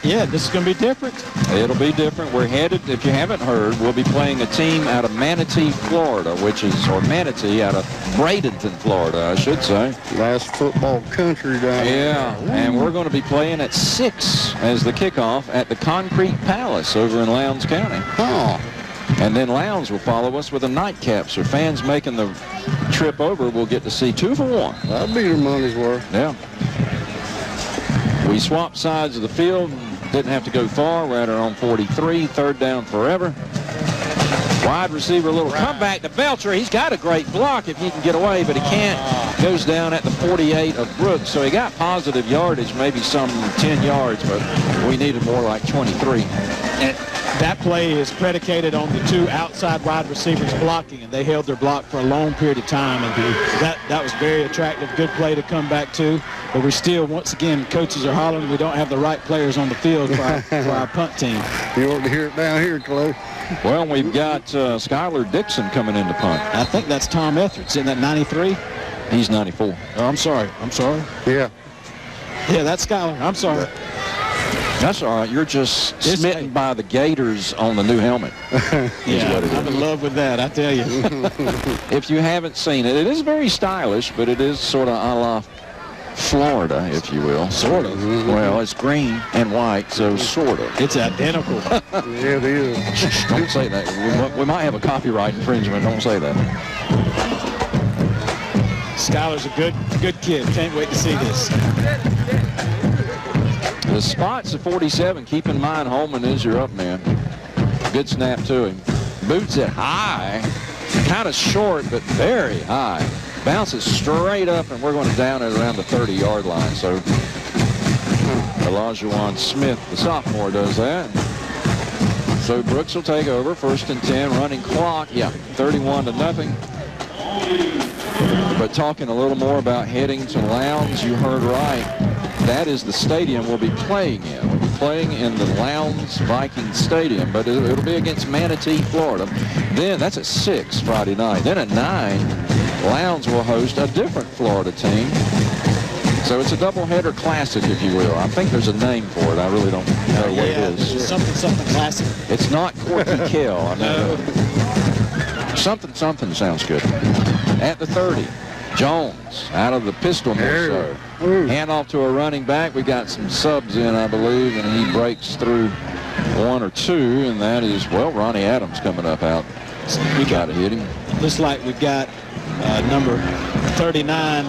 Yeah, this is going to be different. It'll be different. We're headed, if you haven't heard, we'll be playing a team out of Manatee, Florida, or Manatee out of Bradenton, Florida, I should say. Last football country down there. Yeah, and we're going to be playing at 6 as the kickoff at the Concrete Palace over in Lowndes County. Oh. And then Lowndes will follow us with a nightcap, so fans making the trip over will get to see 2 for 1. That'll be your money's worth. Yeah. We swapped sides of the field. Didn't have to go far. We're at our own 43. 3rd down forever. Wide receiver, a little comeback to Belcher. He's got a great block if he can get away, but he can't. Goes down at the 48 of Brooks. So he got positive yardage, maybe some 10 yards, but we needed more like 23. And that play is predicated on the 2 outside wide receivers blocking, and they held their block for a long period of time, and that was very attractive. Good play to come back to, but we're still, once again, coaches are hollering we don't have the right players on the field for our punt team. You ought to hear it down here, Clay. Well, we've got Skylar Dixon coming in to punt. I think that's Tom Etheridge. Isn't that 93? He's 94. Oh, I'm sorry. Yeah. Yeah, that's Skylar. I'm sorry. That's all right. You're just smitten by the Gators on the new helmet. Yeah, I'm in love with that, I tell you. If you haven't seen it, it is very stylish, but it is sort of a la Florida, if you will. Sort of. Well, it's green and white, so sort of. It's identical. Yeah, it is. Don't say that. We might have a copyright infringement. Don't say that. Skylar's a good kid. Can't wait to see this. The spot's at 47. Keep in mind, Holman is your up man. Good snap to him. Boots it high. Kind of short, but very high. Bounces straight up, and we're going to down it around the 30-yard line. So Elijah Smith, the sophomore, does that. So Brooks will take over. 1st and 10, running clock. Yeah, 31-0. But talking a little more about heading to Lowndes, you heard right. That is the stadium we'll be playing in. We'll be playing in the Lowndes Viking Stadium, but it'll be against Manatee, Florida. Then that's at 6 Friday night. Then at 9, Lowndes will host a different Florida team. So it's a doubleheader classic, if you will. I think there's a name for it. I really don't know what it is. Something classic. It's not Corky Kell. I know. Something sounds good. At the 30, Jones out of the pistol more so. Hand off to a running back. We got some subs in, I believe, and he breaks through 1 or 2, and that is, well, Ronnie Adams coming up out. We got to hit him. Looks like we've got number 39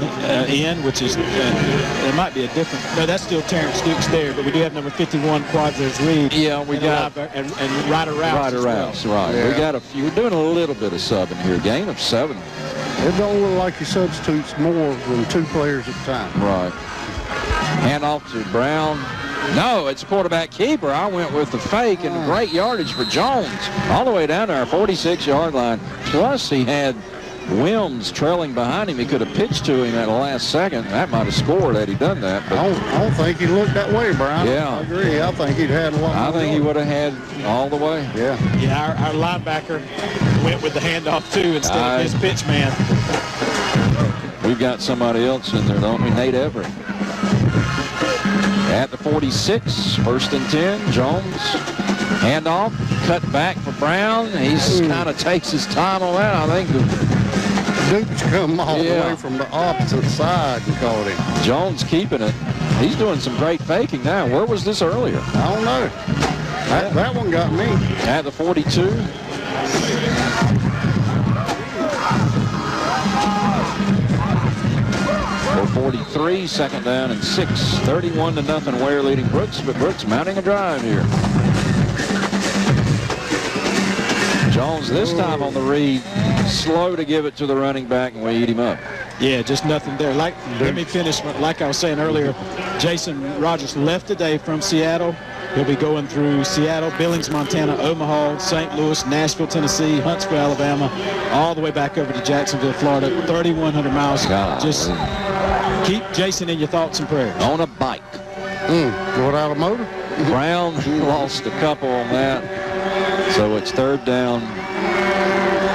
in, which is, there might be a different, no, that's still Terrence Dukes there, but we do have number 51, Quadros Reed. Yeah, we got, and Ryder Rouse. Right. Yeah. We got a few, we're doing a little bit of subbing here. Gain of 7. It don't look like he substitutes more than 2 players at a time. Right. Hand off to Brown. No, it's a quarterback keeper. I went with the fake, and great yardage for Jones. All the way down to our 46-yard line. Plus, he had Wilms trailing behind him. He could have pitched to him at the last second. That might have scored had he done that. But I don't think he looked that way, Brian. Yeah. I agree. I think he'd had a lot more. I think he would have had all the way. Yeah. Yeah, our linebacker went with the handoff, too, instead of his pitch man. We've got somebody else in there, don't we? Nate Everett. At the 46, 1st and 10, Jones. Handoff, cut back for Brown. He's kind of takes his time on that. I think Dukes come all the way from the opposite side and caught him. Jones keeping it. He's doing some great faking now. Where was this earlier? I don't know. That one got me. At the 42. For 43, 2nd down and 6. 31-0 Ware leading Brooks, but Brooks mounting a drive here. Jones this time on the read, slow to give it to the running back, and we eat him up. Yeah, just nothing there. Let me finish. Like I was saying earlier, Jason Rogers left today from Seattle. He'll be going through Seattle, Billings, Montana, Omaha, St. Louis, Nashville, Tennessee, Huntsville, Alabama, all the way back over to Jacksonville, Florida, 3,100 miles. Just keep Jason in your thoughts and prayers. On a bike. Without a motor? Brown lost a couple on that. So it's 3rd down,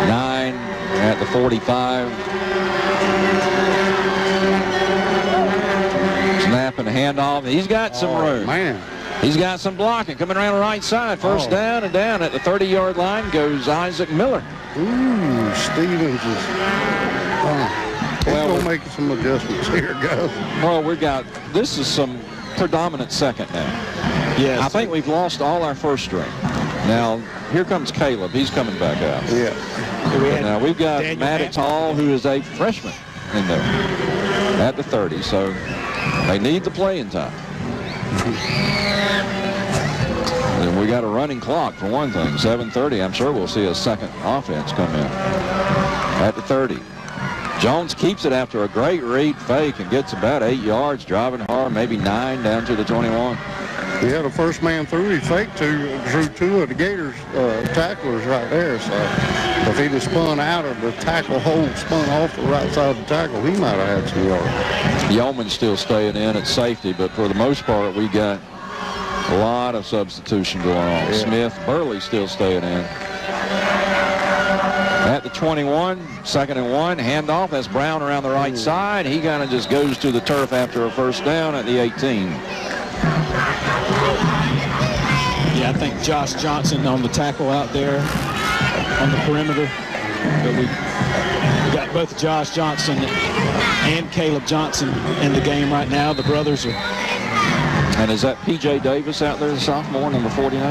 9 at the 45. Snap and handoff. He's got some room. Man. He's got some blocking coming around the right side. First down and down at the 30-yard line goes Isaac Miller. Ooh, Stevens is... Well, we're making some adjustments here, guys. Well, this is some predominant second now. Yes. I think we've lost all our first string. Now, here comes Caleb. He's coming back out. Yeah. Now, we've got Maddox Hall, who is a freshman in there at the 30. So they need the playing time. And we got a running clock for one thing. 7:30. I'm sure we'll see a second offense come in at the 30. Jones keeps it after a great read fake and gets about 8 yards, driving hard, maybe 9 down to the 21. Yeah, the first man through, he faked drew 2 of the Gators tacklers right there. So if he'd have spun out of the tackle hole, spun off the right side of the tackle, he might have had some yards. Yeoman's still staying in at safety, but for the most part, we got a lot of substitution going on. Yeah. Smith, Burley still staying in. At the 21, 2nd and 1, handoff. That's Brown around the right side. He kind of just goes to the turf after a first down at the 18. Yeah, I think Josh Johnson on the tackle out there on the perimeter. But we got both Josh Johnson and Caleb Johnson in the game right now. The brothers are. And is that P.J. Davis out there, the sophomore, number 49?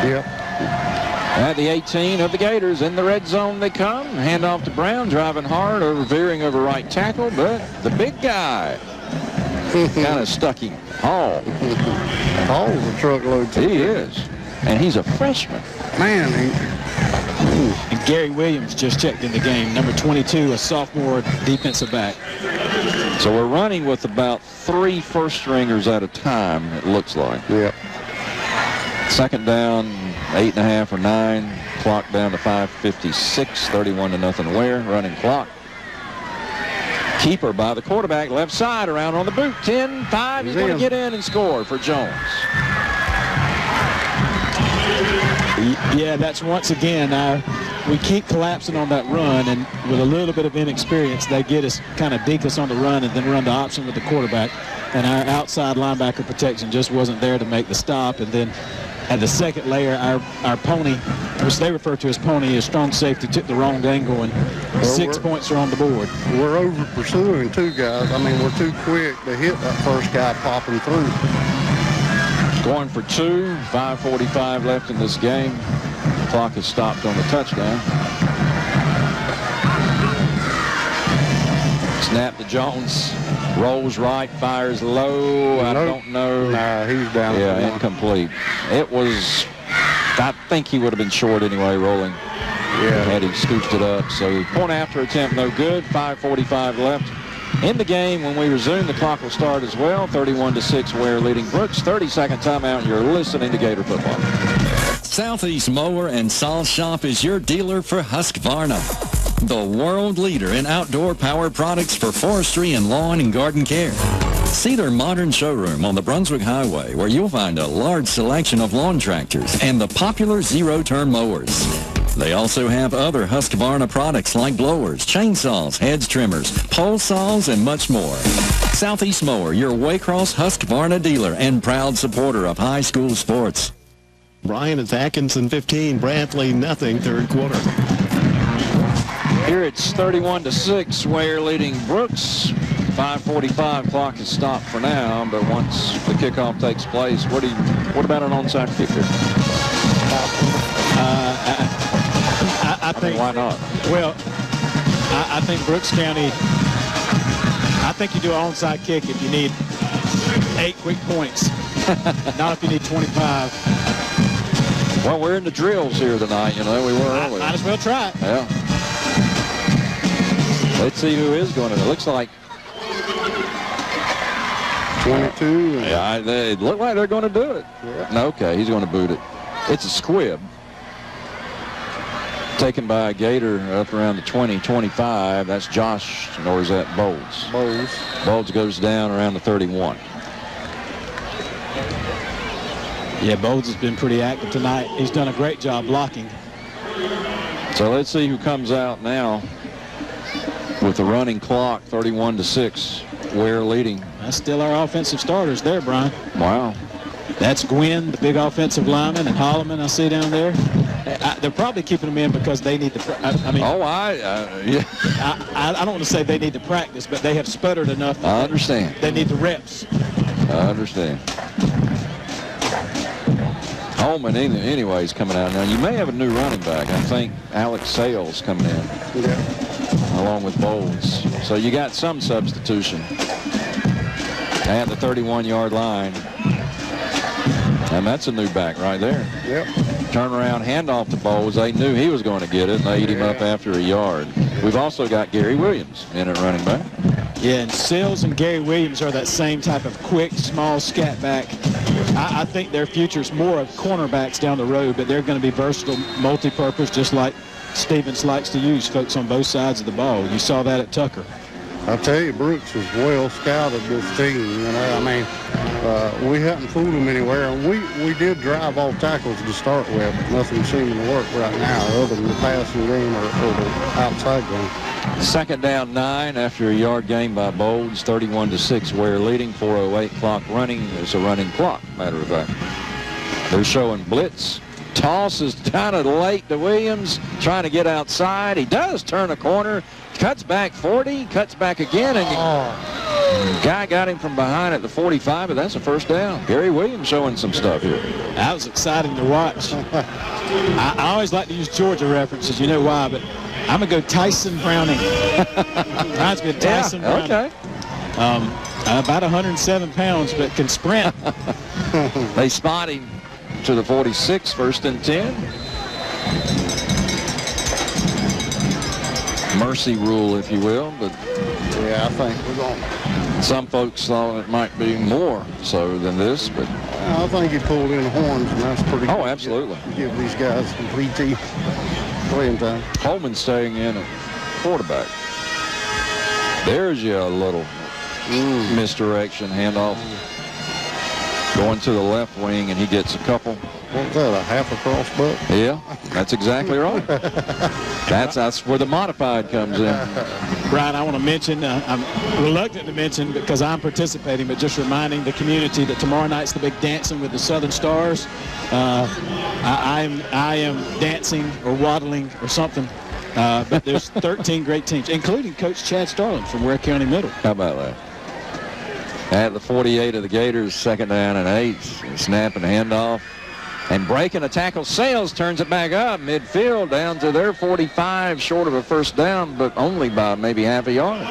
Yep. At the 18 of the Gators, in the red zone they come. Hand off to Brown, driving hard, veering over right tackle, but the big guy kind of stuck him. Hall's a truckload too. He is. And he's a freshman. Man, And Gary Williams just checked in the game, number 22, a sophomore defensive back. So we're running with about 3 first stringers at a time, it looks like. Yeah. 2nd down, 8.5 or 9. Clock down to 5:56, 31-0 Ware. Running clock. Keeper by the quarterback, left side, around on the boot. 10-5. He's going to get in and score for Jones. Yeah, that's once again, we keep collapsing on that run, and with a little bit of inexperience, they get us, kind of deke us on the run and then run the option with the quarterback. And our outside linebacker protection just wasn't there to make the stop. And then at the second layer, our pony, which they refer to as pony, is strong safety, took the wrong angle, and 6 points are on the board. We're over pursuing 2 guys. I mean, we're too quick to hit that first guy popping through. Going for 2, 5:45 left in this game. The clock is stopped on the touchdown. Snap to Jones. Rolls right, fires low. I don't know. Nah, he's down. Yeah, incomplete. It was, I think he would have been short anyway, rolling. Yeah. Had he scooped it up. So point after attempt, no good. 5:45 left in the game. When we resume, the clock will start as well. 31-6, Ware leading Brooks. 30-second timeout. You're listening to Gator Football. Southeast Mower and Saw Shop is your dealer for Husqvarna, the world leader in outdoor power products for forestry and lawn and garden care. See their modern showroom on the Brunswick Highway, where you'll find a large selection of lawn tractors and the popular zero-turn mowers. They also have other Husqvarna products like blowers, chainsaws, hedge trimmers, pole saws, and much more. Southeast Mower, your Waycross Husqvarna dealer and proud supporter of high school sports. Brian, it's Atkinson 15, Brantley nothing, 3rd quarter. Here it's 31-6, Ware leading Brooks. 5:45 clock is stopped for now, but once the kickoff takes place, what about an onside kicker? I think, why not? Well, I think Brooks County, I think you do an onside kick if you need 8 quick points, not if you need 25. Well, we're in the drills here tonight, you know. We were earlier. Might as well try it. Yeah. Let's see who is going to. It looks like 22. Yeah, it looked like they're going to do it. Yeah. Okay, he's going to boot it. It's a squib. Taken by a Gator up around the 20, 25. That's Josh, or is that Bowles? Bowles goes down around the 31. Yeah, Bowles has been pretty active tonight. He's done a great job blocking. So let's see who comes out now with the running clock, 31-6. Ware leading. That's still our offensive starters there, Brian. Wow. That's Gwynn, the big offensive lineman, and Holloman I see down there. They're probably keeping them in because they need to. Yeah. I don't want to say they need to practice, but they have sputtered enough. I understand. They need the reps. I understand. Holman, anyways, coming out now. You may have a new running back. I think Alex Sales coming in. Yeah. Along with Bowles. So you got some substitution at the 31-yard line. And that's a new back right there. Yep. Turnaround handoff to Bowles. They knew he was going to get it, and they ate him up after a yard. We've also got Gary Williams in at running back. Yeah, and Sills and Gary Williams are that same type of quick, small scat back. I think their future's more of cornerbacks down the road, but they're going to be versatile, multi-purpose, just like Stevens likes to use folks on both sides of the ball. You saw that at Tucker. I tell you, Brooks has well scouted this team. You know, I mean, we hadn't fooled them anywhere. And we did drive off tackles to start with, but nothing seeming to work right now other than the passing game or the outside game. Second down 9 after a yard gain by Bowles, 31-6. Ware leading, 4:08 clock running. It's a running clock, matter of fact. They're showing blitz. Toss is kind of late to Williams, trying to get outside. He does turn a corner, cuts back 40, cuts back again, and guy got him from behind at the 45, but that's a first down. Gary Williams showing some stuff here. That was exciting to watch. I always like to use Georgia references. You know why, but I'm going to go Tyson Browning. Reminds me of Tyson Browning. Okay. About 107 pounds, but can sprint. They spot him to the 46, first and 10. Mercy rule, if you will, but yeah, I think we're going. Some folks thought it might be more so than this, but I think he pulled in horns, and that's pretty. Oh, absolutely. Give these guys some PT playing time. Holman staying in at quarterback. There's a little misdirection handoff. Going to the left wing, and he gets a couple. What was that, a half a cross butt? Yeah, that's exactly right. That's where the modified comes in. Brian, I want to mention, I'm reluctant to mention because I'm participating, but just reminding the community that tomorrow night's the big dancing with the Southern Stars. I am dancing or waddling or something, but there's 13 great teams, including Coach Chad Starling from Ware County Middle. How about that? At the 48 of the Gators, second down and 8. Snap and handoff. And breaking a tackle. Sales turns it back up midfield down to their 45, short of a first down, but only by maybe half a yard.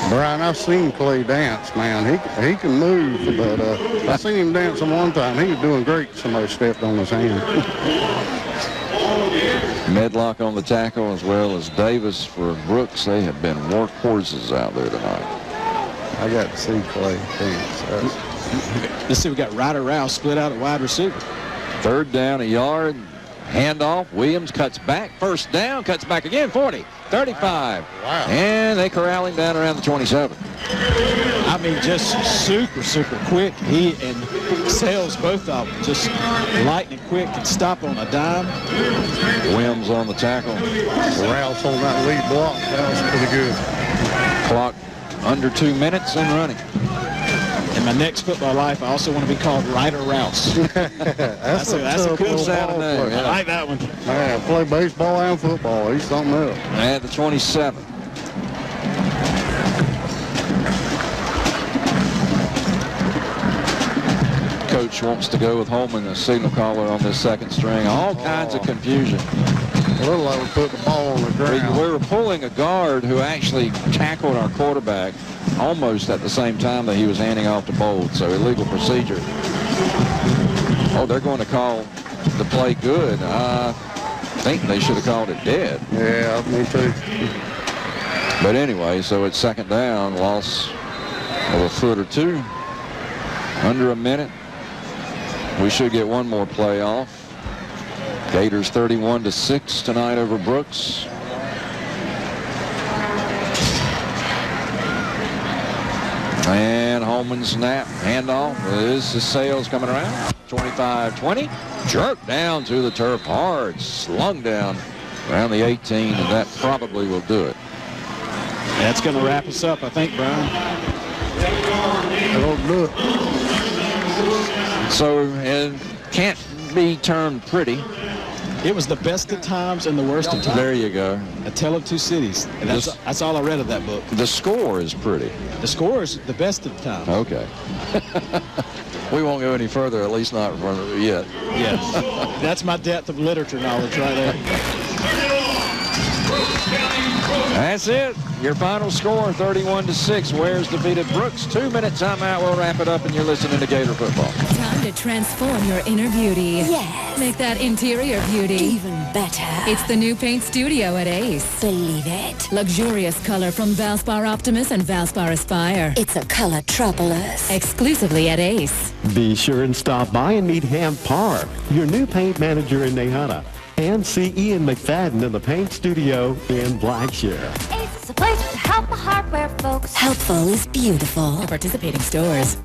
Brian, I've seen Clay dance, man. He can move, but I seen him dancing one time. He was doing great. Somebody stepped on his hand. Medlock on the tackle, as well as Davis for Brooks. They have been workhorses out there tonight. I got to see Clay dance. Let's see, we got Ryder Rouse split out at wide receiver. Third down, a yard. Handoff. Williams cuts back. First down. Cuts back again. 40. 35. Wow. And they corral him down around the 27. I mean, just super, super quick. He and Sales, both of them, just lightning quick, can stop on a dime. Williams on the tackle. Rouse on that lead block. That was pretty good. Clock under 2 minutes and running. In my next football life, I also want to be called Ryder Rouse. that's a good sound name. I like that one. Man, play baseball and football. He's something else. At the 27. Coach wants to go with Holman, the signal caller on this second string. All kinds of confusion. A little like we put the ball on the ground. We were pulling a guard who actually tackled our quarterback almost at the same time that he was handing off to Bowles, so illegal procedure. Oh, they're going to call the play good. I think they should have called it dead. Yeah, me too. But anyway, so it's second down, loss of a foot or two. Under a minute. We should get one more play off. Gators 31-6 tonight over Brooks. And Holman snap, handoff. This is Sales coming around. 25-20. Jerk down to the turf hard. Slung down around the 18, and that probably will do it. That's going to wrap us up, I think, Brian. So it can't be termed pretty. It was the best of times and the worst of times. There you go. A Tale of Two Cities. And that's all I read of that book. The score is pretty. The score is the best of times. Okay. We won't go any further, at least not yet. Yes. That's my depth of literature knowledge right there. That's it. Your final score, 31-6. Ware's defeated Brooks. 2-minute timeout. We'll wrap it up, and you're listening to Gator Football. Time to transform your inner beauty. Yes. Make that interior beauty even better. It's the new paint studio at Ace. Believe it. Luxurious color from Valspar Optimus and Valspar Aspire. It's a colortropolis. Exclusively at Ace. Be sure and stop by and meet Ham Parr, your new paint manager in Nahana. And see Ian McFadden in the paint studio in Blackshear. Ace is a place to help the hardware folks. Helpful is beautiful. At participating stores.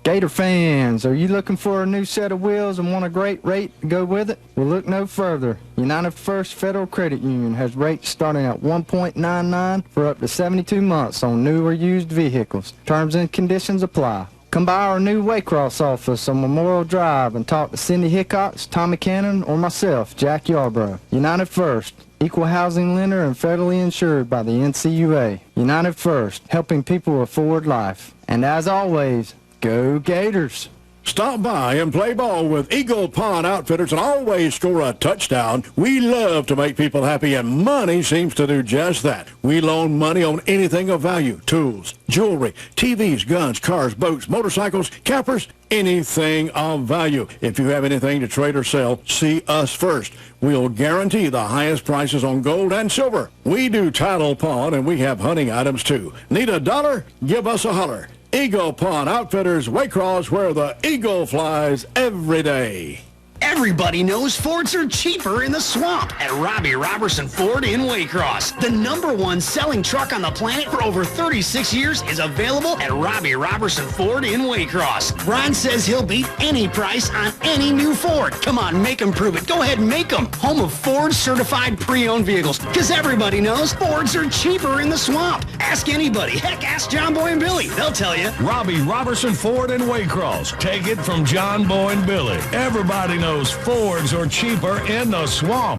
Gator fans, are you looking for a new set of wheels and want a great rate to go with it? Well, look no further. United First Federal Credit Union has rates starting at 1.99 for up to 72 months on new or used vehicles. Terms and conditions apply. Come by our new Waycross office on Memorial Drive and talk to Cindy Hickox, Tommy Cannon, or myself, Jack Yarbrough. United First, equal housing lender and federally insured by the NCUA. United First, helping people afford life. And as always, go Gators! Stop by and play ball with Eagle Pond Outfitters and always score a touchdown. We love to make people happy, and money seems to do just that. We loan money on anything of value: tools, jewelry, TVs, guns, cars, boats, motorcycles, campers, anything of value. If you have anything to trade or sell, see us first. We'll guarantee the highest prices on gold and silver. We do title pawn, and we have hunting items too. Need a dollar? Give us a holler. Eagle Pond Outfitters, Waycross, where the eagle flies every day. Everybody knows Fords are cheaper in the swamp at Robbie Robertson Ford in Waycross. The #1 selling truck on the planet for over 36 years is available at Robbie Robertson Ford in Waycross. Brian says he'll beat any price on any new Ford. Come on, make him prove it. Go ahead and make him. Home of Ford certified pre-owned vehicles. Because everybody knows Fords are cheaper in the swamp. Ask anybody. Heck, ask John Boy and Billy. They'll tell you. Robbie Robertson Ford in Waycross. Take it from John Boy and Billy. Everybody knows Fords are cheaper in the swamp.